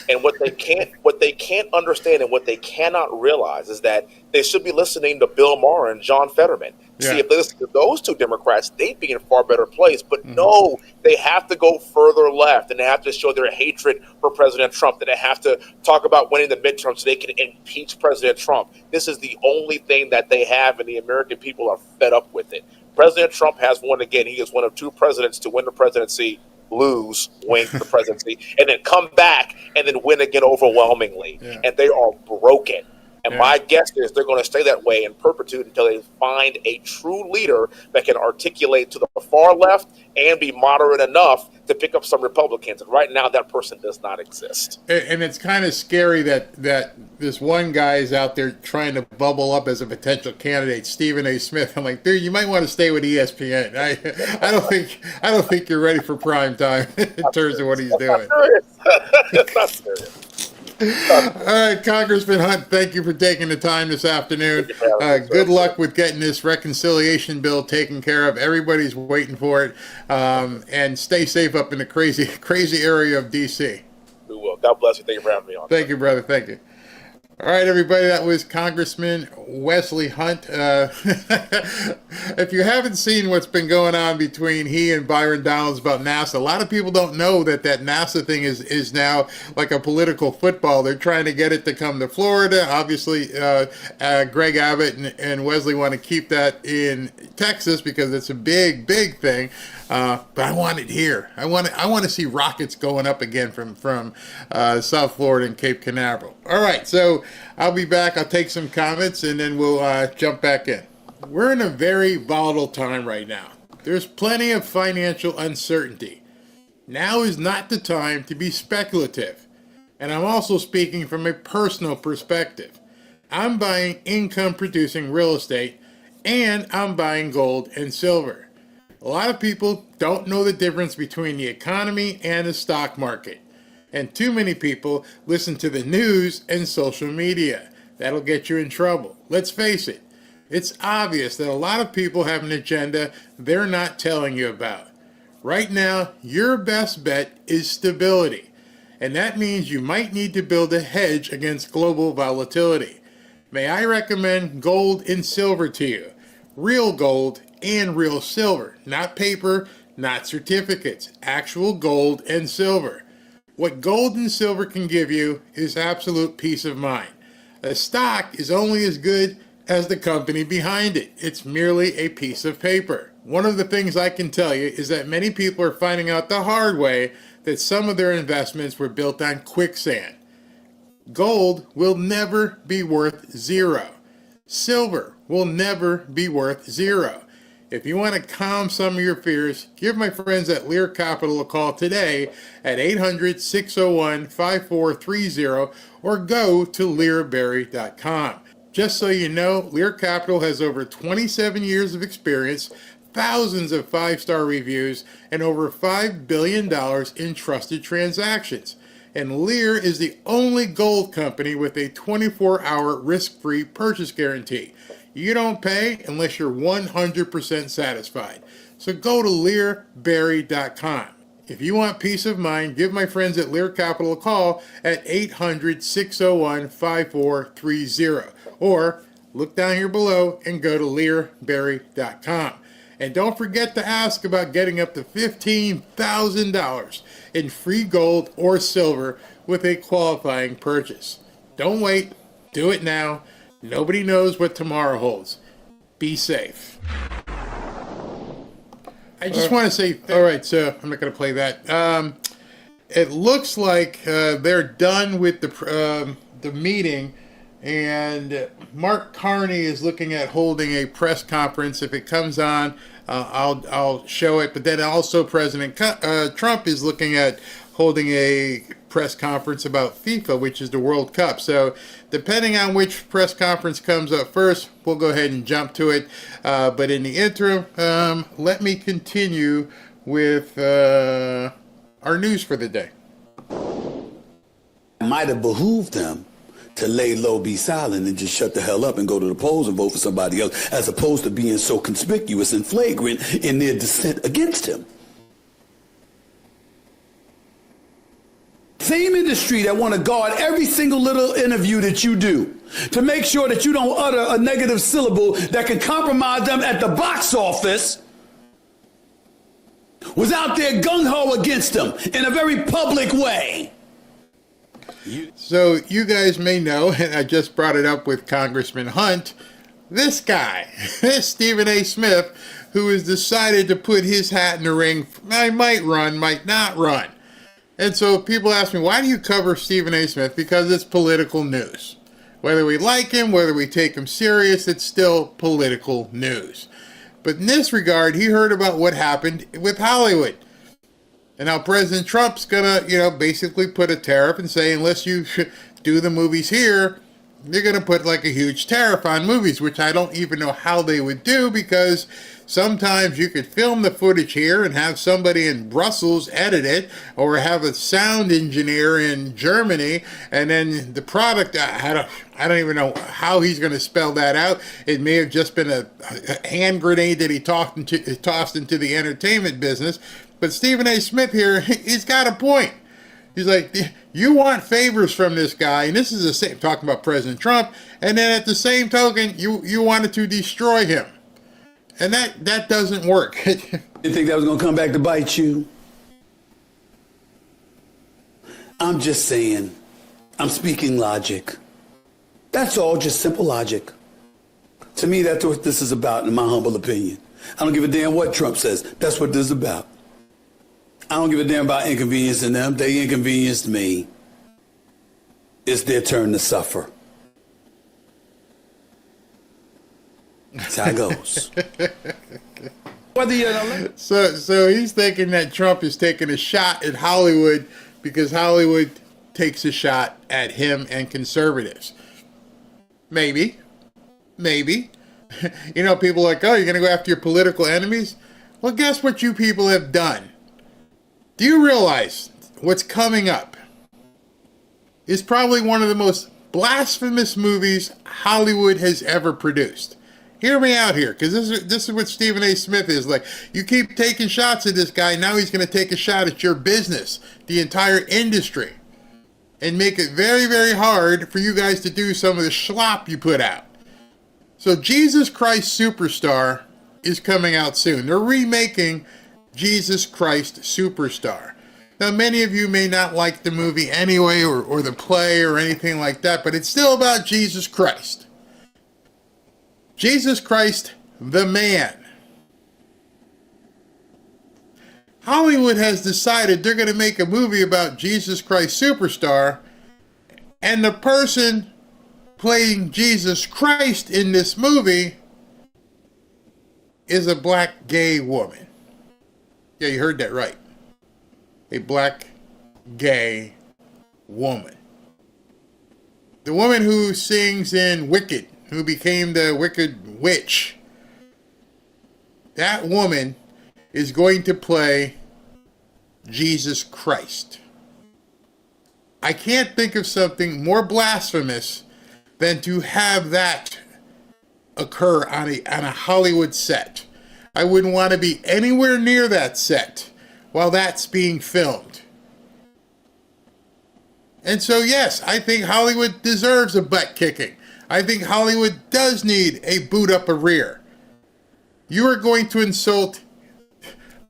And what they can't understand and what they cannot realize is that they should be listening to Bill Maher and John Fetterman. See, if they listen to those two Democrats, they'd be in a far better place. But no, they have to go further left, and they have to show their hatred for President Trump, that they have to talk about winning the midterms so they can impeach President Trump. This is the only thing that they have, and the American people are fed up with it. President Trump has won again. He is one of two presidents to win the presidency, lose, win the presidency, and then come back and then win again overwhelmingly. And they are broken. And my guess is they're going to stay that way in perpetuity until they find a true leader that can articulate to the far left and be moderate enough to pick up some Republicans. And right now, that person does not exist. And it's kind of scary that this one guy is out there trying to bubble up as a potential candidate, Stephen A. Smith. I'm like, dude, you might want to stay with ESPN. I don't think you're ready for prime time in terms of what he's doing. It's not serious. All right, Congressman Hunt, thank you for taking the time this afternoon. Good luck with getting this reconciliation bill taken care of. Everybody's waiting for it. And stay safe up in the crazy area of D.C. We will. God bless you. Thank you for having me on. Thank you, brother. Thank you. All right, everybody, that was Congressman Wesley Hunt. If you haven't seen what's been going on between he and Byron Donalds about NASA, a lot of people don't know that NASA thing is now like a political football. They're trying to get it to come to Florida. Obviously, Greg Abbott and Wesley want to keep that in Texas because it's a big thing. But I want it here. I want to see rockets going up again from South Florida and Cape Canaveral. All right, so I'll be back. I'll take some comments and then we'll jump back in. We're in a very volatile time right now. There's plenty of financial uncertainty. Now is not the time to be speculative. And I'm also speaking from a personal perspective. I'm buying income-producing real estate and I'm buying gold and silver. A lot of people don't know the difference between the economy and the stock market. And too many people listen to the news and social media. That'll get you in trouble. Let's face it. It's obvious that a lot of people have an agenda they're not telling you about. Right now, your best bet is stability. And that means you might need to build a hedge against global volatility. May I recommend gold and silver to you? Real gold and real silver. Not paper, not certificates. Actual gold and silver. What gold and silver can give you is absolute peace of mind. A stock is only as good as the company behind it. It's merely a piece of paper. One of the things I can tell you is that many people are finding out the hard way that some of their investments were built on quicksand. Gold will never be worth zero. Silver will never be worth zero. If you want to calm some of your fears, give my friends at Lear Capital a call today at 800-601-5430 or go to learberry.com. Just so you know, Lear Capital has over 27 years of experience, thousands of 5-star reviews, and over $5 billion in trusted transactions. And Lear is the only gold company with a 24-hour risk-free purchase guarantee. You don't pay unless you're 100% satisfied. So go to learberry.com. If you want peace of mind, give my friends at Lear Capital a call at 800-601-5430. Or look down here below and go to learberry.com. And don't forget to ask about getting up to $15,000 in free gold or silver with a qualifying purchase. Don't wait. Do it now. Nobody knows what tomorrow holds. Be safe. I just want to say, all right, so I'm not going to play that. It looks like they're done with the meeting, and Mark Carney is looking at holding a press conference. If it comes on, I'll show it. But then also President Trump is looking at holding a press conference about FIFA, which is the World Cup. So depending on which press conference comes up first, we'll go ahead and jump to it. But in the interim, let me continue with our news for the day. It might have behooved them to lay low, be silent, and just shut the hell up and go to the polls and vote for somebody else, as opposed to being so conspicuous and flagrant in their dissent against him. same industry that want to guard every single little interview that you do to make sure that you don't utter a negative syllable that can compromise them at the box office was out there gung-ho against them in a very public way. So you guys may know, and I just brought it up with Congressman Hunt, this guy, Stephen A. Smith, who has decided to put his hat in the ring. I might run, might not run. And so people ask me, why do you cover Stephen A. Smith? Because it's political news. Whether we like him, whether we take him serious, it's still political news. But in this regard, he heard about what happened with Hollywood. And now President Trump's gonna, basically put a tariff and say, unless you do the movies here, they're gonna put like a huge tariff on movies, which I don't even know how they would do, because sometimes you could film the footage here and have somebody in Brussels edit it, or have a sound engineer in Germany, and then the product, I don't even know how he's going to spell that out. It may have just been a hand grenade that he tossed into the entertainment business. But Stephen A. Smith here, he's got a point. He's like, you want favors from this guy, and this is the same, talking about President Trump, and then at the same token, you wanted to destroy him. And that doesn't work. You think that was going to come back to bite you? I'm just saying, I'm speaking logic. That's all, just simple logic. To me, that's what this is about, in my humble opinion. I don't give a damn what Trump says. That's what this is about. I don't give a damn about inconveniencing them. They inconvenienced me. It's their turn to suffer. That's how it goes. So he's thinking that Trump is taking a shot at Hollywood because Hollywood takes a shot at him and conservatives. Maybe. People are like, oh, you're going to go after your political enemies? Well, guess what you people have done? Do you realize what's coming up is probably one of the most blasphemous movies Hollywood has ever produced? Hear me out here, because this is what Stephen A. Smith is like. You keep taking shots at this guy, now he's going to take a shot at your business, the entire industry, and make it very, very hard for you guys to do some of the schlop you put out. So Jesus Christ Superstar is coming out soon. They're remaking Jesus Christ Superstar. Now, many of you may not like the movie anyway, or the play or anything like that, but it's still about Jesus Christ. Jesus Christ, the man. Hollywood has decided they're going to make a movie about Jesus Christ Superstar, and the person playing Jesus Christ in this movie is a black gay woman. Yeah, you heard that right. A black gay woman. The woman who sings in Wicked, who became the Wicked Witch. That woman is going to play Jesus Christ. I can't think of something more blasphemous than to have that occur on a Hollywood set. I wouldn't want to be anywhere near that set while that's being filmed. And so, yes, I think Hollywood deserves a butt kicking. I think Hollywood does need a boot up a rear. You are going to insult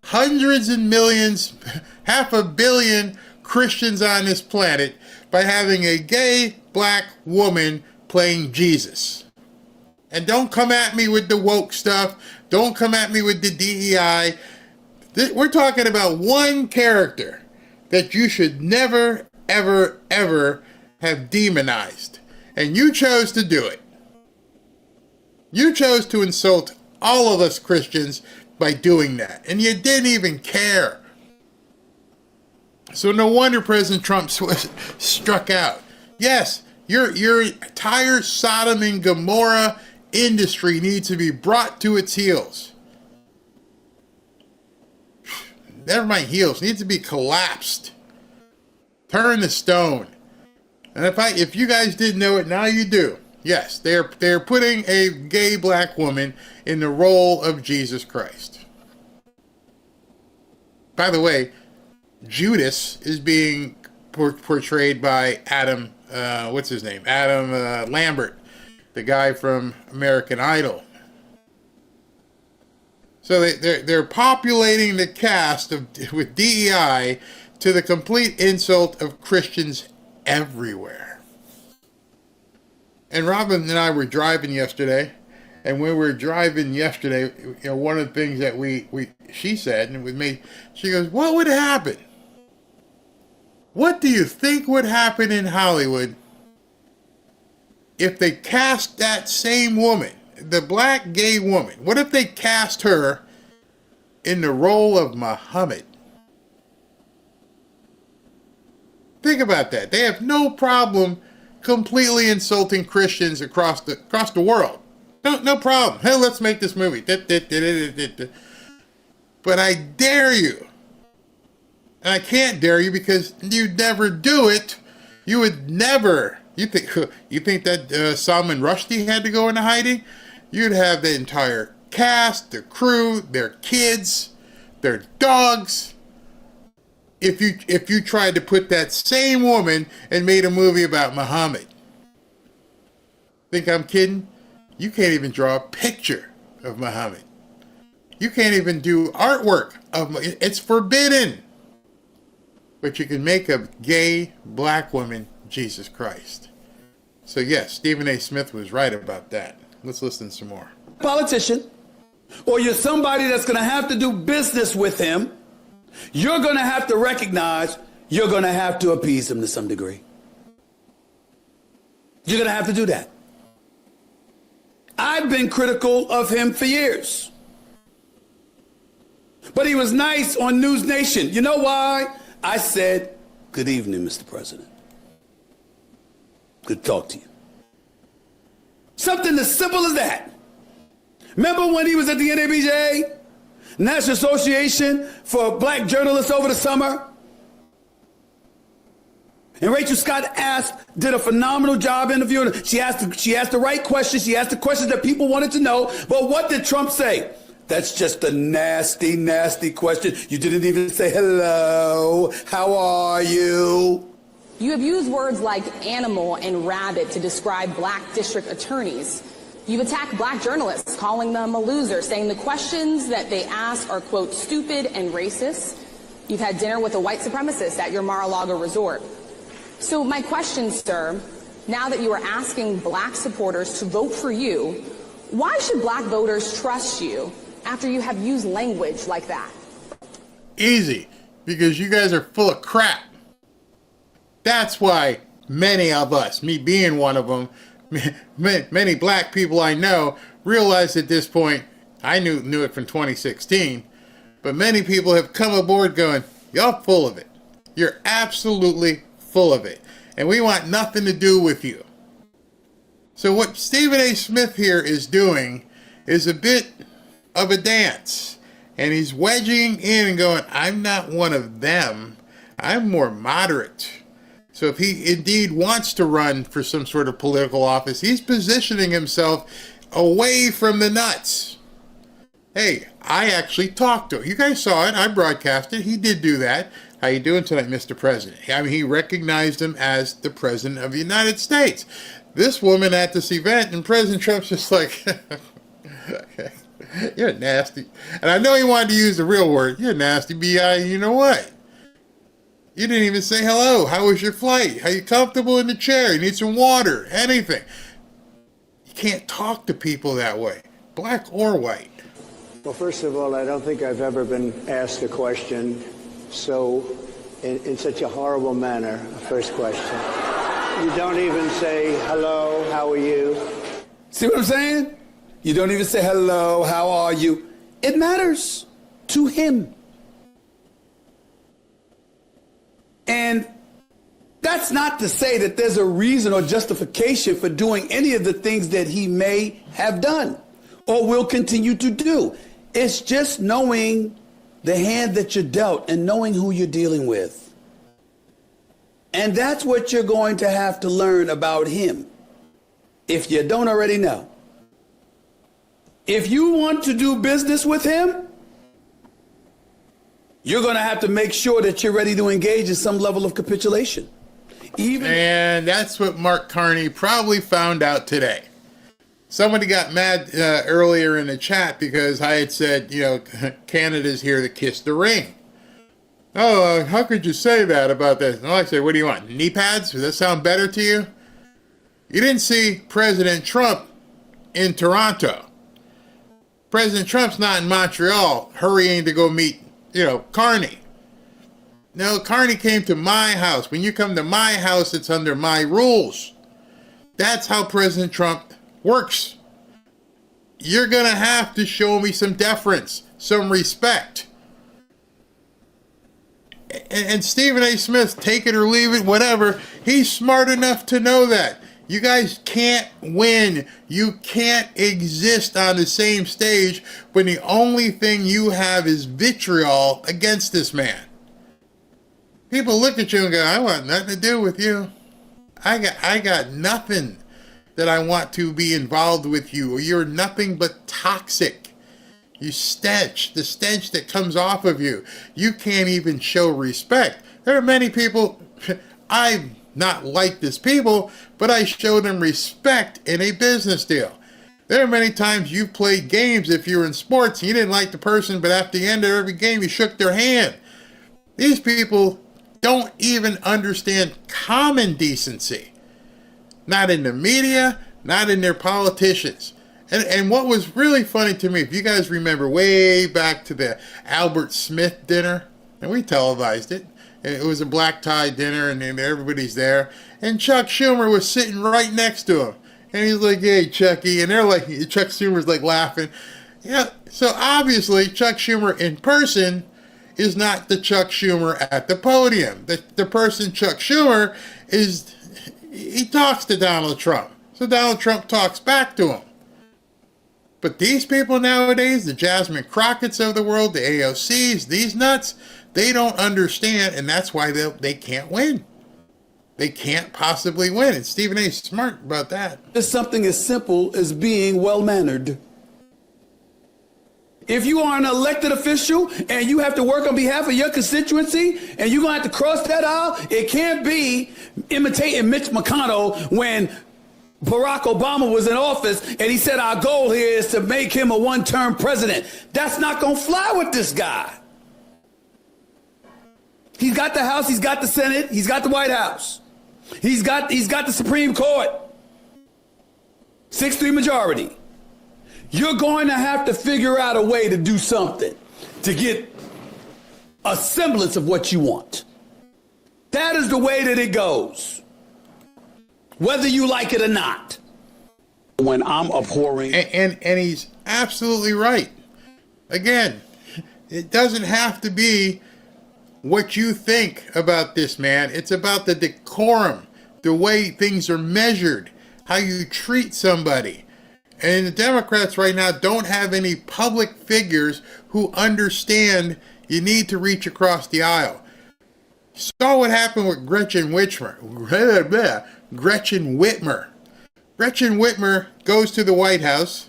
hundreds and millions, 500 million Christians on this planet by having a gay black woman playing Jesus. And don't come at me with the woke stuff. Don't come at me with the DEI. We're talking about one character that you should never, ever, ever have demonized. And you chose to do it. You chose to insult all of us Christians by doing that. And you didn't even care. So no wonder President Trump struck out. Yes, your entire Sodom and Gomorrah industry needs to be brought to its heels. Never mind heels, needs to be collapsed. Turn to stone. And if you guys didn't know it, now you do. Yes, they're putting a gay black woman in the role of Jesus Christ. By the way, Judas is being portrayed by Adam, what's his name? Adam Lambert, the guy from American Idol. So they're populating the cast with DEI to the complete insult of Christians everywhere. And Robin and I were driving yesterday, and when we were driving yesterday, one of the things that she said, and with me, she goes, "What would happen? What do you think would happen in Hollywood if they cast that same woman, the black gay woman? What if they cast her in the role of Muhammad?" Think about that. They have no problem completely insulting Christians across the world. No problem. Hey, let's make this movie. But I dare you. And I can't dare you because you'd never do it. You would never. You think that Salman Rushdie had to go into hiding? You'd have the entire cast, the crew, their kids, their dogs. If you tried to put that same woman and made a movie about Muhammad. Think I'm kidding? You can't even draw a picture of Muhammad. You can't even do artwork of it's forbidden. But you can make a gay black woman Jesus Christ. So yes, Stephen A. Smith was right about that. Let's listen some more. Politician, or you're somebody that's going to have to do business with him, you're going to have to recognize you're going to have to appease him to some degree. You're going to have to do that. I've been critical of him for years. But he was nice on News Nation. You know why? I said, "Good evening, Mr. President. Good to talk to you." Something as simple as that. Remember when he was at the NABJ, National Association for Black Journalists, over the summer? And Rachel Scott did a phenomenal job interviewing her. She asked the right questions. She asked the questions that people wanted to know. But what did Trump say? "That's just a nasty, nasty question. You didn't even say hello. How are you?" You have used words like animal and rabbit to describe black district attorneys. You've attacked black journalists, calling them a loser, saying the questions that they ask are, quote, stupid and racist. You've had dinner with a white supremacist at your Mar-a-Lago resort. So my question, sir, now that you are asking black supporters to vote for you, why should black voters trust you after you have used language like that? Easy, because you guys are full of crap. That's why many of us, me being one of them, many black people I know, realize at this point, I knew it from 2016, but many people have come aboard going, "Y'all full of it. You're absolutely full of it. And we want nothing to do with you." So what Stephen A. Smith here is doing is a bit of a dance. And he's wedging in and going, "I'm not one of them. I'm more moderate." So if he indeed wants to run for some sort of political office, he's positioning himself away from the nuts. Hey, I actually talked to him. You guys saw it. I broadcast it. He did do that. How you doing tonight, Mr. President? I mean, he recognized him as the President of the United States. This woman at this event, and President Trump's just like, "You're nasty." And I know he wanted to use the real word. "You're nasty, B.I." You know what? You didn't even say hello. How was your flight? Are you comfortable in the chair? You need some water? Anything. You can't talk to people that way, black or white. Well, first of all, I don't think I've ever been asked a question in such a horrible manner. First question. You don't even say hello, how are you? See what I'm saying? You don't even say hello, how are you? It matters to him. And that's not to say that there's a reason or justification for doing any of the things that he may have done or will continue to do. It's just knowing the hand that you're dealt and knowing who you're dealing with. And that's what you're going to have to learn about him, if you don't already know. If you want to do business with him, you're going to have to make sure that you're ready to engage in some level of capitulation. And that's what Mark Carney probably found out today. Somebody got mad earlier in the chat because I had said, Canada's here to kiss the ring. Oh, how could you say that about this? Oh, I said, what do you want? Knee pads? Does that sound better to you? You didn't see President Trump in Toronto. President Trump's not in Montreal hurrying to go meet, Carney. No, Carney came to my house. When you come to my house, it's under my rules. That's how President Trump works. You're going to have to show me some deference, some respect. And Stephen A. Smith, take it or leave it, whatever, he's smart enough to know that. You guys can't win. You can't exist on the same stage when the only thing you have is vitriol against this man. People look at you and go, I want nothing to do with you. I got nothing that I want to be involved with you. You're nothing but toxic. You stench, the stench that comes off of you. You can't even show respect. There are many people, I've not liked as people, but I show them respect in a business deal. There are many times you've played games if you're in sports and you didn't like the person, but after the end of every game you shook their hand. These people don't even understand common decency. Not in the media, not in their politicians. And what was really funny to me, if you guys remember way back to the Albert Smith dinner, and we televised it, and it was a black tie dinner, and everybody's there, and Chuck Schumer was sitting right next to him. And he's like, hey, Chucky, and they're like, Chuck Schumer's like laughing. Yeah, so obviously Chuck Schumer in person is not the Chuck Schumer at the podium. The person Chuck Schumer is, he talks to Donald Trump. So Donald Trump talks back to him. But these people nowadays, the Jasmine Crockett's of the world, the AOCs, these nuts, they don't understand, and that's why they can't win. They can't possibly win. And Stephen A. is smart about that. It's something as simple as being well-mannered. If you are an elected official and you have to work on behalf of your constituency and you're going to have to cross that aisle, it can't be imitating Mitch McConnell when Barack Obama was in office and he said our goal here is to make him a one-term president. That's not going to fly with this guy. He's got the House, he's got the Senate, he's got the White House. He's got the Supreme Court. 6-3 majority. You're going to have to figure out a way to do something to get a semblance of what you want. That is the way that it goes, whether you like it or not. When I'm abhorring... And he's absolutely right. Again, it doesn't have to be what you think about this man. It's about the decorum, the way things are measured, how you treat somebody. And the Democrats right now don't have any public figures who understand you need to reach across the aisle. You saw what happened with Gretchen Whitmer. Gretchen Whitmer goes to the White House.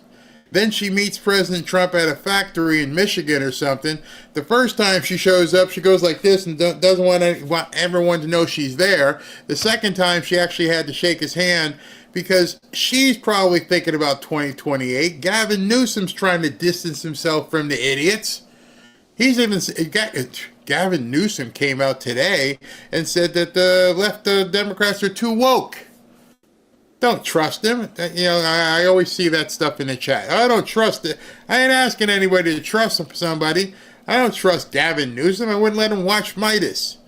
Then she meets President Trump at a factory in Michigan or something. The first time she shows up, she goes like this and doesn't want everyone to know she's there. The second time, she actually had to shake his hand because she's probably thinking about 2028. Gavin Newsom's trying to distance himself from the idiots. Gavin Newsom came out today and said that the left Democrats are too woke. Don't trust him. I always see that stuff in the chat. I don't trust it. I ain't asking anybody to trust somebody. I don't trust Gavin Newsom. I wouldn't let him watch Midas.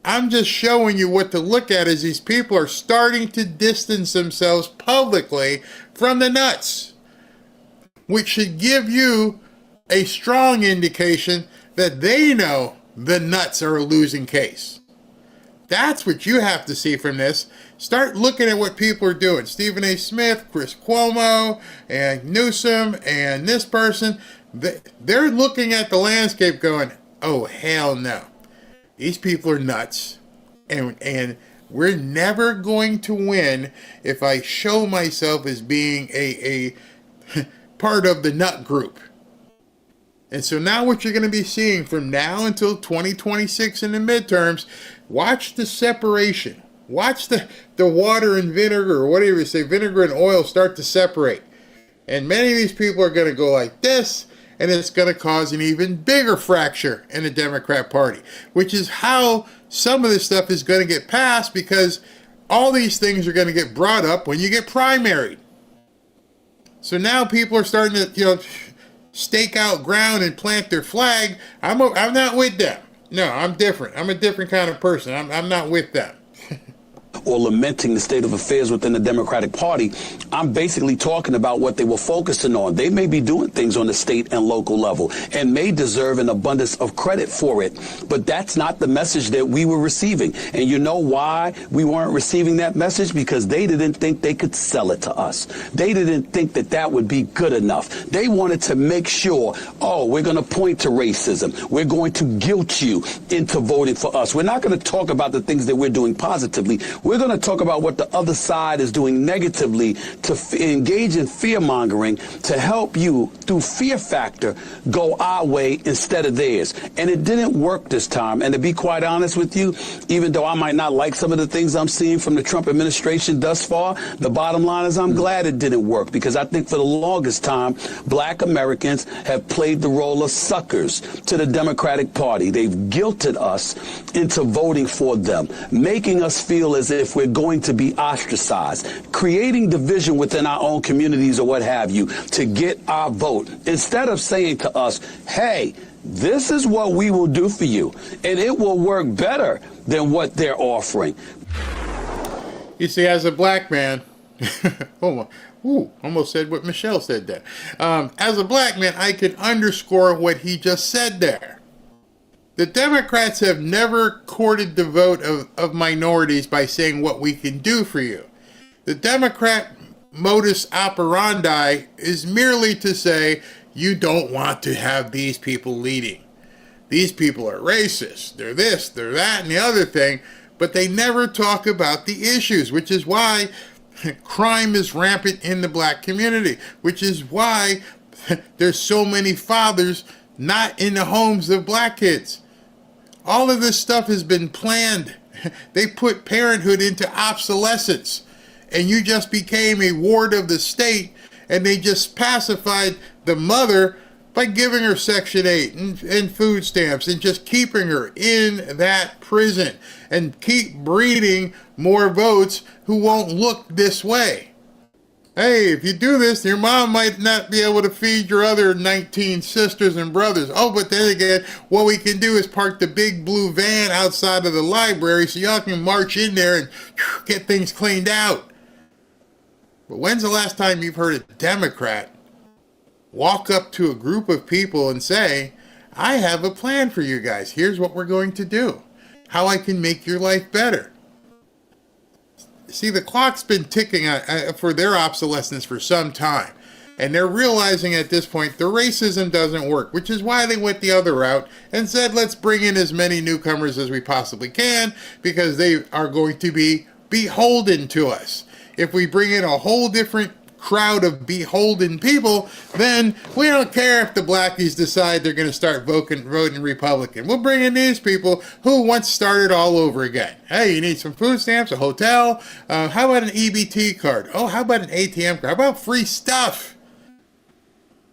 I'm just showing you what to look at as these people are starting to distance themselves publicly from the nuts, which should give you a strong indication that they know the nuts are a losing case. That's what you have to see from this. Start looking at what people are doing. Stephen A. Smith, Chris Cuomo, and Newsom, and this person. They're looking at the landscape going, oh, hell no. These people are nuts. And we're never going to win if I show myself as being a part of the nut group. And so now what you're going to be seeing from now until 2026 in the midterms, watch the separation. Watch the water and vinegar, or whatever you say, vinegar and oil start to separate. And many of these people are going to go like this, and it's going to cause an even bigger fracture in the Democrat Party, which is how some of this stuff is going to get passed, because all these things are going to get brought up when you get primaried. So now people are starting to, stake out ground and plant their flag. I'm not with them. No, I'm different. I'm a different kind of person. I'm not with them. Or lamenting the state of affairs within the Democratic Party. I'm basically talking about what they were focusing on. They may be doing things on the state and local level and may deserve an abundance of credit for it, but that's not the message that we were receiving. And you know why we weren't receiving that message? Because they didn't think they could sell it to us. They didn't think that that would be good enough. They wanted to make sure, we're going to point to racism. We're going to guilt you into voting for us. We're not going to talk about the things that we're doing positively. We're going to talk about what the other side is doing negatively to engage in fear-mongering to help you, through fear factor, go our way instead of theirs. And it didn't work this time. And to be quite honest with you, even though I might not like some of the things I'm seeing from the Trump administration thus far, the bottom line is I'm glad it didn't work, because I think for the longest time, black Americans have played the role of suckers to the Democratic Party. They've guilted us into voting for them, making us feel as if we're going to be ostracized, creating division within our own communities or what have you to get our vote, instead of saying to us, hey, this is what we will do for you, and it will work better than what they're offering. You see, as a black man, almost said what Michelle said there. As a black man, I can underscore what he just said there. The Democrats have never courted the vote of minorities by saying what we can do for you. The Democrat modus operandi is merely to say, you don't want to have these people leading. These people are racist. They're this, they're that, and the other thing. But they never talk about the issues, which is why crime is rampant in the black community, which is why there's so many fathers not in the homes of black kids. All of this stuff has been planned. They put parenthood into obsolescence, and you just became a ward of the state, and they just pacified the mother by giving her Section 8 and food stamps and just keeping her in that prison and keep breeding more votes who won't look this way. Hey, if you do this, your mom might not be able to feed your other 19 sisters and brothers. Oh, but then again, what we can do is park the big blue van outside of the library so y'all can march in there and get things cleaned out. But when's the last time you've heard a Democrat walk up to a group of people and say, I have a plan for you guys. Here's what we're going to do. How I can make your life better. See, the clock's been ticking for their obsolescence for some time. And they're realizing at this point the racism doesn't work, which is why they went the other route and said, let's bring in as many newcomers as we possibly can, because they are going to be beholden to us. If we bring in a whole different crowd of beholden people, then we don't care if the blackies decide they're going to start voting Republican. We'll bring in these people who once started all over again. Hey, you need some food stamps, a hotel? How about an EBT card? Oh, how about an ATM card? How about free stuff?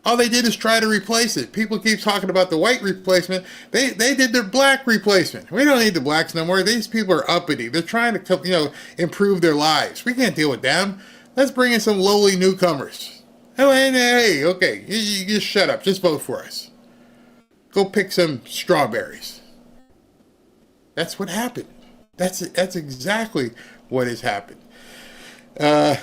All they did is try to replace it. People keep talking about the white replacement. They did their black replacement. We don't need the blacks no more. These people are uppity. They're trying to, improve their lives. We can't deal with them. Let's bring in some lowly newcomers. Hey, okay, you just shut up. Just vote for us. Go pick some strawberries. That's what happened. That's exactly what has happened.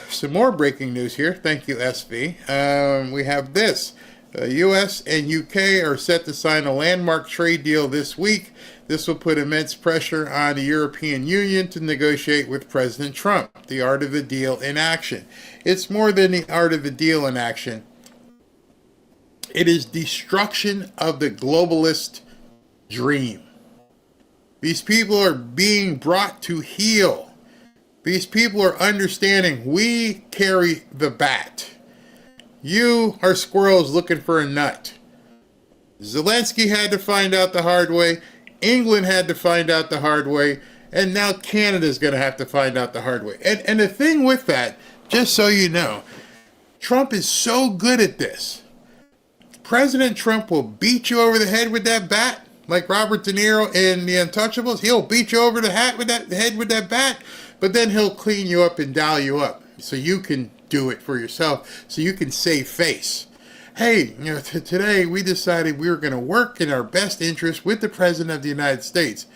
Some more breaking news here. Thank you, SV. We have this. The U.S. and U.K. are set to sign a landmark trade deal this week. This will put immense pressure on the European Union to negotiate with President Trump. The art of the deal in action. It's more than the art of the deal in action. It is destruction of the globalist dream. These people are being brought to heel. These people are understanding we carry the bat. You are squirrels looking for a nut. Zelensky had to find out the hard way. England had to find out the hard way. And now Canada's going to have to find out the hard way. And the thing with that, just so you know, Trump is so good at this. President Trump will beat you over the head with that bat, like Robert De Niro in The Untouchables. He'll beat you over the head with that bat, but then he'll clean you up and dial you up so you can do it for yourself, so you can save face. Hey, today we decided we were going to work in our best interest with the President of the United States.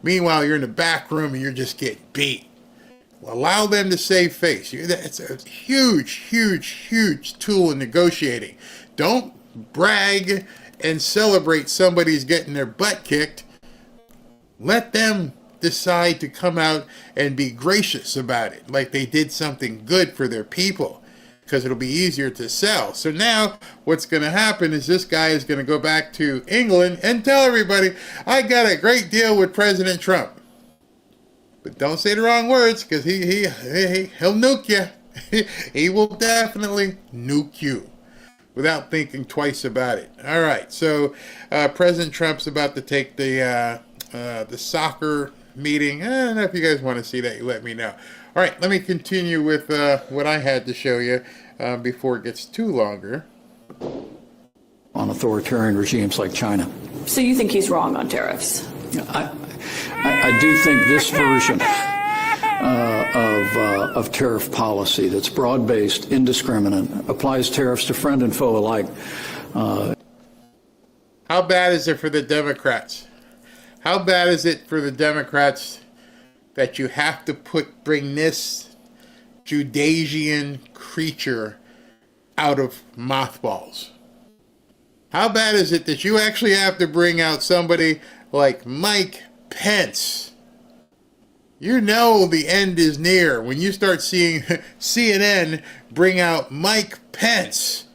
Meanwhile, you're in the back room and you're just getting beat. Well, allow them to save face. It's a huge, huge, huge tool in negotiating. Don't brag and celebrate somebody's getting their butt kicked. Let them decide to come out and be gracious about it, like they did something good for their people, because it'll be easier to sell. So now what's going to happen is this guy is going to go back to England and tell everybody, I got a great deal with President Trump. But don't say the wrong words, because he'll nuke you. He will definitely nuke you without thinking twice about it. All right, so President Trump's about to take the soccer meeting. I don't know if you guys want to see that. You let me know. All right, let me continue with what I had to show you before it gets too longer. On authoritarian regimes like China. So you think he's wrong on tariffs? I do think this version of tariff policy that's broad-based, indiscriminate, applies tariffs to friend and foe alike. How bad is it for the Democrats? How bad is it for the Democrats that you have to bring this Judasian creature out of mothballs? How bad is it that you actually have to bring out somebody like Mike Pence? You know the end is near when you start seeing CNN bring out Mike Pence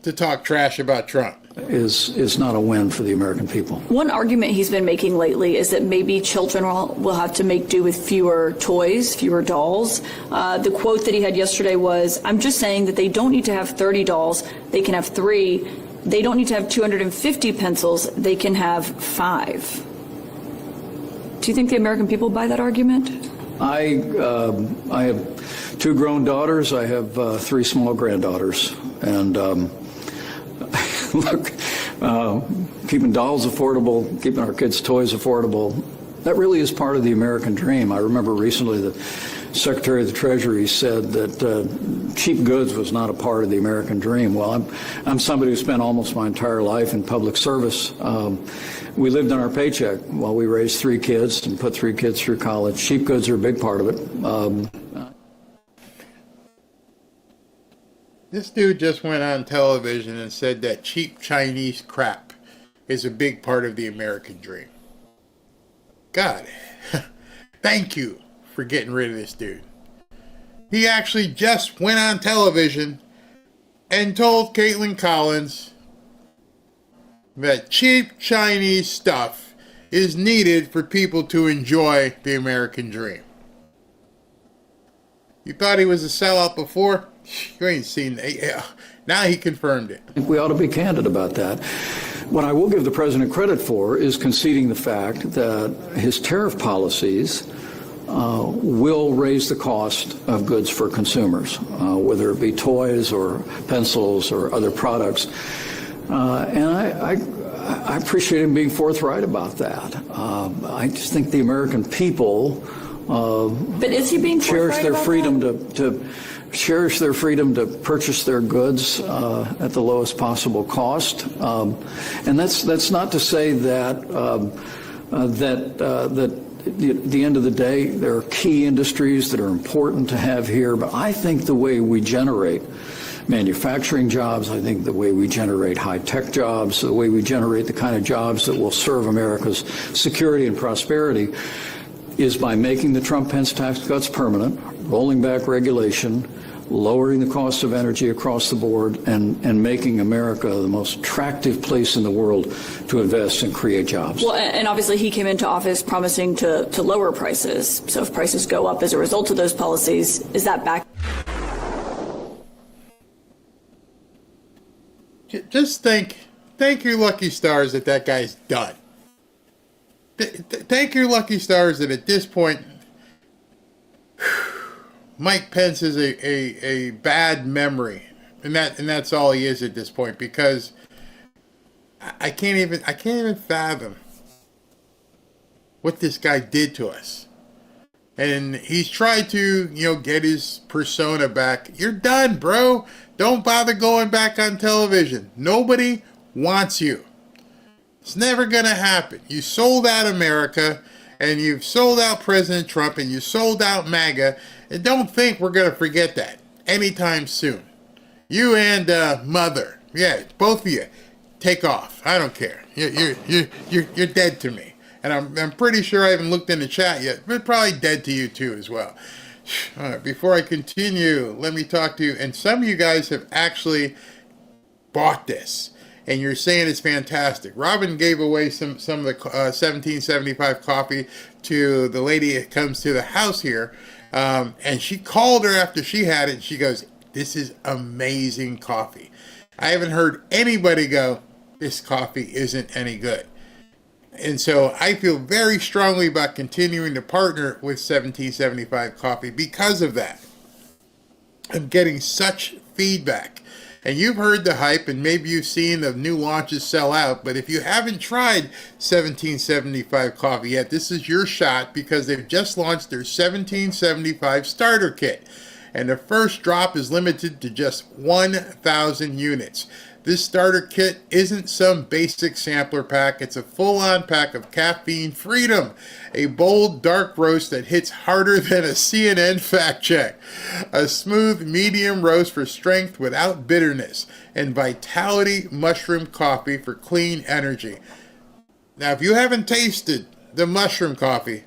to talk trash about Trump. Is not a win for the American people. One argument he's been making lately is that maybe children will have to make do with fewer toys, fewer dolls. The quote that he had yesterday was, I'm just saying that they don't need to have 30 dolls, they can have 3. They don't need to have 250 pencils, they can have 5. Do you think the American people buy that argument? I have 2 grown daughters. I have 3 small granddaughters. And look, keeping dolls affordable, keeping our kids' toys affordable, that really is part of the American dream. I remember recently the Secretary of the Treasury said that cheap goods was not a part of the American dream. Well, I'm somebody who spent almost my entire life in public service. We lived on our paycheck while we raised 3 kids and put 3 kids through college. Cheap goods are a big part of it. This dude just went on television and said that cheap Chinese crap is a big part of the American dream. God, thank you for getting rid of this dude. He actually just went on television and told Caitlin Collins that cheap Chinese stuff is needed for people to enjoy the American dream. You thought he was a sellout before? You ain't seen it. Now he confirmed it. I think we ought to be candid about that. What I will give the president credit for is conceding the fact that his tariff policies will raise the cost of goods for consumers, whether it be toys or pencils or other products. And I appreciate him being forthright about that. I just think the American people but is he being cherish their about freedom that? cherish their freedom to purchase their goods at the lowest possible cost. And that's not to say that at the end of the day, there are key industries that are important to have here, but I think the way we generate manufacturing jobs, I think the way we generate high-tech jobs, the way we generate the kind of jobs that will serve America's security and prosperity is by making the Trump-Pence tax cuts permanent, rolling back regulation, lowering the cost of energy across the board, and making America the most attractive place in the world to invest and create jobs. Well, and obviously he came into office promising to lower prices. So if prices go up as a result of those policies, is that back? Just think thank your lucky stars that guy's done. Thank your lucky stars that at this point, Mike Pence is a bad memory, and that's all he is at this point, because I can't even fathom what this guy did to us. And he's tried to, get his persona back. You're done, bro. Don't bother going back on television. Nobody wants you. It's never going to happen. You sold out America, and you've sold out President Trump, and you sold out MAGA, and don't think we're going to forget that anytime soon. You and Mother, yeah, both of you, take off. I don't care. You're dead to me. And I'm pretty sure I haven't looked in the chat yet, but probably dead to you too as well. All right, before I continue, let me talk to you. And some of you guys have actually bought this, and you're saying it's fantastic. Robin gave away some of the 1775 coffee to the lady that comes to the house here, and she called her after she had it, and she goes, "This is amazing coffee." I haven't heard anybody go, "This coffee isn't any good." And so I feel very strongly about continuing to partner with 1775 Coffee because of that. I'm getting such feedback. And you've heard the hype, and maybe you've seen the new launches sell out. But if you haven't tried 1775 Coffee yet, this is your shot, because they've just launched their 1775 Starter Kit. And the first drop is limited to just 1,000 units. This starter kit isn't some basic sampler pack. It's a full-on pack of caffeine freedom. A bold, dark roast that hits harder than a CNN fact check. A smooth, medium roast for strength without bitterness. And Vitality Mushroom Coffee for clean energy. Now, if you haven't tasted the mushroom coffee,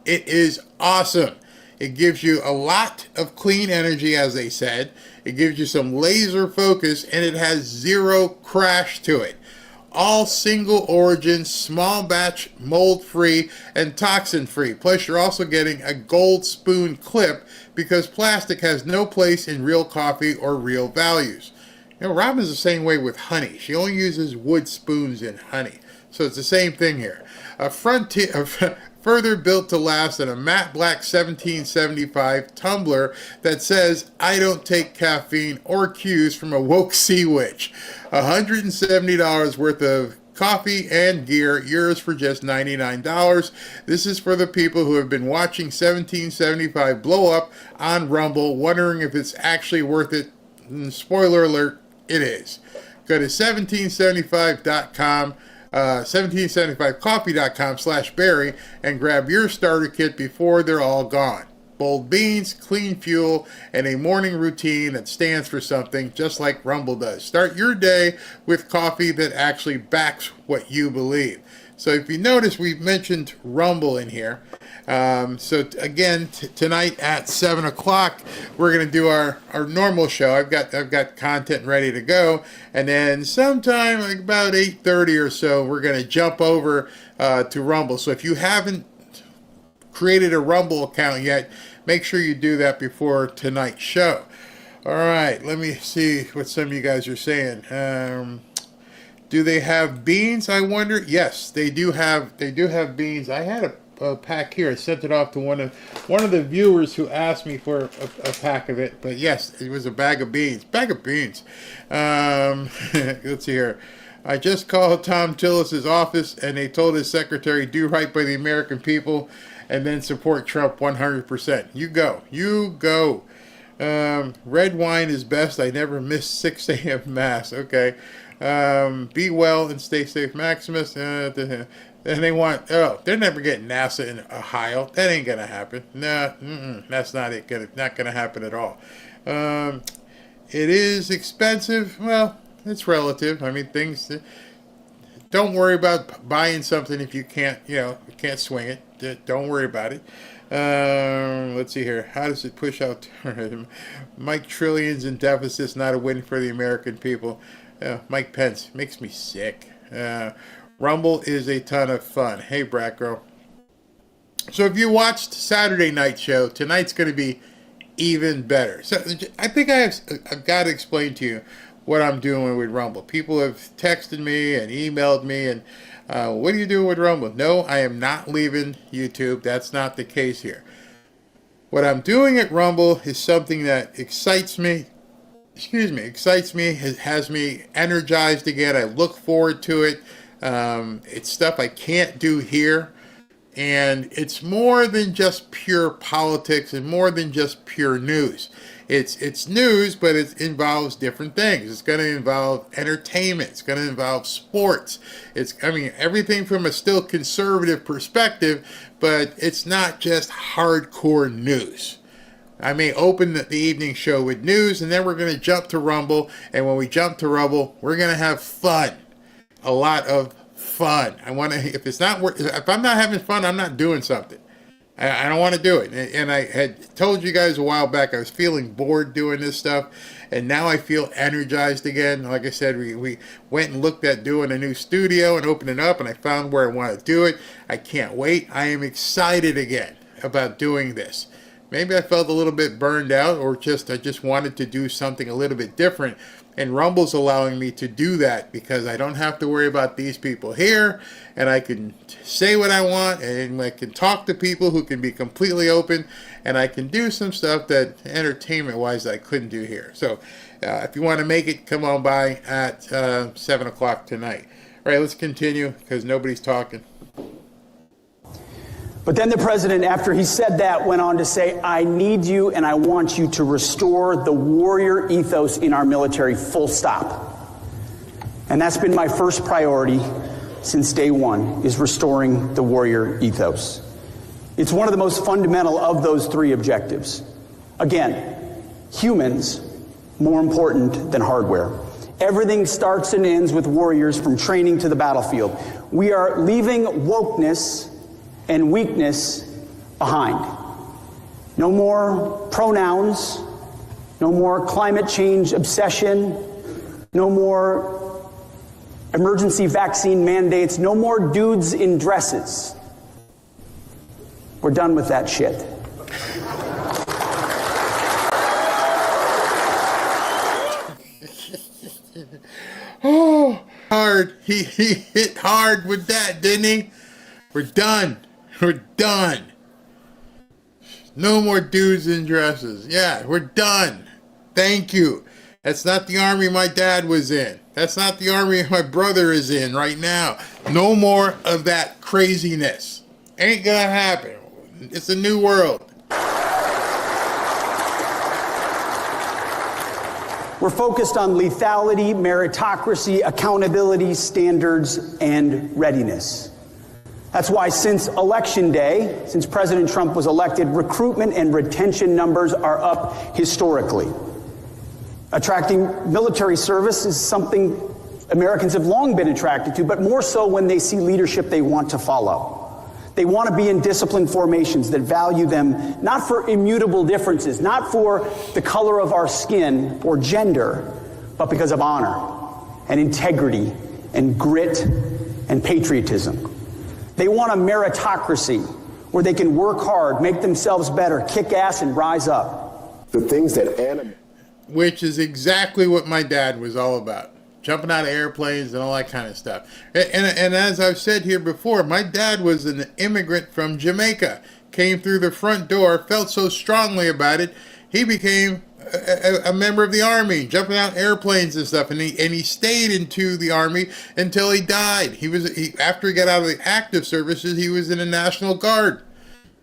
it is awesome. It gives you a lot of clean energy, as they said. It gives you some laser focus, and it has zero crash to it. All single origin, small batch, mold free, and toxin free. Plus, you're also getting a gold spoon clip, because plastic has no place in real coffee or real values. Robin's the same way with honey. She only uses wood spoons in honey. So it's the same thing here. Further built to last in a matte black 1775 tumbler that says, "I don't take caffeine or cues from a woke sea witch." $170 worth of coffee and gear, yours for just $99. This is for the people who have been watching 1775 blow up on Rumble, wondering if it's actually worth it. Spoiler alert, it is. Go to 1775.com. 1775coffee.com/Barry and grab your starter kit before they're all gone. Bold beans, clean fuel, and a morning routine that stands for something, just like Rumble does. Start your day with coffee that actually backs what you believe. So if you notice, we've mentioned Rumble in here. Again, tonight at 7 o'clock, we're going to do our normal show. I've got content ready to go. And then sometime like about 8:30 or so, we're going to jump over to Rumble. So if you haven't created a Rumble account yet, make sure you do that before tonight's show. All right, let me see what some of you guys are saying. Do they have beans, I wonder? Yes, they do have beans. I had a pack here. I sent it off to one of the viewers who asked me for a pack of it. But yes, it was a bag of beans. Let's see here. I just called Tom Tillis's office, and they told his secretary, "Do right by the American people and then support Trump 100%. You go. Red wine is best. I never miss 6 a.m. mass. Okay. Be well and stay safe, Maximus. And they want, they're never getting NASA in Ohio. That ain't going to happen. Nah, that's not it. Not going to happen at all. It is expensive. Well, it's relative. I mean, things, don't worry about buying something if you can't swing it. Don't worry about it. Let's see here. How does it push out terrorism? Mike, trillions in deficits, not a win for the American people. Mike Pence makes me sick. Rumble is a ton of fun. Hey, Brat Girl. So if you watched Saturday night show, tonight's going to be even better. So I think I've got to explain to you what I'm doing with Rumble. People have texted me and emailed me and what are you doing with Rumble? No, I am not leaving YouTube. That's not the case here. What I'm doing at Rumble is something that excites me, has me energized again. I look forward to it. It's stuff I can't do here. And it's more than just pure politics and more than just pure news. It's news, but it involves different things. It's going to involve entertainment. It's going to involve sports. Everything from a still conservative perspective, but it's not just hardcore news. I may open the evening show with news, and then we're going to jump to Rumble. And when we jump to Rumble, we're going to have fun. A lot of fun. If I'm not having fun, I'm not doing something. I don't want to do it. And I had told you guys a while back I was feeling bored doing this stuff, and now I feel energized again. Like I said, we went and looked at doing a new studio and opening up, and I found where I want to do it. I can't wait. I am excited again about doing this. Maybe I felt a little bit burned out, or I just wanted to do something a little bit different. And Rumble's allowing me to do that because I don't have to worry about these people here, and I can say what I want, and I can talk to people who can be completely open, and I can do some stuff that entertainment-wise I couldn't do here. So if you want to make it, come on by at 7 o'clock tonight. All right, let's continue because nobody's talking. But then the president, after he said that, went on to say, I need you and I want you to restore the warrior ethos in our military, full stop. And that's been my first priority since day one, is restoring the warrior ethos. It's one of the most fundamental of those three objectives. Again, humans, more important than hardware. Everything starts and ends with warriors from training to the battlefield. We are leaving wokeness and weakness behind. No more pronouns, no more climate change obsession, no more emergency vaccine mandates, no more dudes in dresses. We're done with that shit. Oh, hard. He hit hard with that, didn't he? We're done. We're done. No more dudes in dresses. Yeah, we're done. Thank you. That's not the army my dad was in. That's not the army my brother is in right now. No more of that craziness. Ain't gonna happen. It's a new world. We're focused on lethality, meritocracy, accountability, standards, and readiness. That's why since Election Day, since President Trump was elected, recruitment and retention numbers are up historically. Attracting military service is something Americans have long been attracted to, but more so when they see leadership they want to follow. They want to be in disciplined formations that value them not for immutable differences, not for the color of our skin or gender, but because of honor and integrity and grit and patriotism. They want a meritocracy where they can work hard, make themselves better, kick ass, and rise up. The things that animate. Which is exactly what my dad was all about. Jumping out of airplanes and all that kind of stuff. And as I've said here before, my dad was an immigrant from Jamaica. Came through the front door, felt so strongly about it, he became a member of the Army, jumping out airplanes and stuff. And he stayed into the Army until he died. After he got out of the active services, he was in the National Guard.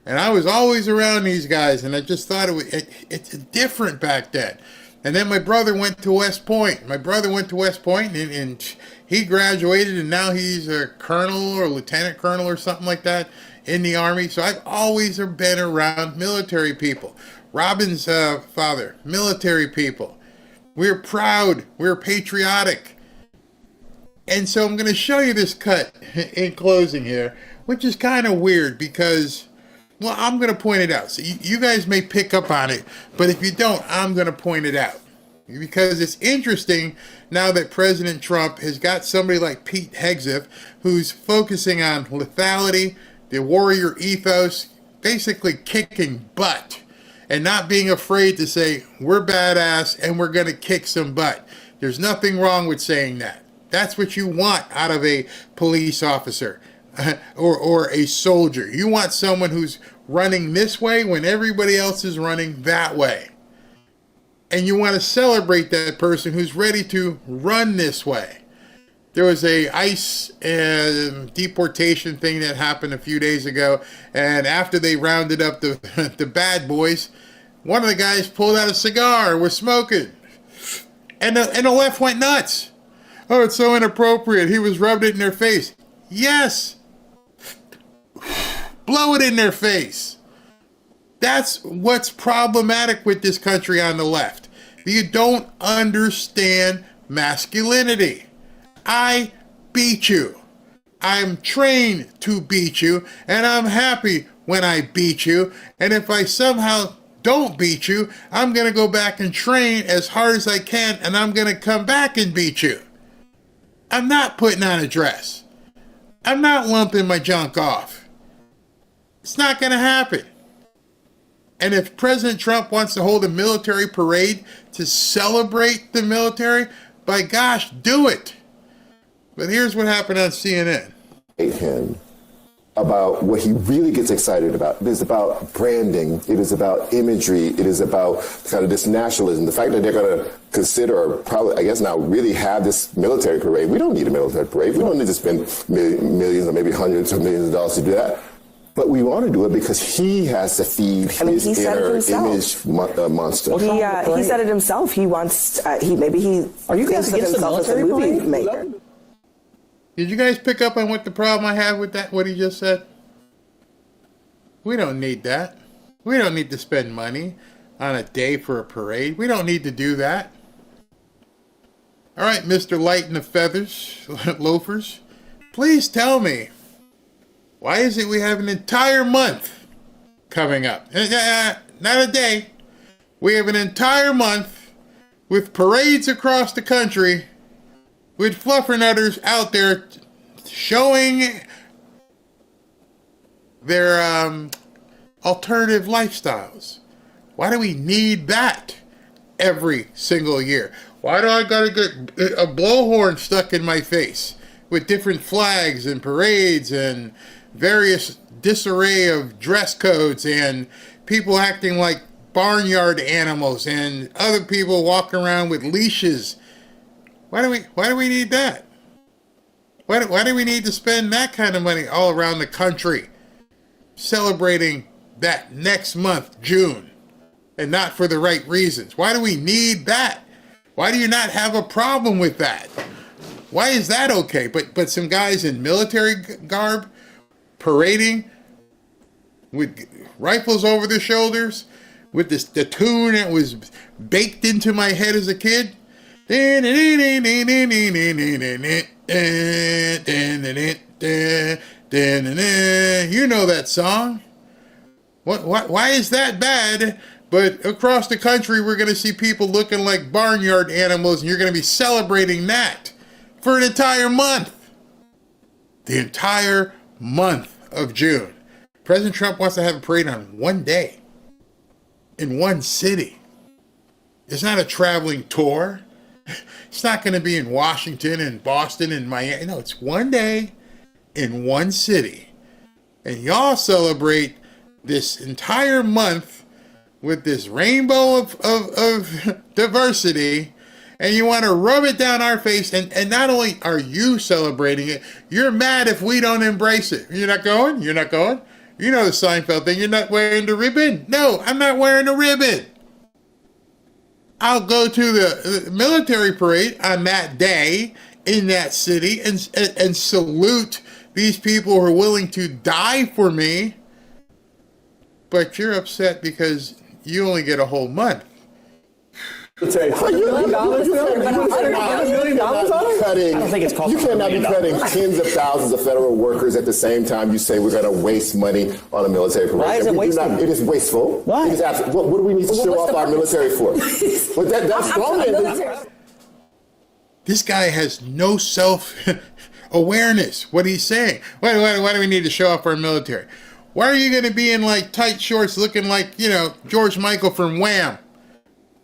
And I was always around these guys, and I just thought it's different back then. And then my brother went to West Point. And he graduated, and now he's a colonel or lieutenant colonel or something like that in the Army. So I've always been around military people. Robin's father, military people. We're proud. We're patriotic. And so I'm going to show you this cut in closing here, which is kind of weird because, well, I'm going to point it out. So you guys may pick up on it, but if you don't, I'm going to point it out. Because it's interesting now that President Trump has got somebody like Pete Hegseth who's focusing on lethality, the warrior ethos, basically kicking butt and not being afraid to say, we're badass and we're going to kick some butt. There's nothing wrong with saying that. That's what you want out of a police officer or a soldier. You want someone who's running this way when everybody else is running that way. And you want to celebrate that person who's ready to run this way. There was a ICE deportation thing that happened a few days ago, and after they rounded up the bad boys, one of the guys pulled out a cigar, was smoking, and the left went nuts. Oh, it's so inappropriate. He was rubbing it in their face. Yes. Blow it in their face. That's what's problematic with this country on the left. You don't understand masculinity. I beat you. I'm trained to beat you, and I'm happy when I beat you. And if I somehow don't beat you, I'm going to go back and train as hard as I can, and I'm going to come back and beat you. I'm not putting on a dress. I'm not lumping my junk off. It's not going to happen. And if President Trump wants to hold a military parade to celebrate the military, by gosh, do it. But here's what happened on CNN. Him about what he really gets excited about. It is about branding. It is about imagery. It is about kind of this nationalism. The fact that they're going to consider, or probably, I guess now, really have this military parade. We don't need a military parade. We don't need to spend millions or maybe hundreds of millions of dollars to do that. But we want to do it because he has to feed his inner image monster. He said it himself. He wants, Are you guys against the military parade? Did you guys pick up on what the problem I have with that, what he just said? We don't need that. We don't need to spend money on a day for a parade. We don't need to do that. All right, Mr. Light in the Feathers, loafers, please tell me, why is it we have an entire month coming up? Not a day. We have an entire month with parades across the country with fluffernutters out there showing their alternative lifestyles. Why do we need that every single year? Why do I gotta get a blowhorn stuck in my face with different flags and parades and various disarray of dress codes and people acting like barnyard animals and other people walking around with leashes? Why do we need that? Why do we need to spend that kind of money all around the country celebrating that next month, June, and not for the right reasons? Why do we need that? Why do you not have a problem with that? Why is that okay? But some guys in military garb parading with rifles over their shoulders with the tune that was baked into my head as a kid. You know that song. Why is that bad? But across the country, we're going to see people looking like barnyard animals, and you're going to be celebrating that for an entire month. The entire month of June. President Trump wants to have a parade on one day in one city. It's not a traveling tour. It's not going to be in Washington and Boston and Miami. No, it's one day in one city. And y'all celebrate this entire month with this rainbow of diversity, and you want to rub it down our face. And not only are you celebrating it, you're mad if we don't embrace it. You're not going? You're not going? You know the Seinfeld thing. You're not wearing the ribbon? No, I'm not wearing the ribbon. I'll go to the military parade on that day in that city and salute these people who are willing to die for me. But you're upset because you only get a whole month. $1 million on it? I don't think it's called. You cannot be cutting tens of thousands of federal workers at the same time you say we're going to waste money on a military parade. Why is it wasteful? It is wasteful. Why? It is what do we need to show off our military for? Well, that's strong. This guy has no self-awareness. What he's saying. Why do we need to show off our military? Why are you going to be in like tight shorts looking like, George Michael from Wham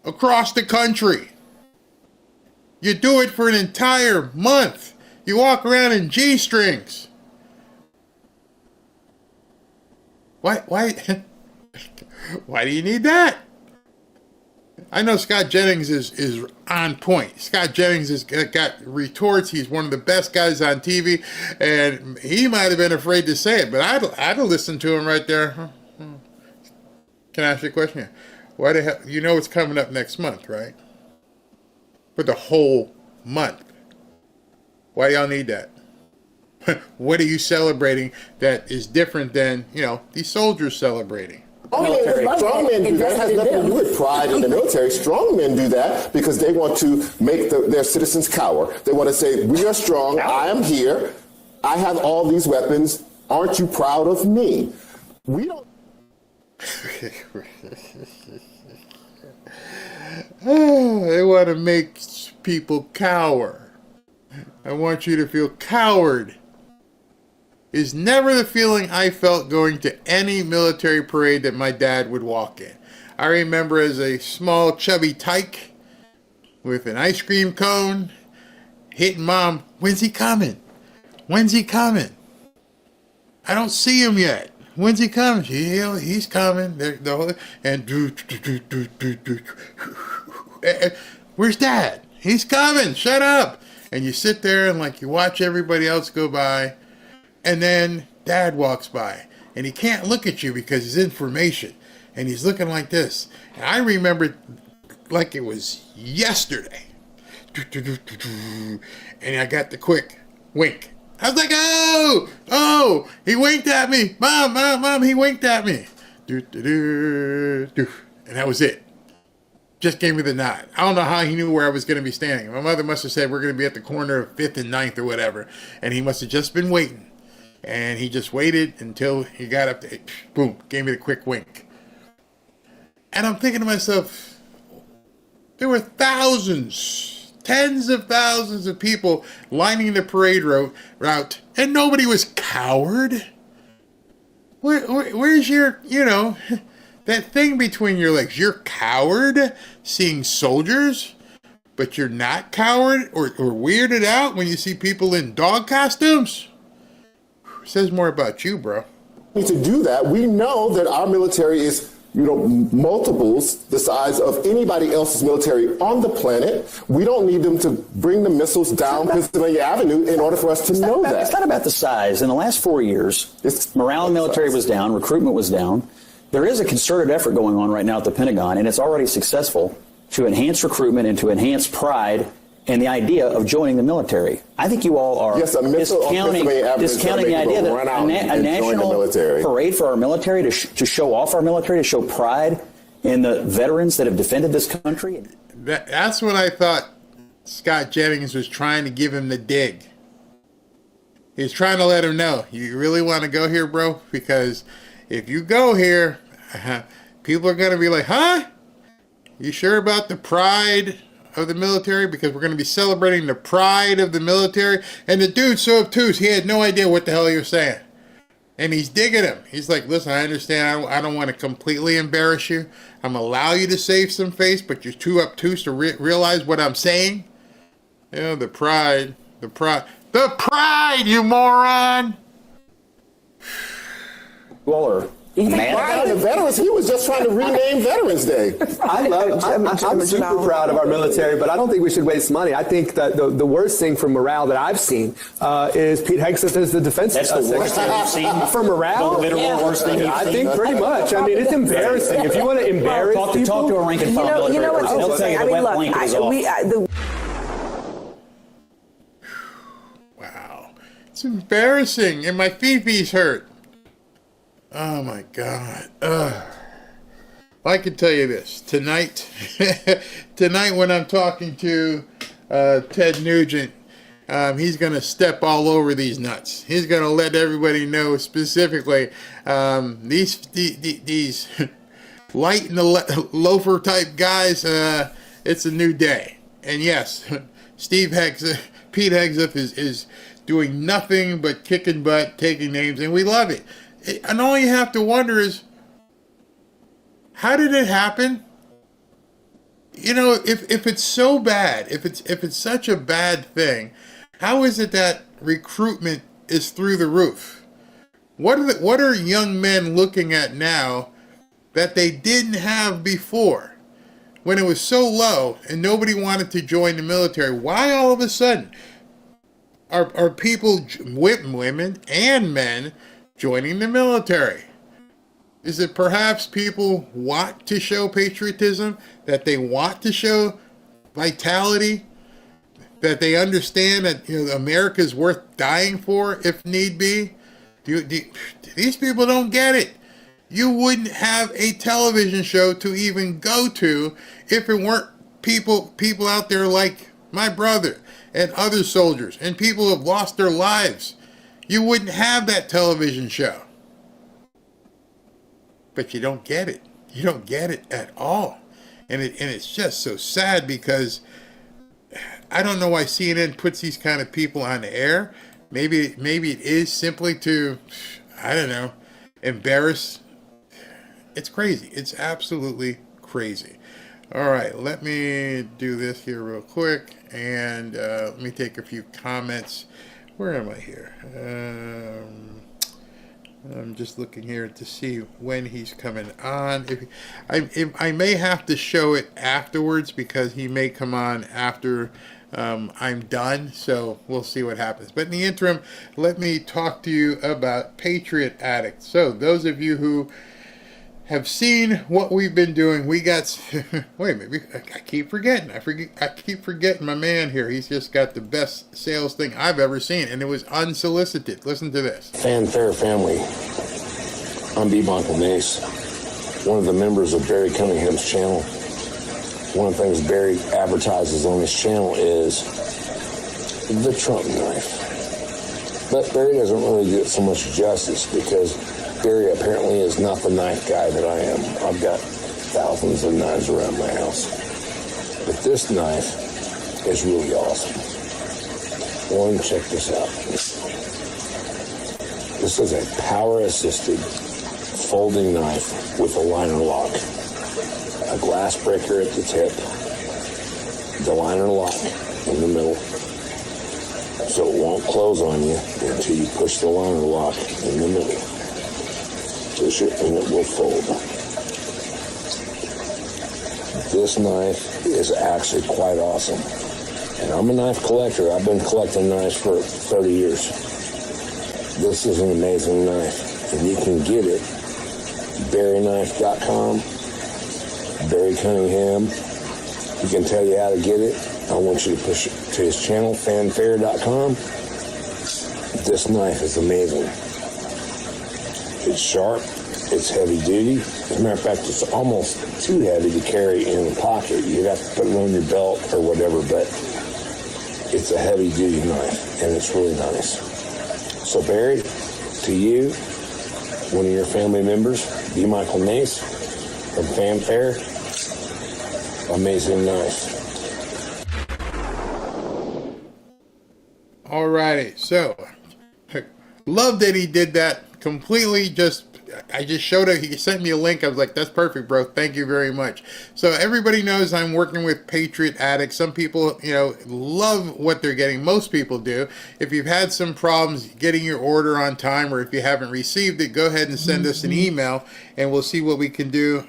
across the country? You do it for an entire month. You walk around in G-strings. Why do you need that? I know Scott Jennings is on point. Scott Jennings has got retorts. He's one of the best guys on TV, and he might have been afraid to say it, but I'd have listened to him right there. Can I ask you a question? Why the hell? You know it's coming up next month, right? For the whole month. Why do y'all need that? What are you celebrating that is different than, these soldiers celebrating? Strong men do that. It has nothing to do with pride in the military. Strong men do that because they want to make their citizens cower. They want to say, we are strong, I am here, I have all these weapons, aren't you proud of me? We don't... They want to make people cower. I want you to feel coward. Is never the feeling I felt going to any military parade that my dad would walk in. I remember as a small chubby tyke with an ice cream cone hitting Mom, when's he coming? When's he coming? I don't see him yet. When's he coming? He's coming. Where's Dad? He's coming. Shut up. And you sit there and you watch everybody else go by. And then Dad walks by, and he can't look at you because he's in formation, and he's looking like this. And I remember like it was yesterday. And I got the quick wink. I was like, oh, he winked at me. Mom, he winked at me. And that was it. Just gave me the nod. I don't know how he knew where I was going to be standing. My mother must have said we're going to be at the corner of 5th and 9th or whatever, and he must have just been waiting. And he just waited until he got up to, boom, gave me the quick wink. And I'm thinking to myself, there were thousands, tens of thousands of people lining the parade route, and nobody was coward. Where's your, that thing between your legs? You're coward seeing soldiers, but you're not coward or weirded out when you see people in dog costumes? Says more about you, bro. To do that, we know that our military is, multiples the size of anybody else's military on the planet. We don't need them to bring the missiles down Pennsylvania Avenue in order for us to know that. It's not about the size. In the last 4 years, morale in the military was down, recruitment was down. There is a concerted effort going on right now at the Pentagon, and it's already successful, to enhance recruitment and to enhance pride and the idea of joining the military. I think you all are discounting the idea that a national parade for our military to show off our military, to show pride in the veterans that have defended this country. That's what I thought Scott Jennings was trying to give him the dig. He was trying to let him know, you really want to go here, bro? Because if you go here, people are going to be like, huh? You sure about the pride of the military? Because we're going to be celebrating the pride of the military. And the dude's so obtuse, he had no idea what the hell he was saying. And he's digging him. He's like, listen, I understand. I don't want to completely embarrass you. I'm going to allow you to save some face, but you're too obtuse to realize what I'm saying. The pride, you moron. Waller. Pride of the veterans. He was just trying to rename Veterans Day. I'm super proud of our military, but I don't think we should waste money. I think that the worst thing for morale that I've seen is Pete Hegseth as the defense secretary. That's the worst thing you've seen? For morale? The literal worst thing you've seen? I think pretty much. I mean, it's embarrassing. If you want to embarrass people... Talk to a rank and file military person. They'll tell you the wet blanket is off. Wow. It's embarrassing, and my feeties hurt. Oh my God. I can tell you this. Tonight when I'm talking to Ted Nugent, he's going to step all over these nuts. He's going to let everybody know specifically these light and loafer type guys, it's a new day. And yes, Pete Hegseth is doing nothing but kicking butt, taking names, and we love it. And all you have to wonder is, how did it happen? you know, if it's so bad, if it's such a bad thing, how is it that recruitment is through the roof? What are young men looking at now that they didn't have before, when it was so low and nobody wanted to join the military? Why all of a sudden are people, women and men, joining the military? Is it perhaps people want to show patriotism, that they want to show vitality, that they understand that, you know, America is worth dying for if need be? These people don't get it. You wouldn't have a television show to even go to if it weren't people out there like my brother and other soldiers and people who have lost their lives. You wouldn't have that television show. But you don't get it. You don't get it at all. And it's just so sad, because I don't know why CNN puts these kind of people on the air. Maybe it is simply to, I don't know, embarrass. It's crazy. It's absolutely crazy. All right, let me do this here real quick, and let me take a few comments. Where am I here? I'm just looking here to see when he's coming on. I may have to show it afterwards, because he may come on after I'm done, so we'll see what happens. But in the interim, let me talk to you about Patriot Addict. So those of you who have seen what we've been doing, we got, wait a minute, I keep forgetting. I keep forgetting my man here. He's just got the best sales thing I've ever seen, and it was unsolicited. Listen to this. Fanfare family, I'm B. Michael Nace, one of the members of Barry Cunningham's channel. One of the things Barry advertises on his channel is the Trump knife. But Barry doesn't really get so much justice, because Barry apparently is not the knife guy that I am. I've got thousands of knives around my house. But this knife is really awesome. One, check this out. This is a power-assisted folding knife with a liner lock. A glass breaker at the tip, the liner lock in the middle, so it won't close on you until you push the liner lock in the middle. Push it and it will fold. This knife is actually quite awesome. And I'm a knife collector. I've been collecting knives for 30 years. This is an amazing knife, and you can get it BarryKnife.com. Barry Cunningham, he can tell you how to get it. I want you to push it to his channel, fanfare.com. This knife is amazing. It's sharp, it's heavy duty. As a matter of fact, it's almost too heavy to carry in a pocket. You'd have to put it on your belt or whatever, but it's a heavy duty knife, and it's really nice. So Barry, to you, one of your family members, B. Michael Nace from Fanfare, amazing knife. Alrighty, so love that he did that completely. I just showed it. He sent me a link. I was like, that's perfect, bro. Thank you very much. So everybody knows I'm working with Patriot Addict. Some people, love what they're getting. Most people do. If you've had some problems getting your order on time, or if you haven't received it, go ahead and send us an email, and we'll see what we can do.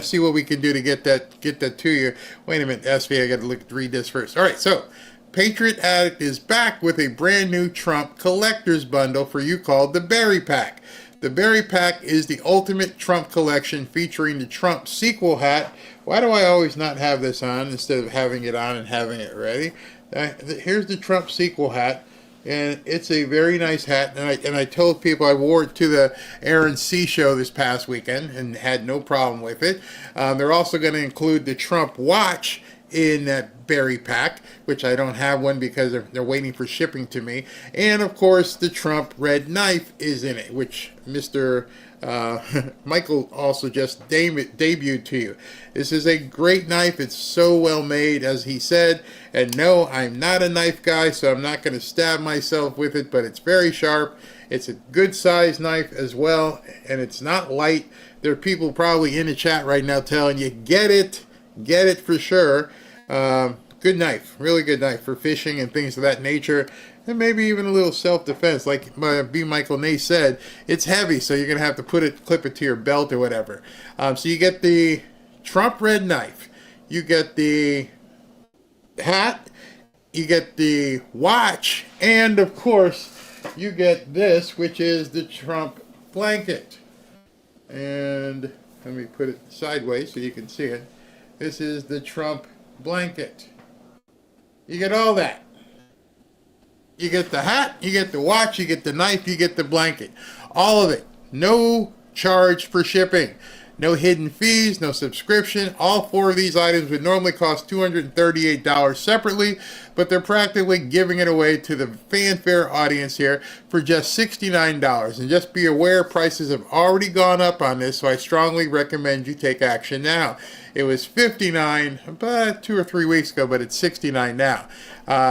See what we can do to get that to you. Wait a minute, SV, I got to read this first. All right, so Patriot Addict is back with a brand new Trump collector's bundle for you called the Barry Pack. The Barry Pack is the ultimate Trump collection, featuring the Trump sequel hat. Why do I always not have this on instead of having it on and having it ready? Here's the Trump sequel hat, and it's a very nice hat. And I told people I wore it to the Aaron C. show this past weekend and had no problem with it. They're also going to include the Trump watch in that berry pack, which I don't have one because they're waiting for shipping to me. And of course, the Trump red knife is in it, which Mr. Michael also just debuted to you. This is a great knife. It's so well made, as he said. And no, I'm not a knife guy, so I'm not going to stab myself with it, but it's very sharp. It's a good size knife as well, and it's not light. There are people probably in the chat right now telling you, get it for sure. Good knife, really good knife for fishing and things of that nature, and maybe even a little self-defense. Like B. Michael Ney said, it's heavy, so you're going to have to clip it to your belt or whatever. So you get the Trump red knife, you get the hat, you get the watch, and of course, you get this, which is the Trump blanket. And let me put it sideways so you can see it. This is the Trump blanket. You get all that. You get the hat, you get the watch, you get the knife, you get the blanket. All of it. No charge for shipping. No hidden fees, no subscription. All four of these items would normally cost $238 separately, but they're practically giving it away to the fanfare audience here for just $69. And just be aware, prices have already gone up on this, so I strongly recommend you take action now. It was $59 about 2 or 3 weeks ago, but it's $69 now.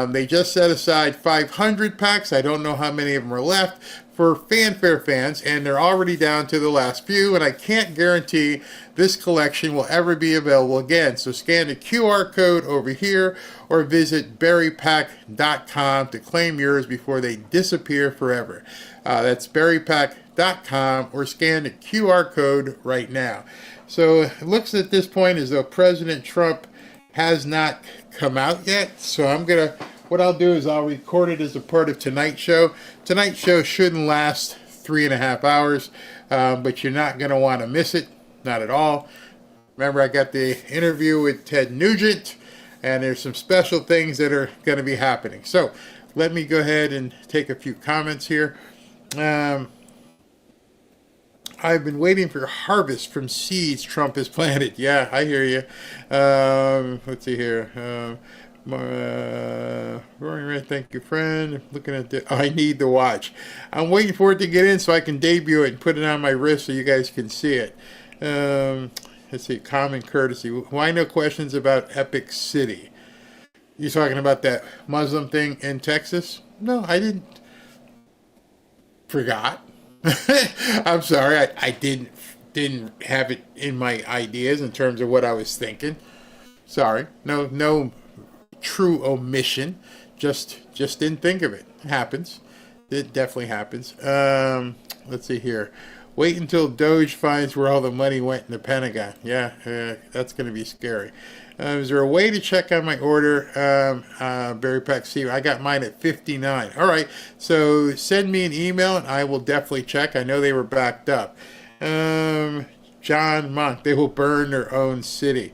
They just set aside 500 packs. I don't know how many of them are left for fanfare fans, and they're already down to the last few, and I can't guarantee this collection will ever be available again. So scan the QR code over here or visit berrypack.com to claim yours before they disappear forever. That's berrypack.com, or scan the QR code right now. So it looks at this point as though President Trump has not come out yet, so what I'll do is I'll record it as a part of tonight's show. Tonight's show shouldn't last 3.5 hours, but you're not going to want to miss it. Not at all. Remember, I got the interview with Ted Nugent, and there's some special things that are going to be happening. So let me go ahead and take a few comments here. I've been waiting for harvest from seeds Trump has planted. Yeah, I hear you. Let's see here. Roaring Red, thank you, friend. Looking at I need the watch. I'm waiting for it to get in so I can debut it and put it on my wrist so you guys can see it. Let's see, common courtesy. Why no questions about Epic City? You talking about that Muslim thing in Texas? No, I didn't. Forgot. I'm sorry, I didn't have it in my ideas in terms of what I was thinking. Sorry, no true omission. Just didn't think of it. It happens. It definitely happens. Let's see here. Wait until Doge finds where all the money went in the Pentagon. Yeah, that's going to be scary. Is there a way to check on my order? Barry Pack C. I got mine at 59. All right. So send me an email and I will definitely check. I know they were backed up. John Monk. They will burn their own city.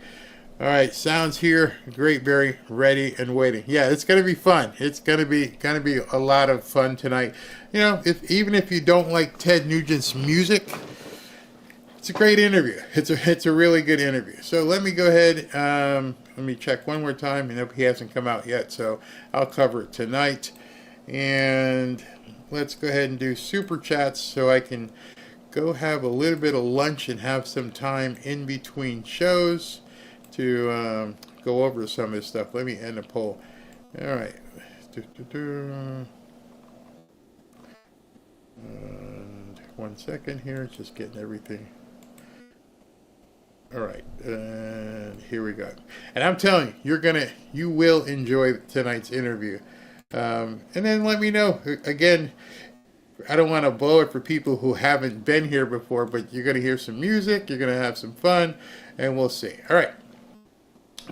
All right, sounds here great, Barry. Ready and waiting. Yeah, it's going to be fun. It's going to be a lot of fun tonight. You know, even if you don't like Ted Nugent's music, it's a great interview. It's a really good interview. So let me go ahead. Let me check one more time. He hasn't come out yet, so I'll cover it tonight. And let's go ahead and do super chats so I can go have a little bit of lunch and have some time in between shows to go over some of this stuff. Let me end the poll. All right. And 1 second here. Just getting everything. All right. And here we go. And I'm telling you, you will enjoy tonight's interview. And then let me know. Again, I don't want to blow it for people who haven't been here before, but you're going to hear some music. You're going to have some fun, and we'll see. All right.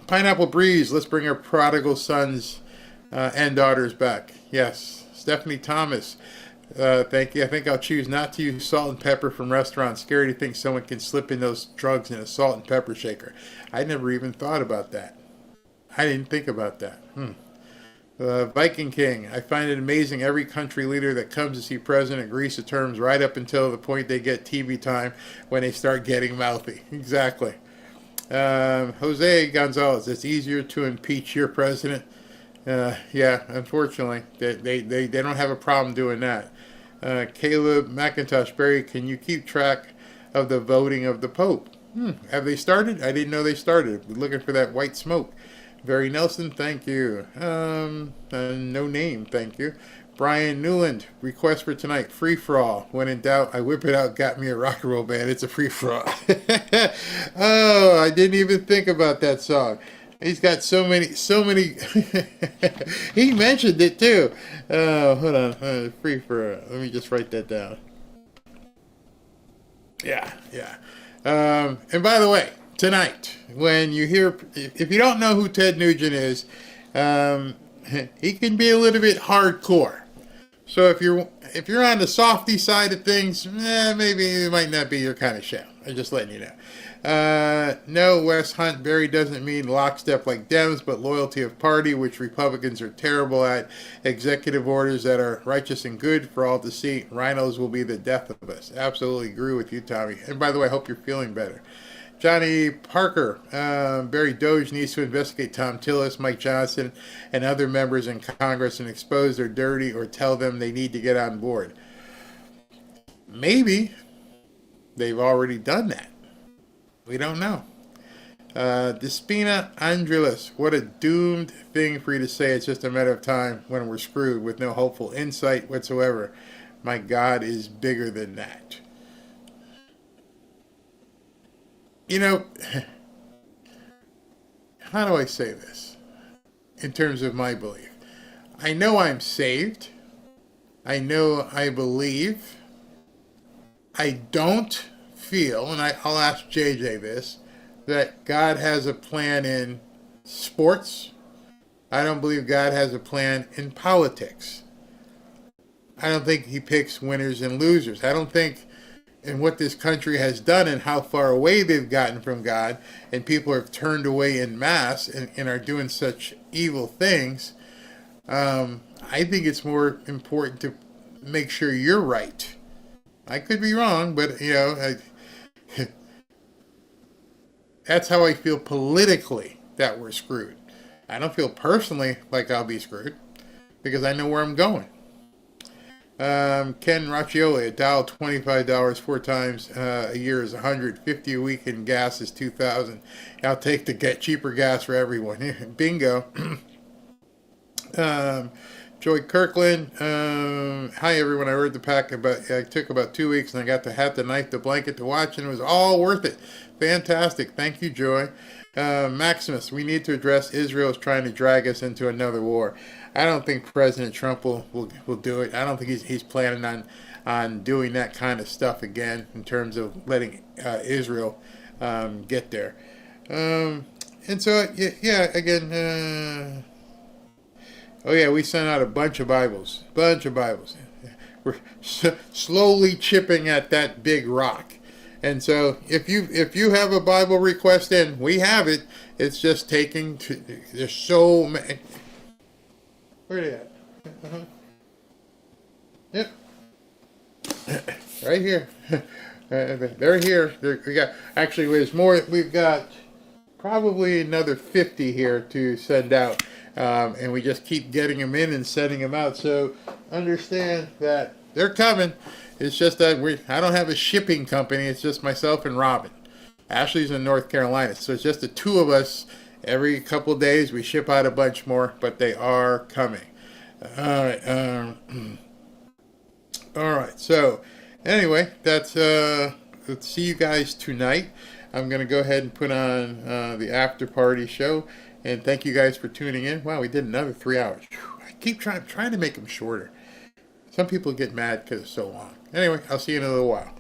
Pineapple Breeze, let's bring our prodigal sons and daughters back. Yes. Stephanie Thomas, thank you. I think I'll choose not to use salt and pepper from restaurants. Scary to think someone can slip in those drugs in a salt and pepper shaker. I never even thought about that. I didn't think about that. Viking King, I find it amazing every country leader that comes to see President agrees to terms right up until the point they get TV time when they start getting mouthy. Exactly. Jose Gonzalez, it's easier to impeach your president. Yeah, unfortunately, they don't have a problem doing that. Caleb McIntosh, Barry, can you keep track of the voting of the Pope? Have they started? I didn't know they started. We're looking for that white smoke. Barry Nelson, thank you. No name, thank you. Brian Newland, request for tonight, free for all. When in doubt, I whip it out, got me a rock and roll band. It's a free for all. Oh, I didn't even think about that song. He's got so many. He mentioned it too. Hold on, free for all. Let me just write that down. Yeah. And by the way, tonight, when you hear, if you don't know who Ted Nugent is, he can be a little bit hardcore. So if you're on the softy side of things, maybe it might not be your kind of show. I'm just letting you know. No, Wes Hunt, Barry doesn't mean lockstep like Dems, but loyalty of party, which Republicans are terrible at. Executive orders that are righteous and good for all to see. Rhinos will be the death of us. Absolutely agree with you, Tommy. And by the way, I hope you're feeling better. Johnny Parker, Barry Doge needs to investigate Tom Tillis, Mike Johnson, and other members in Congress and expose their dirty or tell them they need to get on board. Maybe they've already done that. We don't know. Despina Andrelis, what a doomed thing for you to say. It's just a matter of time when we're screwed with no hopeful insight whatsoever. My God is bigger than that. You know, how do I say this in terms of my belief? I know I'm saved. I know I believe. I don't feel, and I'll ask JJ this, that God has a plan in sports. I don't believe God has a plan in politics. I don't think he picks winners and losers. I don't think in what this country has done and how far away they've gotten from God, and people have turned away en masse and are doing such evil things, I think it's more important to make sure you're right. I could be wrong, but, you know, that's how I feel politically that we're screwed. I don't feel personally like I'll be screwed because I know where I'm going. Ken Raccioli, $1, $25 4 times a year is $150 a week, and gas is $2,000. I'll take the get cheaper gas for everyone. Bingo. Joy Kirkland, hi everyone. I heard the pack it took about 2 weeks, and I got the hat, the knife, the blanket to watch, and it was all worth it. Fantastic. Thank you, Joy. Maximus, we need to address Israel's trying to drag us into another war. I don't think President Trump will do it. I don't think he's planning on doing that kind of stuff again in terms of letting Israel get there. And so, yeah, again, oh yeah, we sent out a bunch of Bibles. We're slowly chipping at that big rock. And so if you have a Bible request in, we have it. It's just taking there's so many. Where are they at? Yep. Right here. They're here. We got, actually, there's more. We've got probably another 50 here to send out. And we just keep getting them in and sending them out. So understand that they're coming. It's just that I don't have a shipping company. It's just myself and Robin. Ashley's in North Carolina. So it's just the two of us. Every couple of days we ship out a bunch more, but they are coming. All right. All right. So anyway, that's let's see you guys tonight. I'm going to go ahead and put on the after party show. And thank you guys for tuning in. Wow, we did another 3 hours. I keep trying to make them shorter. Some people get mad because it's so long. Anyway, I'll see you in a little while.